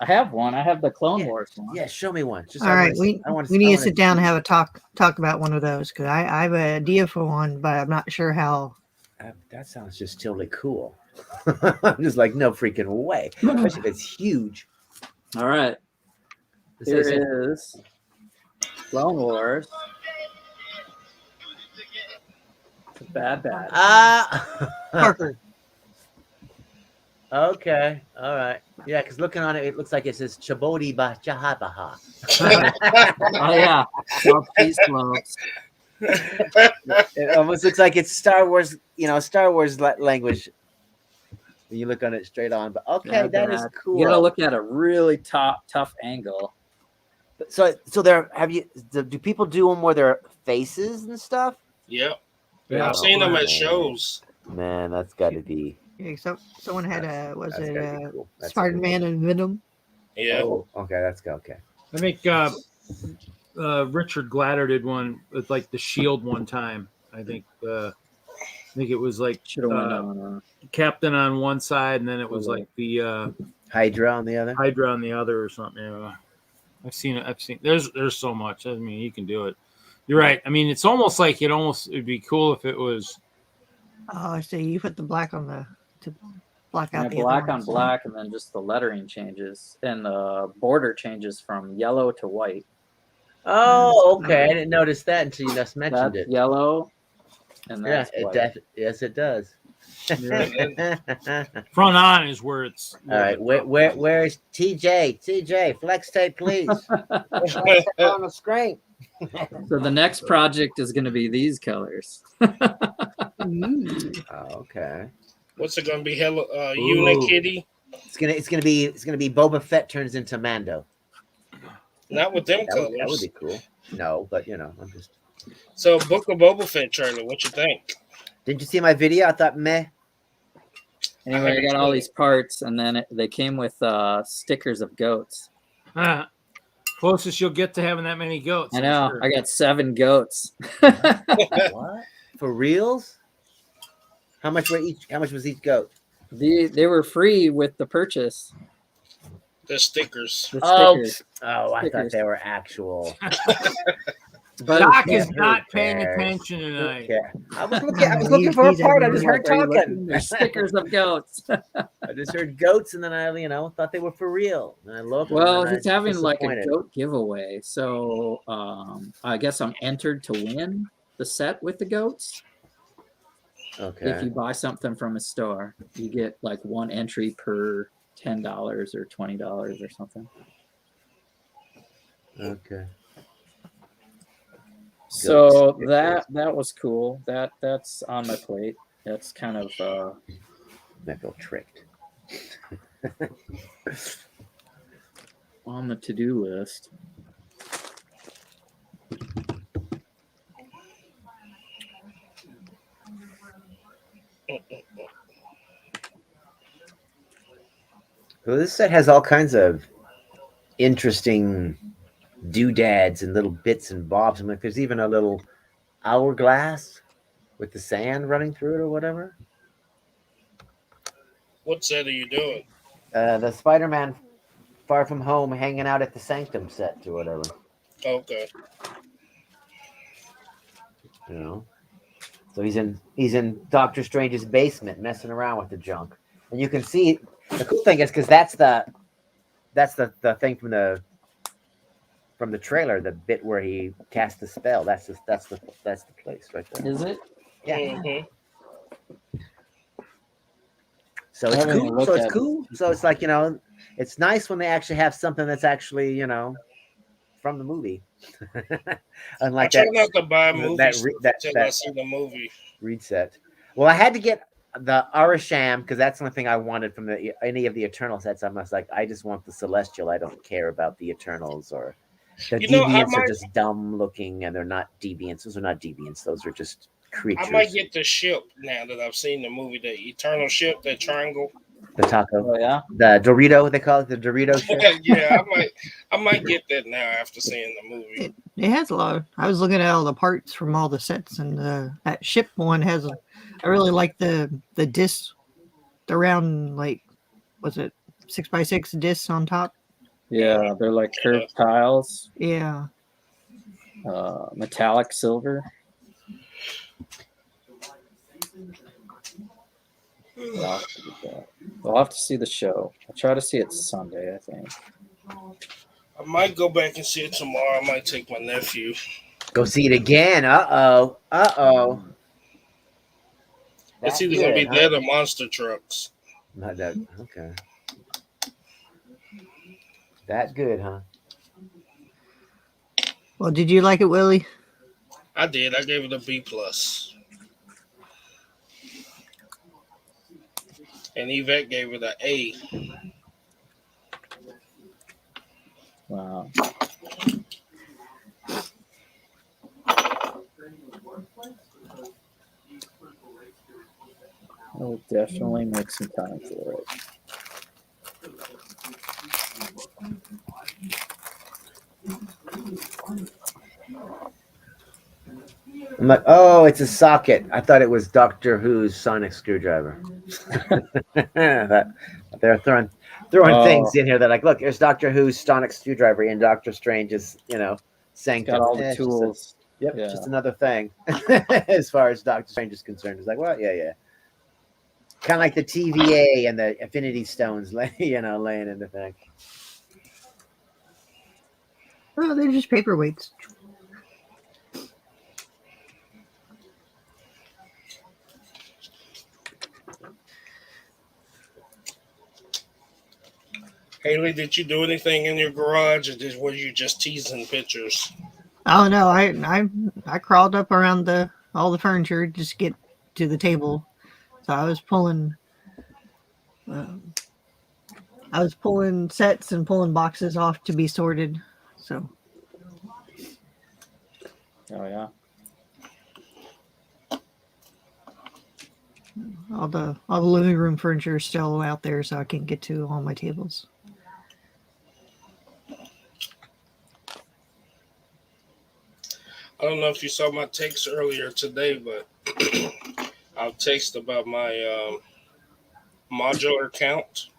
I have one. I have the Clone Yeah. Wars one. Yeah, show me one. Just All right, we need to sit down and have. have a talk about one of those because I have an idea for one, but I'm not sure how. That sounds just totally cool. I'm just like, no freaking way. Especially if it's huge. All right. Here is Clone Wars. It's a bad. Parker. Okay. All right. Yeah, because looking on it, it looks like it says Chabodi Bajahabaha. Oh yeah, South Peace Globes. It almost looks like it's Star Wars, Star Wars language. When you look on it straight on, but okay, that is cool. You gotta look at a really tough angle. So there, do people do them where their faces and stuff? Yep. Yeah. I've seen them at shows. Man, that's got to be. Yeah, so someone had That's gotta be cool. That's SpiderMan and Venom? Yeah. Oh, okay, that's okay. I think Richard Gladder did one with like the Shield one time. I think it was like Captain on one side, and then it was like the Hydra on the other. Hydra on the other, or something. Yeah. I've seen it. There's so much. I mean, you can do it. You're right. I mean, it's almost like it'd be cool if it was. Oh, I see. You put the black on to black out the black other on ones. black, and then just the lettering changes, and the border changes from yellow to white. Oh, okay. I didn't notice that until you just mentioned That's it. yellow, and that's white. Yes, it does. Front on is where it's. All right, where's TJ? TJ, flex tape, please. On the screen. So the next project is going to be these colors. Okay. What's it gonna be? Hello, Unikitty? It's gonna be Boba Fett turns into Mando. Not with them colors. That would be cool. No, but I'm just. So, Book of Boba Fett trailer. What you think? Didn't you see my video? I thought meh. Anyway, I got all these parts, and then they came with stickers of goats. Closest you'll get to having that many goats. I know. Sure. I got 7 goats. What? For reals? How much was each goat? They were free with the purchase. The stickers. The stickers. I thought they were actual. But Doc is not paying attention tonight. I was looking for a part. I just heard talking. There's stickers of goats. I just heard goats, and then I, thought they were for real. And I looked. Well, he's having like a goat giveaway, so I guess I'm entered to win the set with the goats. Okay. If you buy something from a store, you get like 1 entry per $10 or $20 or something. Okay. So that was cool. That's on my plate. That's kind of I feel tricked. on the to-do list. Well, this set has all kinds of interesting doodads and little bits and bobs. I'm like, there's even a little hourglass with the sand running through it or whatever. What set are you doing? The Spider-Man Far From Home hanging out at the Sanctum set or whatever. Okay. So he's in Doctor Strange's basement messing around with the junk. And you can see the cool thing is because that's the thing from the trailer, the bit where he cast the spell. That's the place right there. Is it? Yeah. Mm-hmm. So it's cool. So it's cool. So it's like, it's nice when they actually have something that's actually, from the movie. Unlike I try not to buy movies that I see the movie. Read set. Well, I had to get the Arasham because that's the only thing I wanted from any of the Eternal sets. I just want the Celestial. I don't care about the Eternals or the Deviants are just dumb looking and they're not Deviants. Those are not Deviants. Those are just creatures. I might get the ship now that I've seen the movie, the Eternal ship, that triangle. The taco. Oh yeah. The Dorito, they call it the Dorito ship. Yeah, I might get that now after seeing the movie. It has a lot. I was looking at all the parts from all the sets, and that ship one has. I really like the disc, the round was it 6x6 discs on top. Yeah, they're like curved tiles, Yeah. metallic silver. Yeah, I'll have to get that. We'll have to see the show. I'll try to see it Sunday, I think. I might go back and see it tomorrow. I might take my nephew. Go see it again. Uh oh. It's either gonna be that or monster trucks. Not that. Okay. That good, huh? Well, did you like it, Willie? I did. I gave it a B+. And Yvette gave it an A. Wow. I will definitely make some time for it. I'm like, oh, it's a socket. I thought it was Doctor Who's sonic screwdriver. They're throwing things in here. They're like, look, there's Doctor Who's sonic screwdriver in Doctor Strange's, sanctum. Got all the tools. Just another thing. As far as Doctor Strange is concerned, it's like, well, yeah. Kind of like the TVA and the Infinity Stones, laying in the thing. Oh, they're just paperweights. Haley, did you do anything in your garage, or were you just teasing pictures? Oh no, I crawled up around all the furniture just to get to the table. So I was pulling sets and pulling boxes off to be sorted. So. Oh yeah. All the living room furniture is still out there, so I can get to all my tables. I don't know if you saw my text earlier today, but I'll text about my modular count.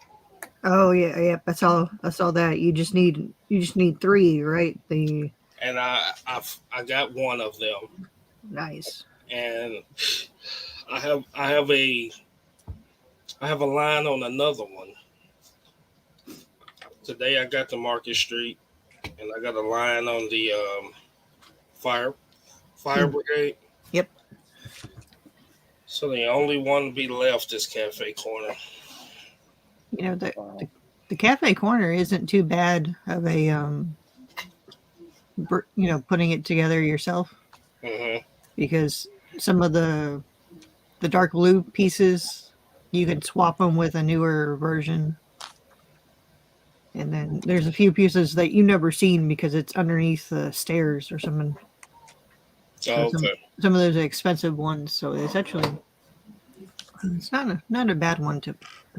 Oh yeah. I saw that. You just need 3, right? And I got one of them. Nice. And I have a line on another one. Today I got the Market Street, and I got a line on the fire brigade. Yep. So the only one to be left is Cafe Corner. The Cafe Corner isn't too bad of a putting it together yourself. Mm-hmm. Because some of the dark blue pieces, you could swap them with a newer version. And then there's a few pieces that you've never seen because it's underneath the stairs or something. Oh, okay. Some of those are expensive ones, so it's not a bad one to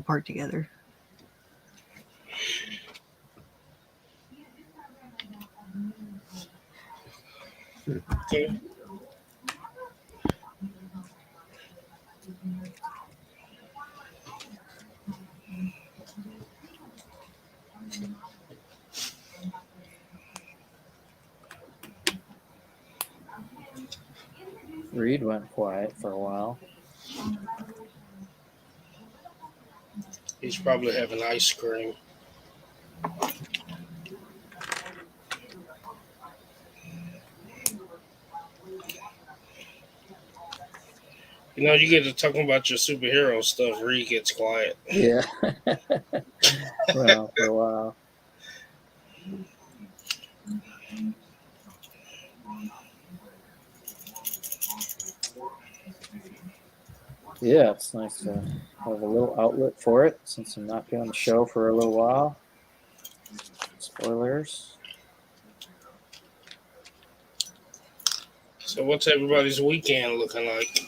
part together. Okay. Reed went quiet for a while. He's probably having ice cream. You get to talking about your superhero stuff, Reed gets quiet. Yeah. Well, for a while. Yeah, it's nice to have a little outlet for it since I'm not doing the show for a little while. Spoilers. So what's everybody's weekend looking like?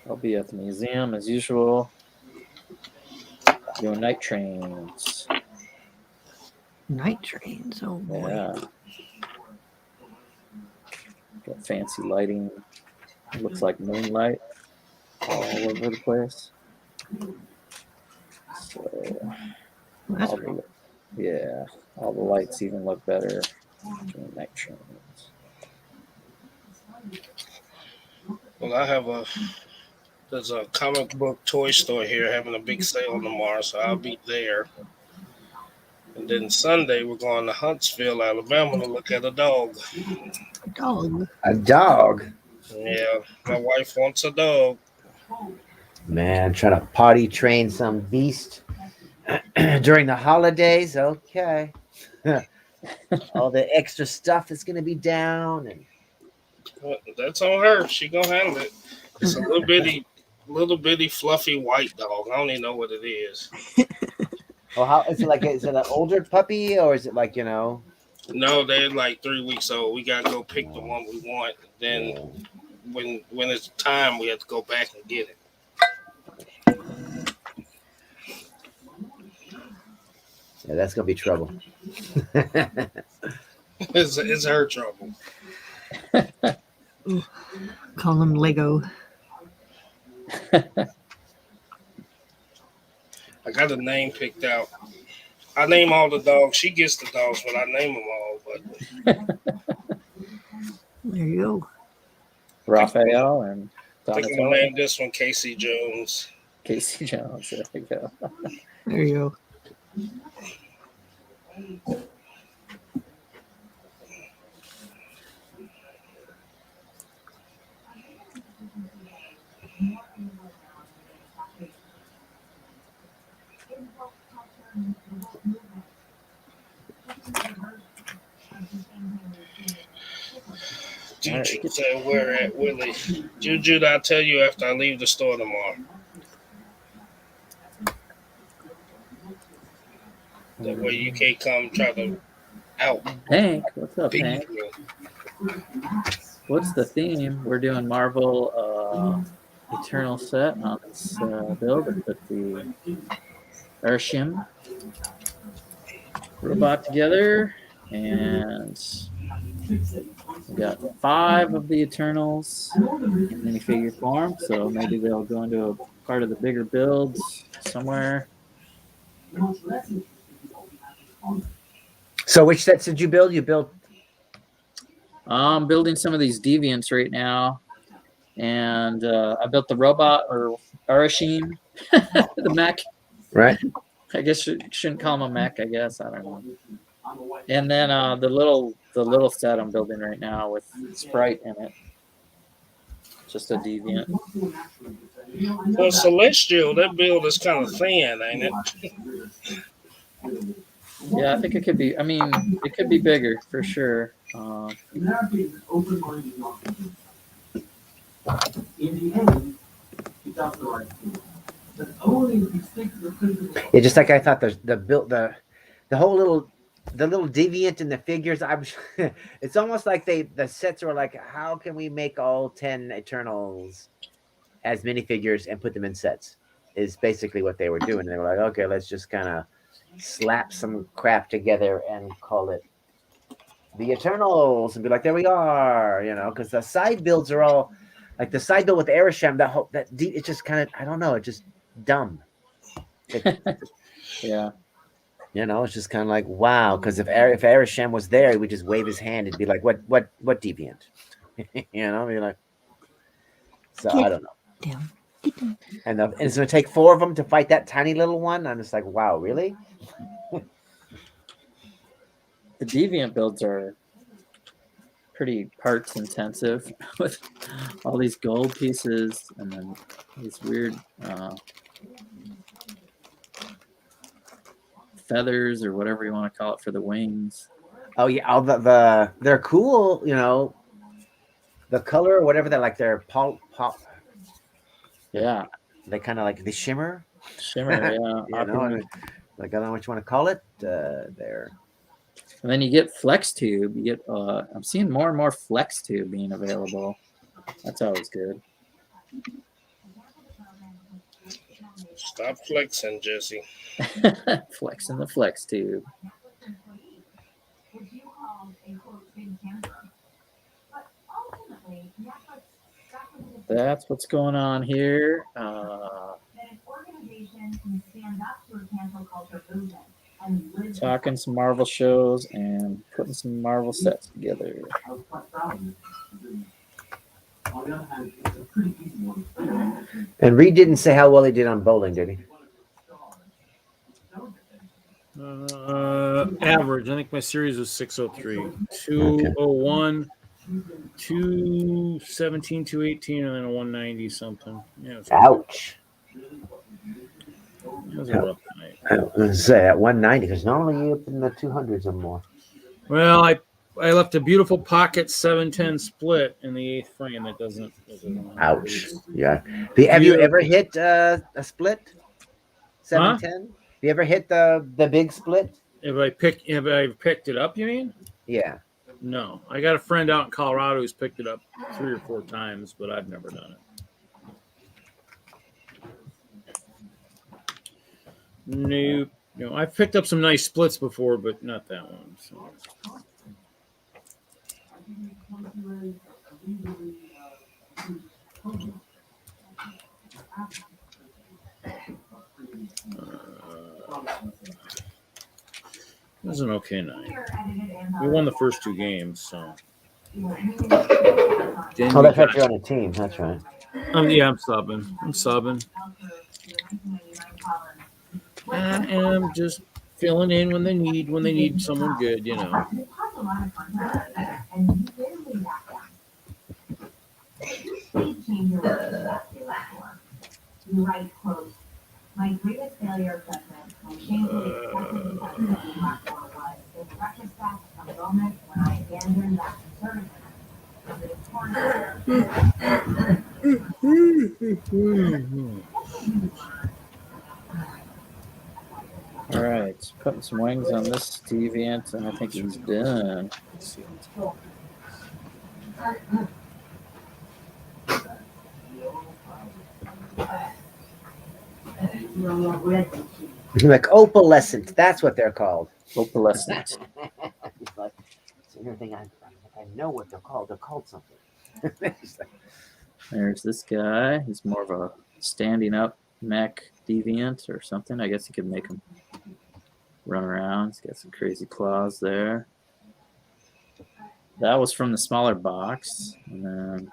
I'll be at the museum as usual. Doing night trains. Night trains, oh boy. Yeah. Got fancy lighting. Looks like moonlight. all over the place. So That's all the, yeah, all the lights even look better during night trains. Well, there's a comic book toy store here having a big sale tomorrow, so I'll be there. And then Sunday we're going to Huntsville, Alabama to look at a dog. dog. A dog. Yeah, my wife wants a dog. Man, trying to potty train some beast during the holidays. Okay. All the extra stuff that's going to be down. And Well, that's on her. She gonna handle it. It's a little bitty fluffy white dog. I don't even know what it is. well, how is it like? Is it an older puppy or is it like, No, they're like 3 weeks old. We gotta go pick the one we want. Then when it's time, we have to go back and get it. Yeah, that's going to be trouble. It's her trouble. Call him Lego. I got a name picked out. I name all the dogs. She gets the dogs, but I name them all. But There you go. Raphael and I think I'm Donatello. gonna name this one Casey Jones. Casey Jones. There we go. There you go. Juju said, "Where at, Willie?" Juju, I'll tell you after I leave the store tomorrow. That way you can't come try to out Hank, what's up, beat Hank? me. What's the theme? We're doing Marvel Eternal set on this build with the Urshim robot together, and we got 5 of the Eternals in minifigure form, so maybe they'll go into a part of the bigger builds somewhere. So which sets did you build? You built I'm building some of these deviants right now, and I built the robot or Arashim, the mech. right. I guess shouldn't call him a mech. I guess I don't know. And then the little set I'm building right now with Sprite in it, just a deviant. Well, Celestial, that build is kind of thin, ain't it? Yeah, I think it could be. I mean, it could be bigger for sure. Yeah, just like I thought the whole the little deviant in the figures. It's almost like the sets were like, how can we make all 10 Eternals as minifigures and put them in sets? Is basically what they were doing. They were like, okay, let's just kind of slap some crap together and call it the Eternals and be like, there we are, because the side builds are all like the side build with Arishem. It's just kind of, I don't know, it's just dumb. Yeah. It's just kind of like, wow, because if Arishem was there, he would just wave his hand and be like, what deviant? Be like, so I don't know. Damn. And it's going to take 4 of them to fight that tiny little one. I'm just like, wow, really? The deviant builds are pretty parts intensive with all these gold pieces and then these weird feathers or whatever you want to call it for the wings. Oh yeah, all they're cool, the color or whatever, they're like they're pop. Yeah, they kind of like they shimmer. Yeah, like I don't know what you want to call it. There. And then you get flex tube. You get I'm seeing more and more flex tube being available. That's always good. Stop flexing, Jesse. Flexing the flex tube. that's what's going on here. Talking some Marvel shows and putting some Marvel sets together. And Reed didn't say how well he did on bowling, did he? Average. I think my series was 603. 201, 217, 218, and then a 190 something. Yeah, Ouch. It was a rough night. I was going to say at 190 because normally you're up in the 200s or more. Well, I left a beautiful pocket 710 split in the 8th frame. That doesn't Ouch. Yeah. Have you ever hit a split? 710? Have you ever hit the big split? Have I picked it up, you mean? Yeah. No. I got a friend out in Colorado who's picked it up 3 or 4 times, but I've never done it. Nope. No, I've picked up some nice splits before, but not that one. So. It was an okay night. We won the first 2 games, so. Oh, that's right. You're on a team. That's right. Yeah, I'm subbing. I am just filling in when they need someone good, you know. My greatest failure assessment, my shamefully accepted assessment of my core was, in retrospect, a moment when I abandoned that conservative. All right, putting some wings on this deviant, and I think he's done. Let's see. Like opalescent. That's what they're called. Opalescent. It's like, it's the only thing I know what they're called. They're called something. There's this guy. He's more of a standing up mech deviant or something. I guess you could make him run around. He's got some crazy claws there. That was from the smaller box. And then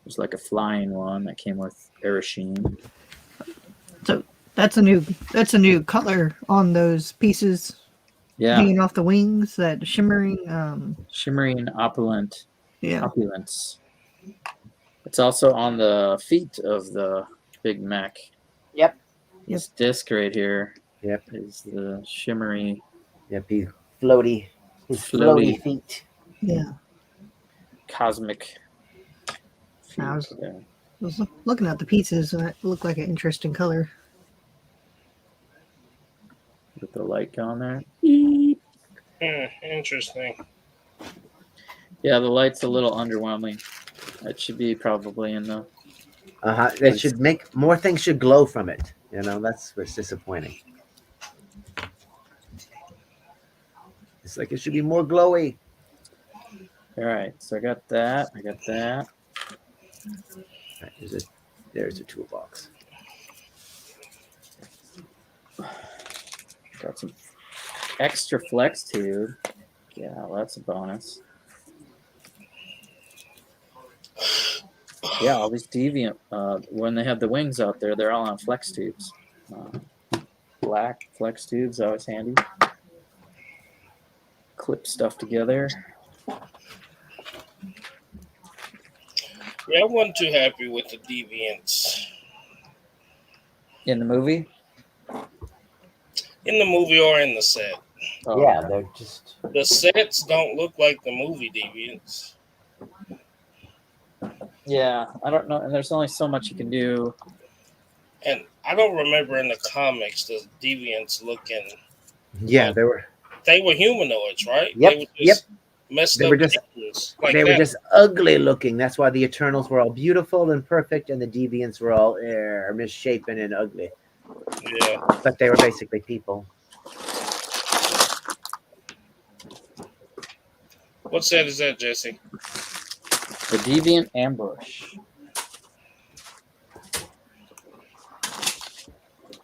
there's like a flying one that came with Arasheen. So that's a new color on those pieces. Yeah. Hanging off the wings, that shimmering opulent. Yeah. Opulence. It's also on the feet of the big mech. Yep. This disc right here. Yep. Is the shimmery. Yep. His floaty feet. Yeah. Cosmic. I was looking at the pieces and it looked like an interesting color. With the light going there. Interesting. Yeah, the light's a little underwhelming. It should be probably in the. It should make more things should glow from it. You know, that's what's disappointing. It's like it should be more glowy. All right, so I got that. Right, there's a toolbox. Got some extra flex tube. Yeah, well, that's a bonus. Yeah, all these deviant, when they have the wings out there, they're all on flex tubes. Black flex tubes, always handy. Clip stuff together. Yeah, I wasn't too happy with the deviants. In the movie? In the movie or in the set. Oh, yeah, they're just... The sets don't look like the movie deviants. Yeah, I don't know. And there's only so much you can do. And I don't remember in the comics the deviants looking... Yeah, they were humanoids, right? Yep, Messed they up were just like they were just ugly looking. That's why the Eternals were all beautiful and perfect, and the Deviants were all misshapen and ugly. Yeah, but they were basically people. What set is that, Jesse? The Deviant Ambush.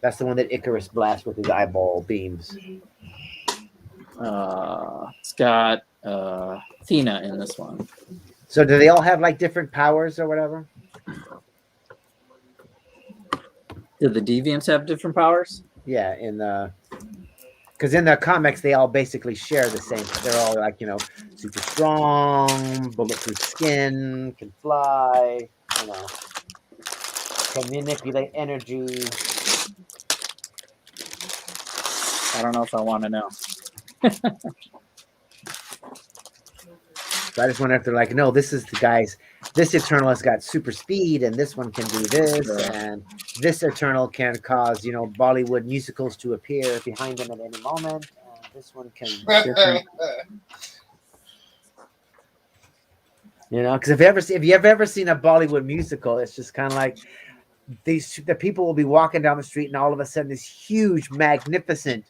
That's the one that Icarus blasts with his eyeball beams. It's got Athena in this one. So do they all have like different powers or whatever? Did the deviants have different powers? Yeah, in the because in the comics they all basically share the same. They're all like, you know, super strong, bulletproof skin, can fly, you know, can manipulate energy. I don't know if I want to know. So I just wonder if they're like, no, this is the guys. This Eternal has got super speed, and this one can do this, and this Eternal can cause, you know, Bollywood musicals to appear behind him at any moment. And this one can, you know, because if you've ever seen a Bollywood musical, it's just kind of like the people will be walking down the street, and all of a sudden, this huge, magnificent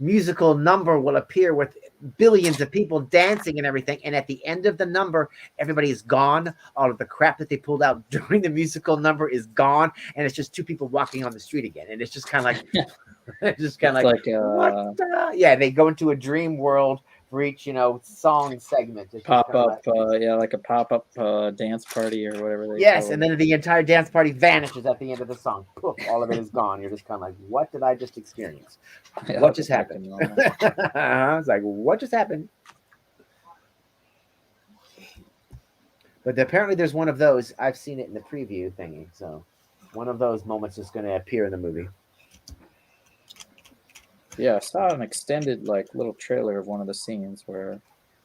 musical number will appear with billions of people dancing and everything, and at the end of the number everybody is gone. All of the crap that they pulled out during the musical number is gone, and it's just two people walking on the street again, and it's just kind of like it's just kind of like what the? Yeah, they go into a dream world for each, you know, song segment. It's pop up like a pop-up dance party or whatever they yes, call and it. then the entire dance party vanishes at the end of the song. Poof, all of it is gone. You're just kind of like, what did I just experience? Yeah, What just happened? I was like, what just happened? But apparently there's one of those. I've seen it in the preview thingy. So one of those moments is going to appear in the movie. Yeah, I saw an extended like little trailer of one of the scenes where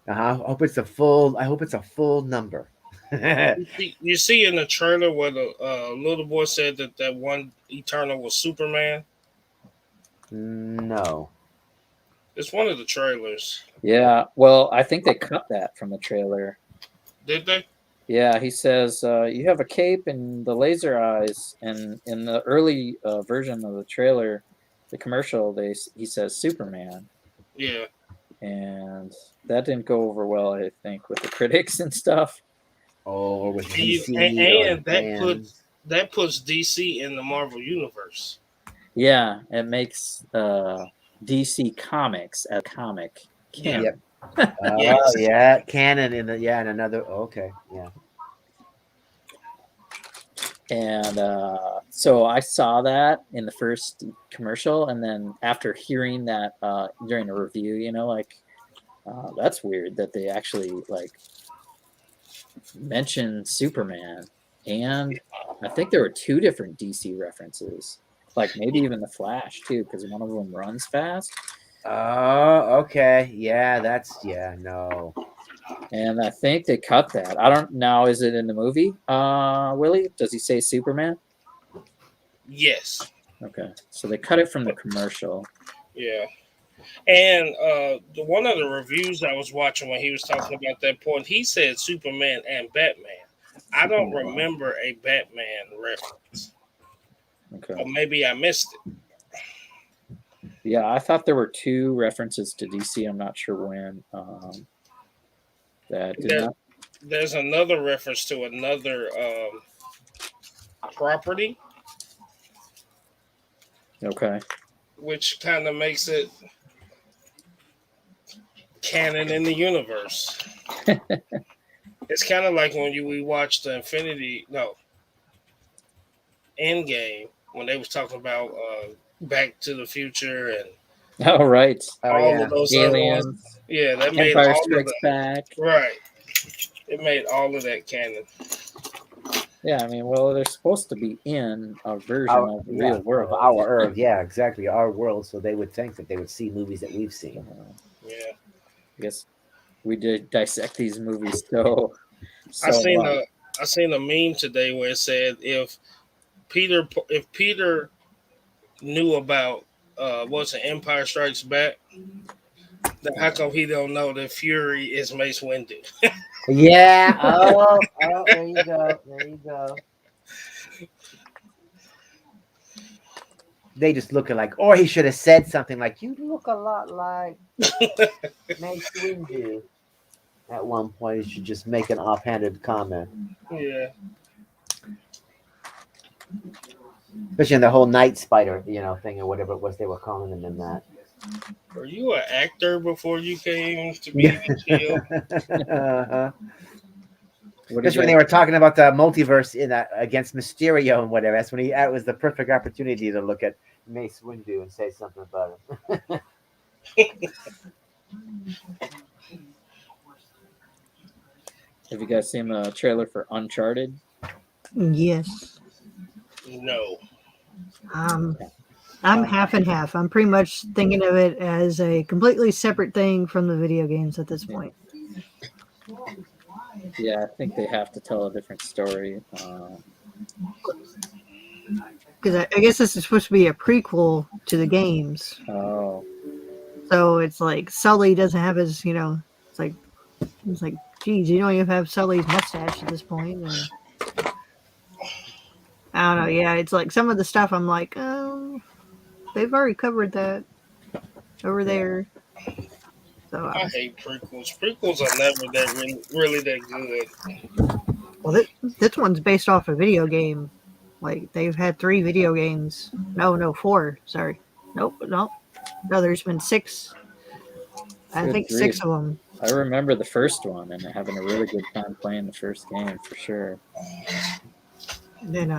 I hope it's a full number. You see in the trailer where the little boy said that one Eternal was Superman? No. It's one of the trailers. Yeah, well, I think they cut that from the trailer. Did they? Yeah, he says you have a cape and the laser eyes, and in the early version of the trailer, the commercial, he says Superman. Yeah. And that didn't go over well, I think, with the critics and stuff. Oh, with DC, and that puts DC in the Marvel universe. Yeah, it makes DC Comics a comic canon. Yep. Yes. Yeah, canon in the and another. Okay, yeah. And so I saw that in the first commercial, and then after hearing that during a review, you know, like that's weird that they actually like mentioned Superman, and I think there were two different DC references, like maybe even the Flash too, because one of them runs fast. Oh, okay, yeah, no. And I think they cut that. I don't know. Is it in the movie, Willie? Does he say Superman? Yes. Okay. So they cut it from the commercial. Yeah. And the one of the reviews I was watching when he was talking about that point, he said Superman and Batman. I don't remember a Batman reference. Okay. Or maybe I missed it. Yeah, I thought there were two references to DC. I'm not sure when. There's another reference to another property. Okay. Which kind of makes it canon in the universe. It's kind of like when we watched the Endgame, when they was talking about Back to the Future and Oh, right. all of those Aliens. other ones. Yeah, that made Empire all Strikes of that. Back. Right. It made all of that canon. Yeah, I mean, well, they're supposed to be in a version of the real world. Of our Earth, yeah, exactly, our world. So they would think that they would see movies that we've seen. Yeah. I guess we did dissect these movies so I seen a meme today where it said if Peter knew about what's an Empire Strikes Back, then how come he don't know that Fury is Mace Windu? Yeah. Oh, there you go. There you go. They just looking like, or he should have said something like, "You look a lot like Mace Windu." At one point, he should just make an offhanded comment. Yeah. especially in the whole night spider, thing or whatever it was they were calling them in that. Were you an actor before you came to be the shield? Uh-huh. What do Just you when they guys- were talking about the multiverse in that against Mysterio and whatever, that's when that was the perfect opportunity to look at Mace Windu and say something about it. Have you guys seen the trailer for Uncharted? Yes. No. I'm half and half. I'm pretty much thinking of it as a completely separate thing from the video games at this point. Yeah, I think they have to tell a different story. Because I guess this is supposed to be a prequel to the games. Oh, So it's like Sully doesn't have his, it's like, geez, you don't even have Sully's mustache at this point. And I don't know. Yeah, it's like some of the stuff I'm like, oh, they've already covered that over there. So I hate prequels. Prequels are never really that good. well, this one's based off a video game. Like they've had 3 video games. No, 4. Sorry. Nope. No, there's been 6. I Good think grief. 6 of them. I remember the first one and having a really good time playing the first game for sure. And then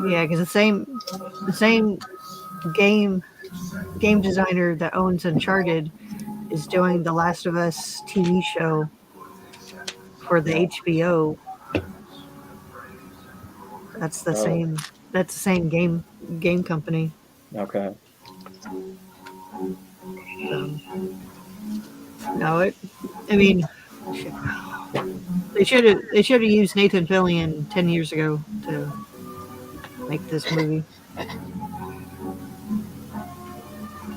yeah, because the same game designer that owns Uncharted is doing the Last of Us TV show for the HBO. That's the same. That's the same game company. Okay. No, I mean, they should have used Nathan Fillion 10 years ago to make this movie.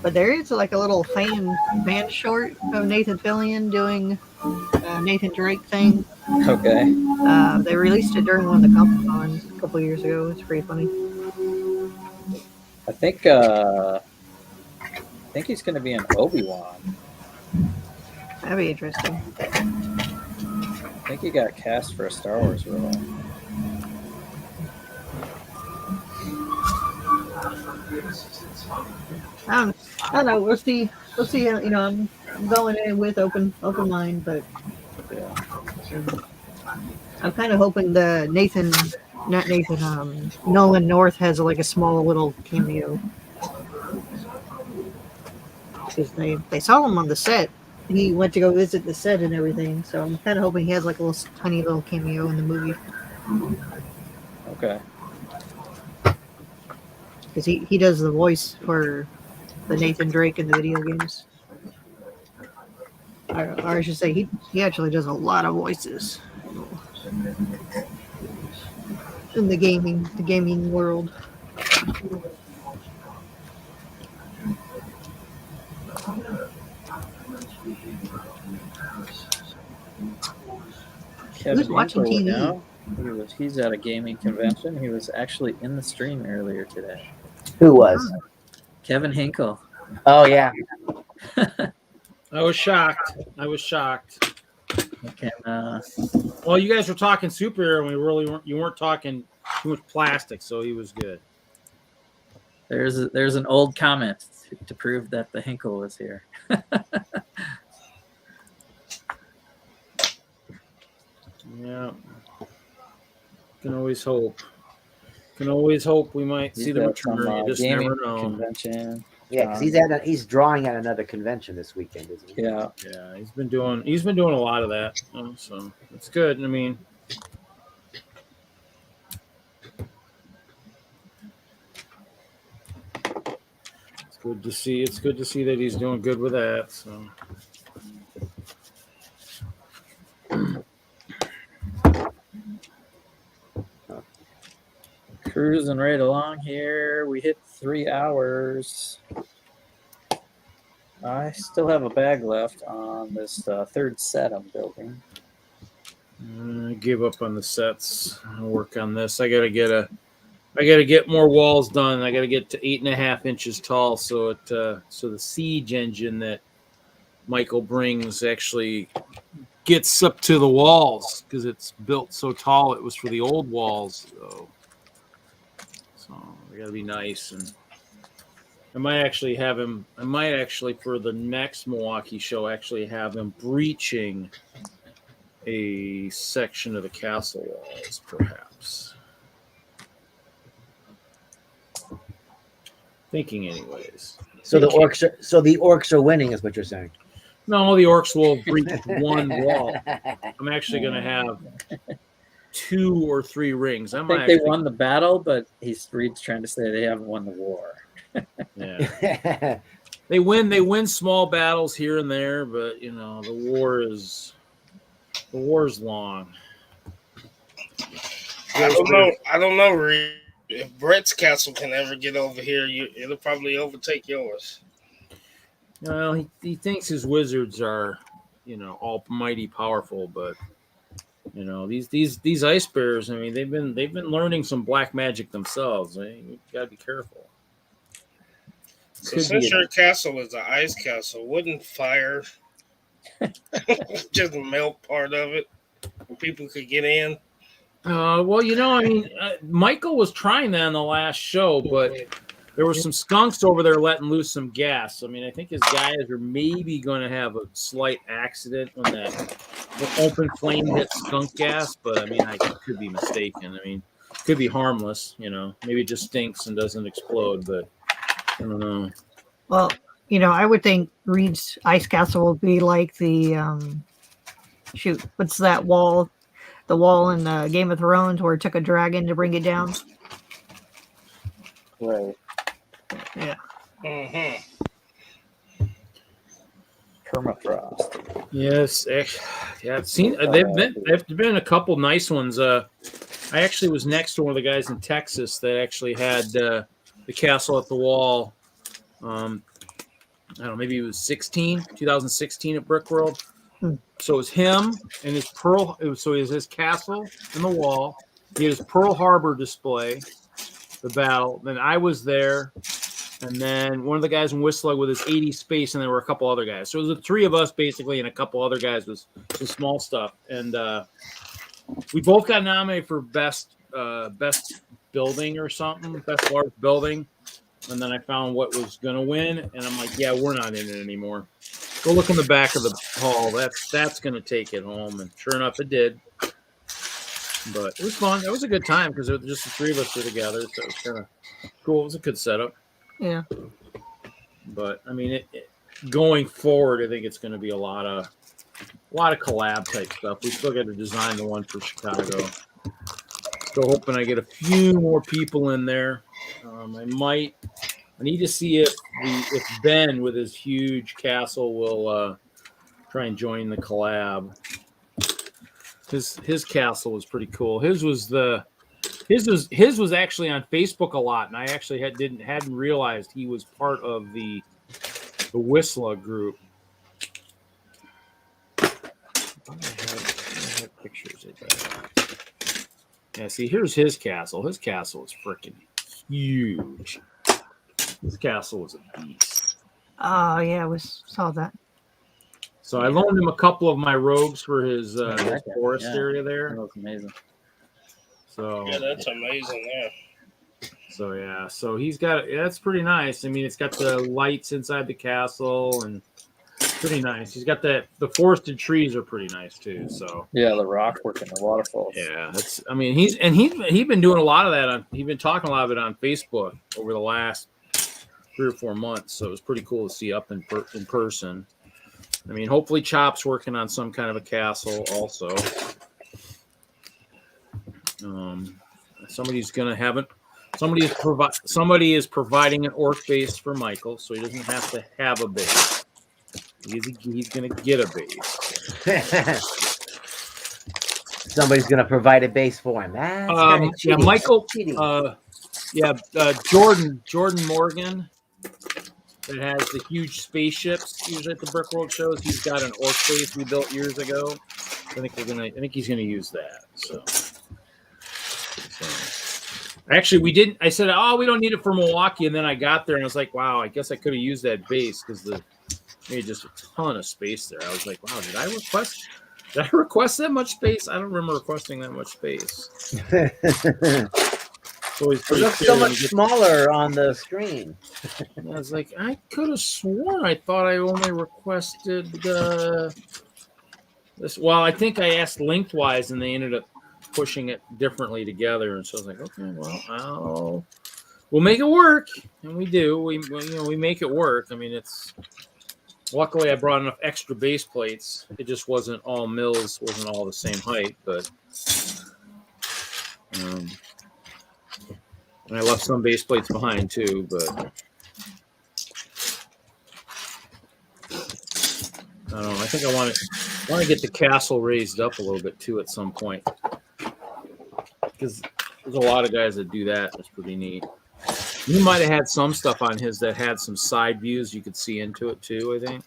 But there is like a little fan short of Nathan Fillion doing Nathan Drake thing. Okay. They released it during one of the Comic Cons a couple years ago. It's pretty funny. I think he's going to be in Obi-Wan. That'd be interesting. I think he got cast for a Star Wars role. I don't know. We'll see. I'm going in with open mind, but Yeah. I'm kind of hoping Nolan North has like a small little cameo because they saw him on the set. He went to go visit the set and everything, so I'm kind of hoping he has like a little tiny little cameo in the movie Okay. because he does the voice for the Nathan Drake in the video games. Or I should say, he actually does a lot of voices in the gaming world. Kevin Who's watching Hinkle TV? now. He's at a gaming convention. He was actually in the stream earlier today. Who was? Kevin Hinkle. Oh yeah. I was shocked. Okay, Well, you guys were talking superhero, and you weren't talking too much plastic, so he was good. there's an old comment to prove that the Hinkle was here. Yeah. Can always hope. We might see the at some, return. You just gaming never know. convention. Yeah, because he's drawing at another convention this weekend, isn't he? Yeah. Yeah, he's been doing a lot of that. So it's good. I mean, it's good to see. It's good to see that he's doing good with that. So. Cruising right along here. We hit 3 hours. I still have a bag left on this third set I'm building. I gave up on the sets. I'll work on this. I gotta get more walls done. I gotta get to 8.5 inches tall, so the siege engine that Michael brings actually gets up to the walls because it's built so tall. It was for the old walls. So So they got to be nice. And I might actually have him. I might actually for the next Milwaukee show actually have him breaching a section of the castle walls, perhaps. Thinking, anyways. So the orcs are winning, is what you're saying. No, the orcs will breach one wall. I'm actually going to have 2 or 3 rings. I think they won the battle, but Reed's trying to say they haven't won the war. Yeah. They win small battles here and there, but you know, the war is long. I don't know, Reed. If Brett's castle can ever get over here, it'll probably overtake yours. Well, he thinks his wizards are, you know, almighty powerful, but you know, these ice bears, I mean, they've been learning some black magic themselves. You gotta be careful. So since your castle is an ice castle, wouldn't fire just melt part of it and people could get in? Well, you know, I mean, Michael was trying that in the last show, but there were some skunks over there letting loose some gas. I mean, I think his guys are maybe going to have a slight accident when the open flame hits skunk gas, but I mean, I could be mistaken. I mean, it could be harmless, you know. Maybe it just stinks and doesn't explode, but I don't know. Well, you know, I would think Reed's ice castle will be like the what's that wall? The wall in Game of Thrones where it took a dragon to bring it down. Right. Yeah. Mm-hmm. Permafrost. Yes. Yeah. I've seen. There've been a couple nice ones. I actually was next to one of the guys in Texas that actually had the castle at the wall. I don't know, maybe it was 2016 at Brickworld. So it was him and his so it was his castle and the wall. He had his Pearl Harbor display, the battle. Then I was there, and then one of the guys in WISLUG with his 80 space, and there were a couple other guys. So it was the 3 of us basically, and a couple other guys with some small stuff. And we both got nominated for best building or something, best large building. And then I found what was going to win, and I'm like, yeah, we're not in it anymore. Go look in the back of the hall. That's going to take it home. And sure enough, it did. But it was fun. It was a good time because just the 3 of us were together. So it was kind of cool. It was a good setup. Yeah. But, I mean, going forward, I think it's going to be a lot of collab type stuff. We still got to design the one for Chicago. Still hoping I get a few more people in there. I need to see if Ben with his huge castle will try and join the collab. His castle was pretty cool. His was actually on Facebook a lot, and I actually hadn't realized he was part of the WISLUG group. I have pictures of that. Yeah, see, here's his castle. His castle is freaking huge. His castle was a beast. Oh, yeah, saw that. So I loaned him a couple of my rogues for his forest area there. That was amazing. So yeah, that's amazing there. So yeah, so he's got that's pretty nice. I mean, it's got the lights inside the castle and pretty nice. He's got the forested trees are pretty nice too. So yeah, the rock work and the waterfalls. Yeah, he's been doing a lot of that he's been talking a lot of it on Facebook over the last 3 or 4 months. So it was pretty cool to see up in person. I mean, hopefully Chop's working on some kind of a castle also. Somebody is providing an orc base for Michael, so he doesn't have to have a base. He's going to get a base. Somebody's going to provide a base for him. Yeah, Michael. Jordan Morgan, that has the huge spaceships usually at the Brickworld shows. He's got an orc base we built years ago. I think he's gonna use that. So actually, we didn't. I said, we don't need it for Milwaukee, and then I got there and I was like, wow, I guess I could have used that base because made just a ton of space there. I was like, wow, did I request that much space? I don't remember requesting that much space. always It pretty looks so scary when much you get- smaller on the screen. I was like, I could have sworn I thought I only requested this. Well, I think I asked lengthwise, and they ended up pushing it differently together. And so I was like, okay, well, we'll make it work, and we do. We make it work. I mean, it's luckily I brought enough extra base plates. It just wasn't all mills, wasn't all the same height, but. And I left some base plates behind too, but I don't know. I think I want to get the castle raised up a little bit too at some point, because there's a lot of guys that do that. That's pretty neat. He might have had some stuff on his that had some side views you could see into it too, I think.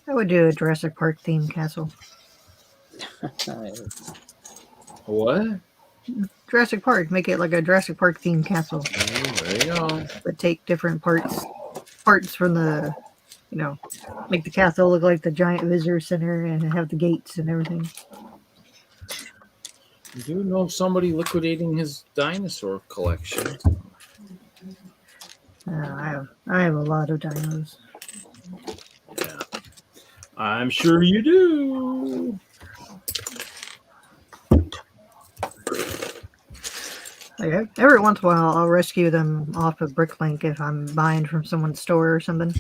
I would do a Jurassic Park themed castle. What? Jurassic Park. Make it like a Jurassic Park themed castle. There you go. But take different parts from the, make the castle look like the giant visitor center and have the gates and everything. You do know somebody liquidating his dinosaur collection. I have a lot of dinos. Yeah. I'm sure you do. Like, every once in a while, I'll rescue them off of Bricklink if I'm buying from someone's store or something.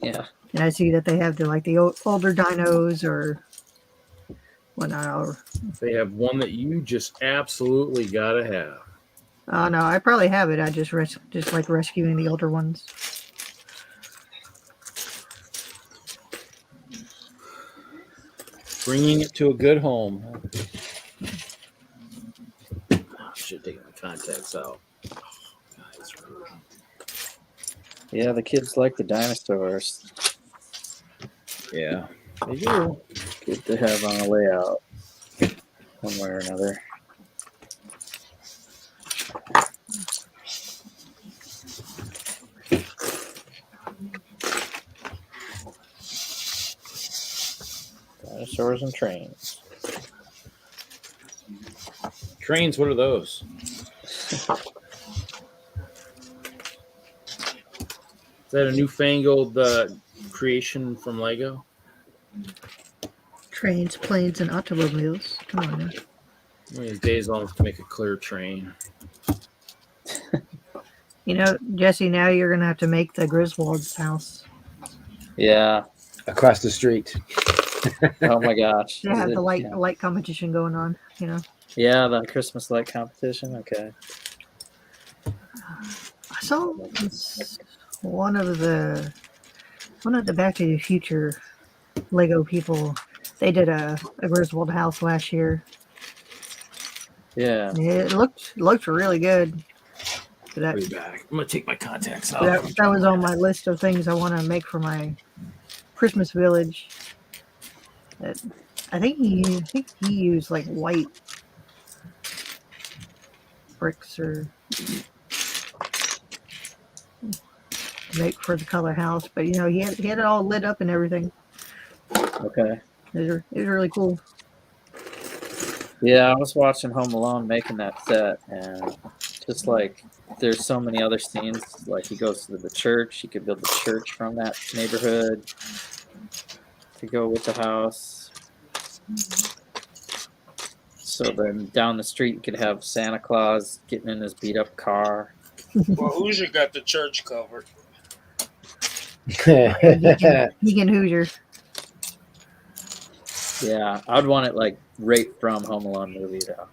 Yeah. And I see that they have the older dinos or whatnot. They have one that you just absolutely gotta have. Oh no, I probably have it. I just like rescuing the older ones. Bringing it to a good home. Should take my contacts out. Yeah, the kids like the dinosaurs. Yeah, they do. Good to have on a layout, one way or another. Dinosaurs and trains. Trains, what are those? Is that a newfangled creation from Lego? Trains, planes, and automobiles. Come on now. One of these days I'll have to make a clear train. Jesse, now you're going to have to make the Griswold's house. Yeah. Across the street. Oh my gosh. They have the light competition going on, Yeah, the Christmas light competition. Okay. I saw one of the Back to the Future Lego people. They did a Griswold house last year. Yeah. It looked really good. I'll be back. I'm gonna take my contacts out. That was on my list of things I want to make for my Christmas village. I think he used like white bricks or make for the color house, but he had it all lit up and everything. Okay. It was really cool. Yeah, I was watching Home Alone making that set, and just like there's so many other scenes. Like he goes to the church, he could build the church from that neighborhood to go with the house. So then down the street, you could have Santa Claus getting in his beat up car. Well, Hoosier got the church covered. Deacon Hoosier. Yeah, I'd want it like right from Home Alone movie though.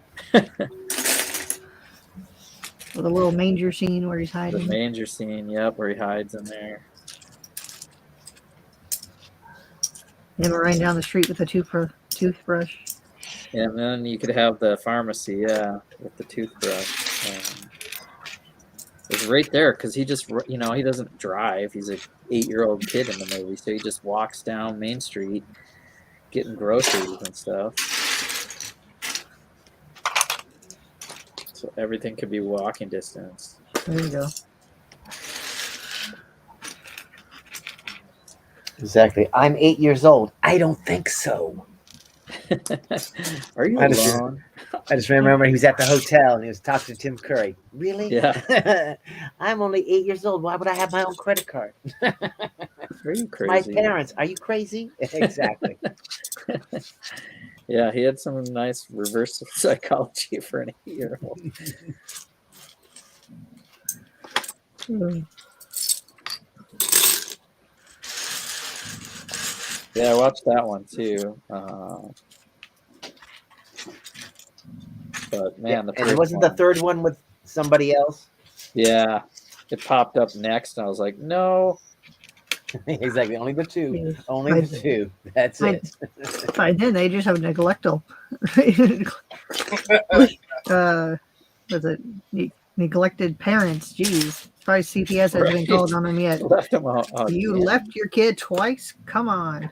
With a little manger scene where he's The hiding. manger scene, yep, where he hides in there. Him running down the street with a toothbrush. And then you could have the pharmacy, yeah, with the toothbrush. It's right there because he just, he doesn't drive. He's an 8-year-old kid in the movie, so he just walks down Main Street getting groceries and stuff. So everything could be walking distance. There you go. Exactly. I'm 8 years old. I don't think so. Are you I just- alone? I just remember he was at the hotel and he was talking to Tim Curry. Really? Yeah. I'm only 8 years old. Why would I have my own credit card? Are you My crazy? parents. Are you crazy? Exactly. Yeah, he had some nice reverse psychology for an 8-year-old. Yeah, I watched that one too. But man, the And it first wasn't one, the third one with somebody else. yeah, it popped up next, and I was like, no. Exactly. Only the two. Yeah. Only I- the two. That's I- it. By then, they just have neglectal. Was it neglected parents? Jeez, probably CPS hasn't been called on them yet. Left him out. Oh, You damn. left your kid twice? Come on.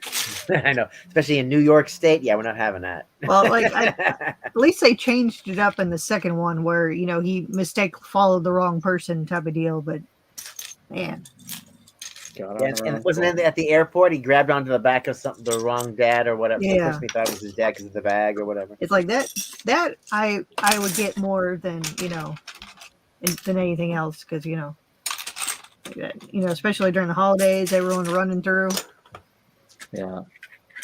I know. Especially in New York State. Yeah, we're not having that. Well, like at least they changed it up in the second one where he followed the wrong person type of deal. But man, Got Yeah, on the and wrong wasn't phone. it at the airport? He grabbed onto the back of the wrong dad or whatever. The Yeah. person he thought was his dad because of the bag or whatever. it's like that. That I would get more than than anything else because especially during the holidays, everyone running through. Yeah.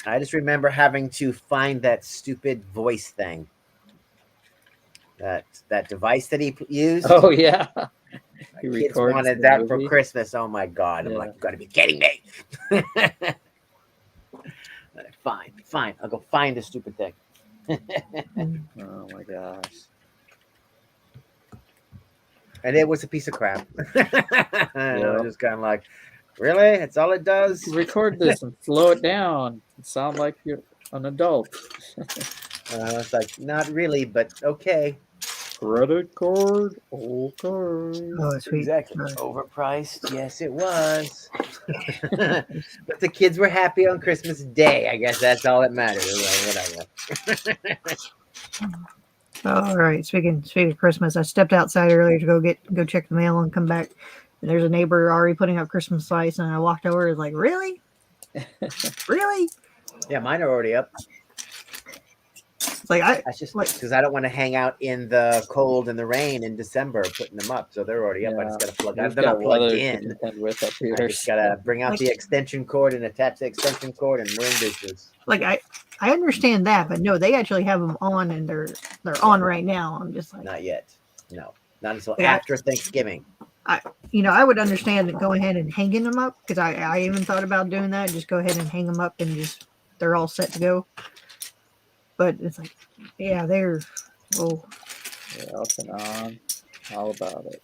I just remember having to find that stupid voice thing. That device that he used. Oh yeah. He Kids records wanted the that for movie. Christmas. Oh my god! I'm Yeah. like, you got to be kidding me. Fine. I'll go find the stupid thing. Oh my gosh. And it was a piece of crap. I Yeah. was just kind of like, really? That's all it does? Record this and slow it down. Sound like you're an adult. It's like, not really, but okay. Credit card. Okay. Oh, sweet. Exactly. Overpriced. Yes, it was. But the kids were happy on Christmas Day. I guess that's all that matters. Like, whatever. All right. Speaking of Christmas, I stepped outside earlier to go check the mail and come back. And there's a neighbor already putting up Christmas lights, and I walked over. And was like, really, really? Yeah, mine are already up. It's like That's just because I don't want to hang out in the cold and the rain in December putting them up. So they're already up. I just got to plug We've out. They're not got plugged weather to in. contend with up here. I just got to bring out the extension cord and attach the extension cord, and we're in business. like I understand that, but no, they actually have them on, and they're on right now. I'm just like, Not yet. No, not until Yeah. after Thanksgiving. I would understand go ahead and hanging them up because I even thought about doing that. Just go ahead and hang them up, and just they're all set to go. But it's like, yeah, they're Yeah, up and on. All about it.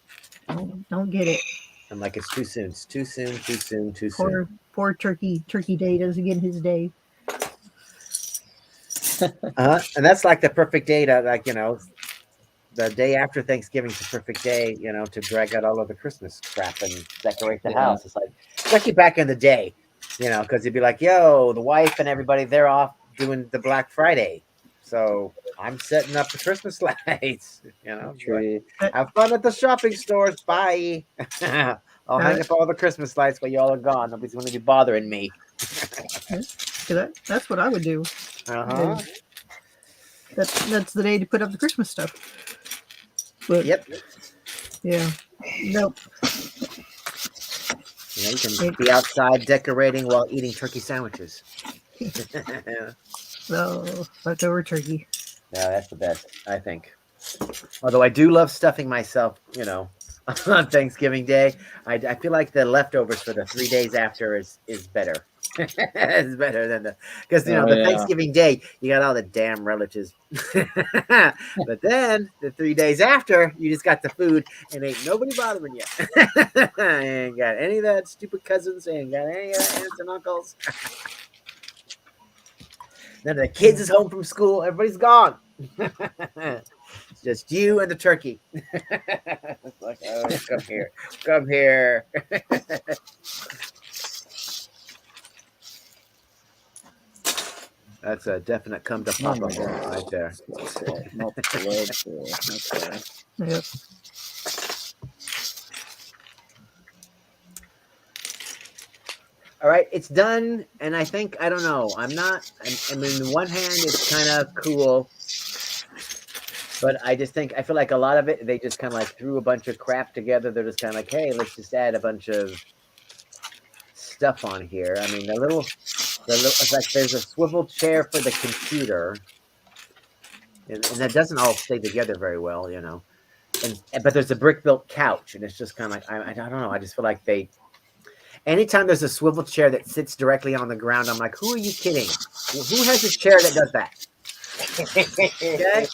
don't get it. I'm like, it's too soon. It's too soon. Too soon. Too soon. Poor Turkey Day doesn't get his day. And that's like the perfect day to the day after Thanksgiving's the perfect day, to drag out all of the Christmas crap and decorate the Yeah. house. It's like, especially back in the day, because you'd be like, yo, the wife and everybody, they're off doing the Black Friday. So I'm setting up the Christmas lights, Tree. Have fun at the shopping stores. Bye. I'll hang up all the Christmas lights while y'all are gone. Nobody's going to be bothering me. That's what I would do. Uh-huh. That's the day to put up the Christmas stuff. But Yep. yeah, nope. You can be outside decorating while eating turkey sandwiches. No, leftover turkey. Yeah, that's the best, I think. Although I do love stuffing myself, on Thanksgiving Day. I feel like the leftovers for the 3 days after is better. It's better than because the yeah. Thanksgiving Day you got all the damn relatives, but then the 3 days after you just got the food and ain't nobody bothering you. Ain't got any of that stupid cousins, ain't got any of that aunts and uncles. Then the kids is home from school, everybody's gone. It's just you and the turkey. It's like, oh, come here. That's a definite come to Papa moment right there. Yep. All right, it's done, and I think I don't know. I mean, on one hand, it's kind of cool, but I feel like a lot of it they just kind of like threw a bunch of crap together. They're just kind of like, hey, let's just add a bunch of stuff on here. I mean, it's like there's a swivel chair for the computer, and that doesn't all stay together very well, you know. But there's a brick built couch, and it's just kind of like I don't know. I just feel like anytime there's a swivel chair that sits directly on the ground, I'm like, who are you kidding? Who has a chair that does that? Okay,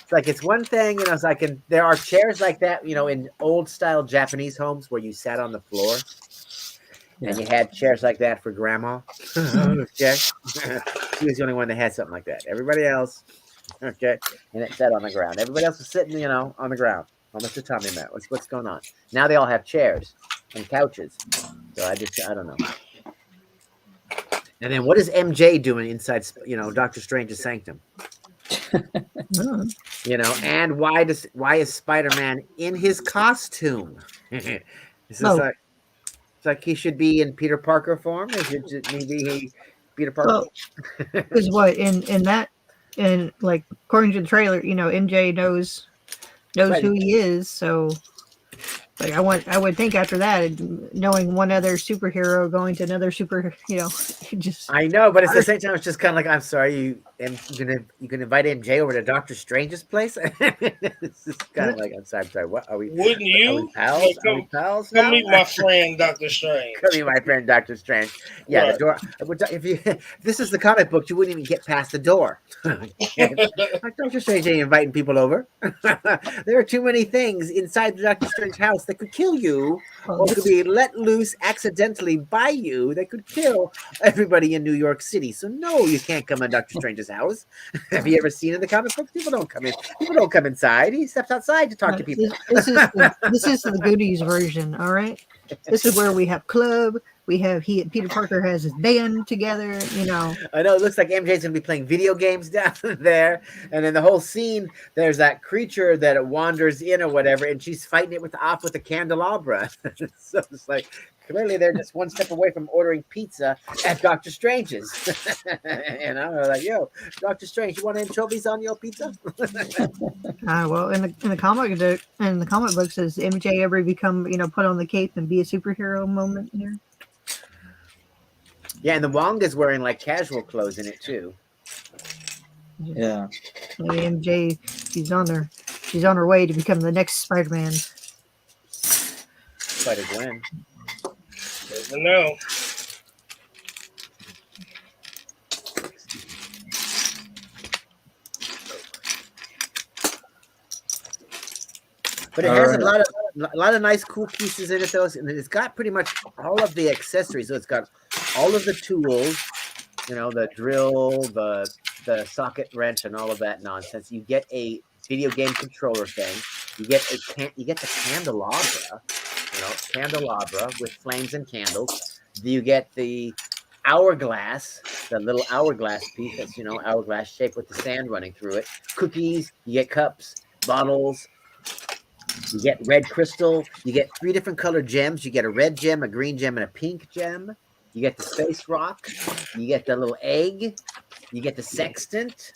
it's like it's one thing, you know. It's like there are chairs like that, you know, in old style Japanese homes where you sat on the floor. And you had chairs like that for grandma. Okay. She was the only one that had something like that. Everybody else, okay. And it sat on the ground. Everybody else was sitting, you know, on the ground. Oh, Mr. Tommy Matt, what's going on? Now they all have chairs and couches. So I don't know. And then what is MJ doing inside, you know, Doctor Strange's sanctum? You know, and why is Spider-Man in his costume? It's like he should be in Peter Parker form. Is it maybe Peter Parker? Because what in like according to the trailer, you know, MJ knows Right. who he is. So, like I would think after that, knowing one other superhero going to another you know, just I know, but at the same time, it's just kind of like, I'm sorry, you can invite MJ over to Doctor Strange's place. It's just kind of like, I'm sorry. What are we? Wouldn't you? Are we pals? Like, Are we pals Come now? meet my friend Doctor Strange. Come meet my friend Doctor Strange. Yeah, Right. the door. If this is the comic book, you wouldn't even get past the door. Like Doctor Strange ain't inviting people over. There are too many things inside the Doctor Strange house that could kill you, or could be let loose accidentally by you that could kill everybody in New York City. So no, you can't come in Doctor Strange's house. Have you ever seen in the comic book? People don't come in. People don't come inside. He steps outside to talk to people. This is the goodies version. All right, this is where we have club. We have Peter Parker has his band together. You know, I know it looks like MJ's gonna be playing video games down there, and then the whole scene. There's that creature that wanders in or whatever, and she's fighting it with the candelabra. So it's like clearly they're just one step away from ordering pizza at Doctor Strange's. And I'm like, yo, Doctor Strange, you want anchovies on your pizza? well, in the comic books, does MJ ever become, you know, put on the cape and be a superhero moment here? Yeah, and the Wonga's wearing like casual clothes in it too. Yeah. MJ, she's on her way to become the next Spider-Man. Spider-Gwen. Never know. But it has a lot of nice cool pieces in it though, and it's got pretty much all of the accessories. So it's got all of the tools, you know, the drill, the socket wrench, and all of that nonsense. You get a video game controller thing. You get the candelabra with flames and candles. You get the hourglass, the little hourglass piece that's, you know, hourglass shape with the sand running through it. Cookies. You get cups, bottles. You get red crystal. You get 3 different colored gems. You get a red gem, a green gem, and a pink gem. You get the space rock. You get the little egg. You get the sextant.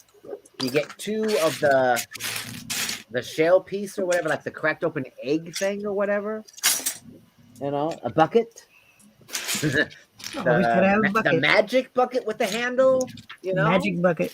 You get 2 of the shell piece or whatever, like the cracked open egg thing or whatever. You know, a bucket. The magic bucket with the handle. You know, magic bucket.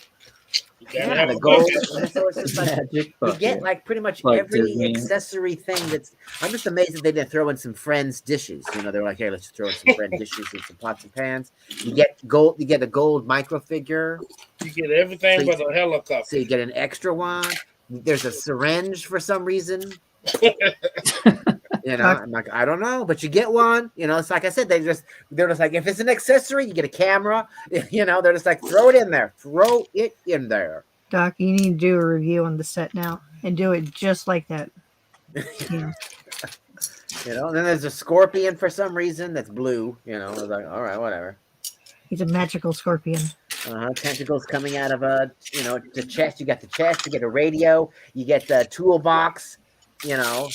Yeah, the gold. So it's just like, you get like pretty much Like every Disney. accessory thing that's. I'm just amazed that they didn't throw in some Friends dishes. You know, they're like, hey, let's throw in some Friends dishes and some pots and pans. You get gold. You get a gold micro figure. You get everything So but a helicopter. So you get an extra one. There's a syringe for some reason. You know, I'm like, I don't know, but you get one. You know, it's like I said, they're just like, if it's an accessory, you get a camera. You know, they're just like, throw it in there. Throw it in there. Doc, you need to do a review on the set now and do it just like that. Yeah. You know, and then there's a scorpion for some reason that's blue. You know, I was like, all right, whatever. He's a magical scorpion. Tentacles coming out of the chest. You got the chest. You get a radio. You get the toolbox. You know,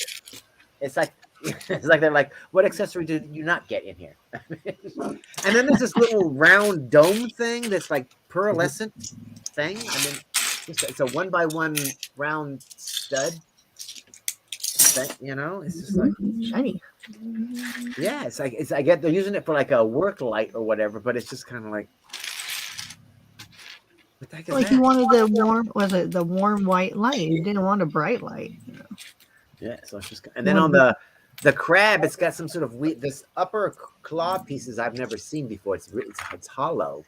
it's like It's like they're like, what accessory did you not get in here? And then there's this little round dome thing that's like pearlescent thing, and then it's a 1x1 round stud. You know, it's just like shiny. Yeah, it's like I get they're using it for like a work light or whatever, but it's just kind of like. What the heck is Like that? you wanted the warm white light. You didn't want a bright light. Yeah, so it's just and then on the crab, it's got some sort of this upper claw pieces I've never seen before. It's hollow.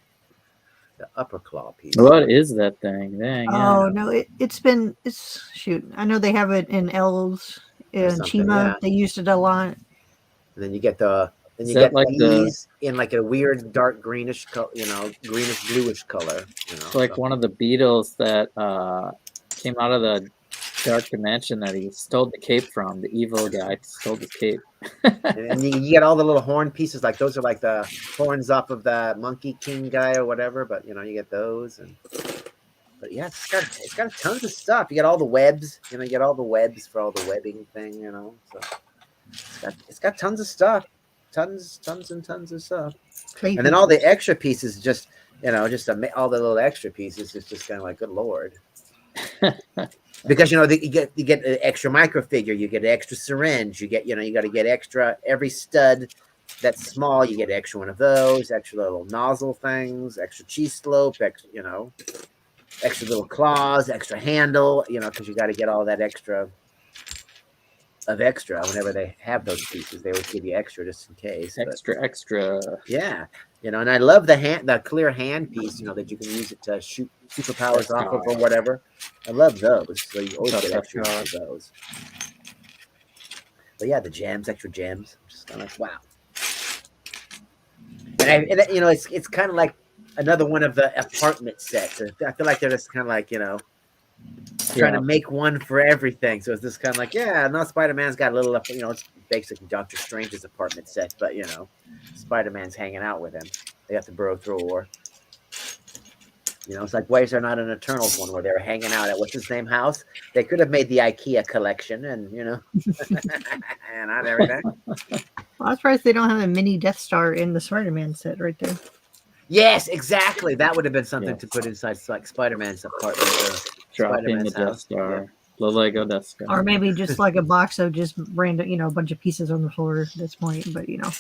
The upper claw piece. What is that thing? Dang, Oh yeah. no, it's shoot. I know they have it in L's in something, Chima. yeah. They used it a lot. And then you get Is that like these in like a weird dark greenish color, greenish bluish color. It's like one of the Beatles that came out of the dark dimension that he stole the cape from. The evil guy stole the cape. And you get all the little horn pieces, like those are like the horns off of the Monkey King guy or whatever. But you get those, but yeah, it's got tons of stuff. You get all the webs, you get all the webs for all the webbing thing, So it's got tons of stuff, tons and tons of stuff. Great And then all the extra pieces, just all the little extra pieces is just kind of like, good lord. Because you get an extra micro figure, you get an extra syringe, you got to get extra every stud that's small, you get an extra one of those, extra little nozzle things, extra cheese slope, extra little claws, extra handle, because you got to get all that extra whenever they have those pieces. They always give you extra just in case. Extra. Yeah. And I love the clear hand piece, that you can use it to shoot superpowers off of or whatever. I love those. So you always get extra of those. But yeah, the gems, extra gems. I'm just kind of like, wow. And it's kind of like another one of the apartment sets. I feel like they're just kind of like, trying to make one for everything. So it's just kind of like, yeah, now Spider-Man's got a little, it's basically Doctor Strange's apartment set, but Spider-Man's hanging out with him. They have to burrow through a war. It's like, why is there not an Eternals one where they're hanging out at what's his name house? They could have made the IKEA collection and and not everything. Well, I'm surprised they don't have a mini Death Star in the Spider-Man set right there. Yes, exactly. That would have been something to put inside like Spider-Man's apartment. Dropping the Death Star. The Lego Death Star. Or maybe just like a box of just random, a bunch of pieces on the floor at this point, but Yeah,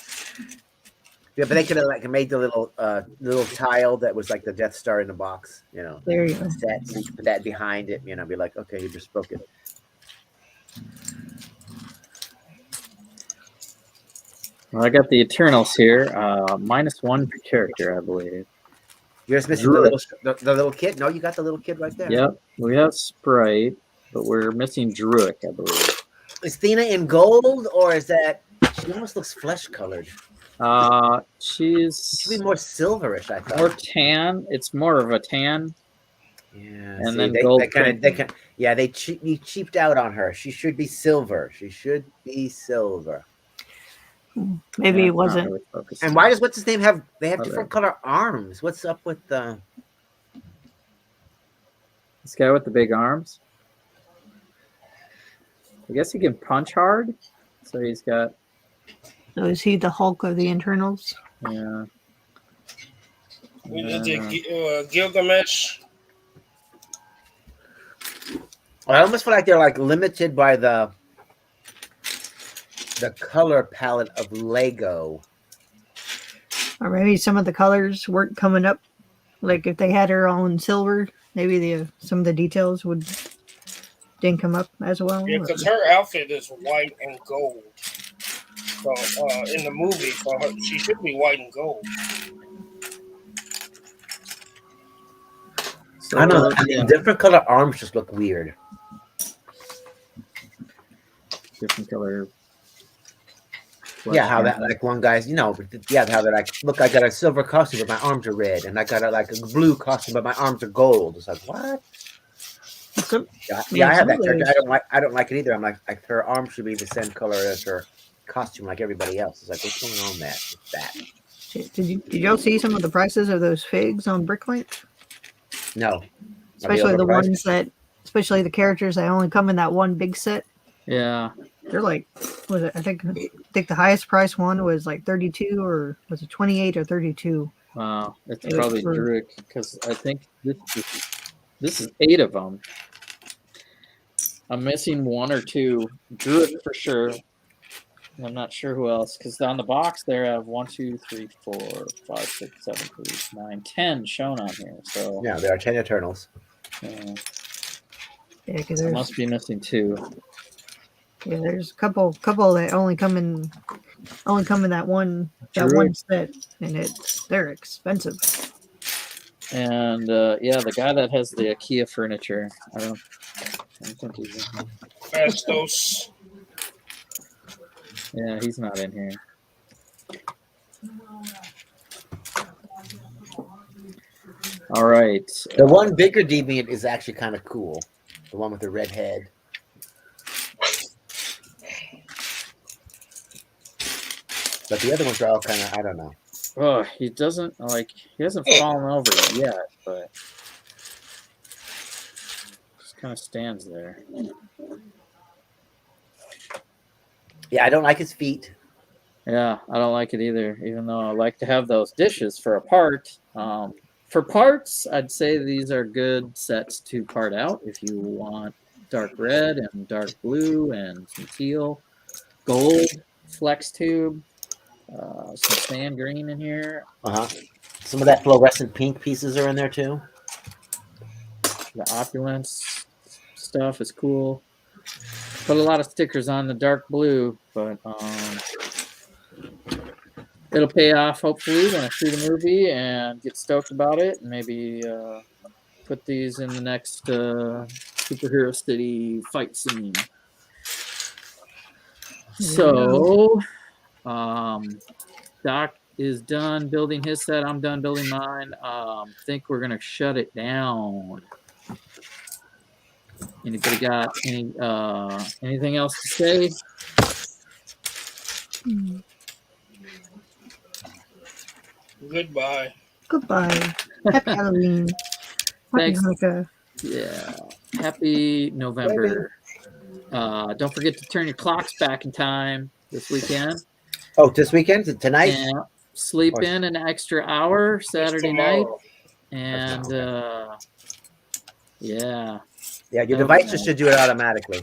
but they could have like made the little tile that was like the Death Star in the box, There you go. Set, so you could put that behind it, be like, okay, you just broke it. Well, I got the Eternals here. -1 per character, I believe. You're just missing the little kid? No, you got the little kid right there. Yep. We have Sprite, but we're missing Druid, I believe. Is Thena in gold, or is that she almost looks flesh colored? She's She should be more silverish, I thought. more tan. It's more of a tan. Yeah, And then gold. They cheaped out on her. She should be silver. Maybe Yeah, it wasn't. not really focused. And why does what's his name have Okay. different color arms? What's up with the This guy with the big arms? I guess he can punch hard. So he's got, So is he the Hulk of the Internals? yeah. We did Gilgamesh. I almost feel like they're like limited by the color palette of Lego. Or maybe some of the colors weren't coming up. Like if they had her on silver, maybe some of the details didn't come up as well. Yeah, because her outfit is white and gold. So in the movie, for her, she should be white and gold. So, I know yeah, different color arms just look weird. different color. Yeah, how that like one guy's, how they like look, I got a silver costume but my arms are red, and I got a blue costume but my arms are gold. It's like what? I have that character. I don't like it either. I'm like her arms should be the same color as her costume like everybody else. It's like what's going on with that? Did y'all see some of the prices of those figs on Brickworld? No. Especially the ones especially the characters that only come in that one big set. Yeah. They're like, was it? I think the highest price one was like 32, or was it 28 or 32? Wow. It's It was probably for- Druid because I think this is 8 of them. I'm missing 1 or 2. Druid for sure. I'm not sure who else because on the box there I have 1, 2, 3, 4, 5, 6, 7, 8, 9, 10 shown on here. So Yeah, there are 10 Eternals. Yeah, because I there's must be missing 2. there's a couple that only come in that one Druid. set, and they're expensive. And yeah, the guy that has the IKEA furniture. I don't think he's in here. Fastos. Yeah, he's not in here. All right. The one bigger deviant is actually kind of cool. The one with the red head. But the other ones are all kind of, I don't know. Oh, he hasn't fallen over yet, but just kind of stands there. Yeah, I don't like his feet. Yeah, I don't like it either, even though I like to have those dishes for a part. For parts, I'd say these are good sets to part out if you want dark red and dark blue and some teal, gold, flex tube, some sand green in here. Some of that fluorescent pink pieces are in there too. The opulence stuff is cool. Put a lot of stickers on the dark blue, but it'll pay off hopefully when I shoot a movie and get stoked about it, and maybe put these in the next Superhero City fight scene. So Doc is done building his set. I'm done building mine. Think we're gonna shut it down. Anybody got anything else to say? Goodbye. Goodbye. Happy Halloween. Happy Thanks. Hanukkah. Yeah. Happy November. Don't forget to turn your clocks back in time this weekend. Oh, this weekend? Tonight? And sleep in an extra hour Saturday night. And yeah. Yeah, your devices should do it automatically.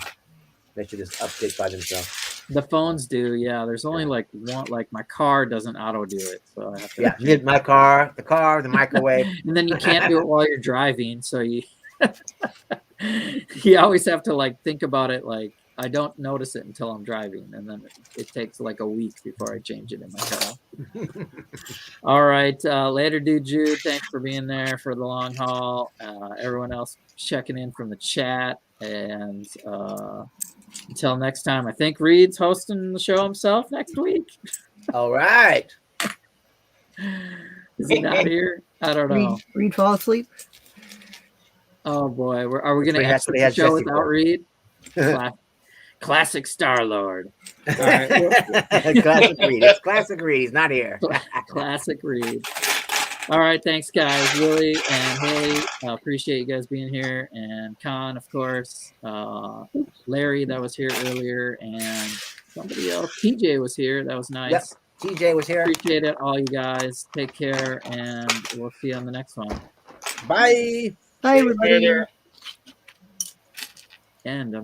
They should just update by themselves. The phones do, yeah. There's only like one, like my car doesn't auto do it, so I have to. Yeah, my car, the microwave, and then you can't do it while you're driving, so you you always have to like think about it. Like I don't notice it until I'm driving, and then it takes like a week before I change it in my car. All right, later, dude. Jude, thanks for being there for the long haul. Everyone else checking in from the chat, and until next time, I think Reed's hosting the show himself next week. All right. Is he not here? I don't know. Reed fall asleep. Oh boy, are we going to That's exit what he the had show Jesse without for. Reed? Classic Star Lord. All right. Classic Reed. It's classic Reed. He's not here. Classic Reed. All right, thanks guys, Willie and Haley. Appreciate you guys being here, and Con, of course, Larry that was here earlier, and somebody else. TJ was here. That was nice. Yep. TJ was here. Appreciate it, all you guys. Take care, and we'll see you on the next one. Bye. Bye, everybody. Later. And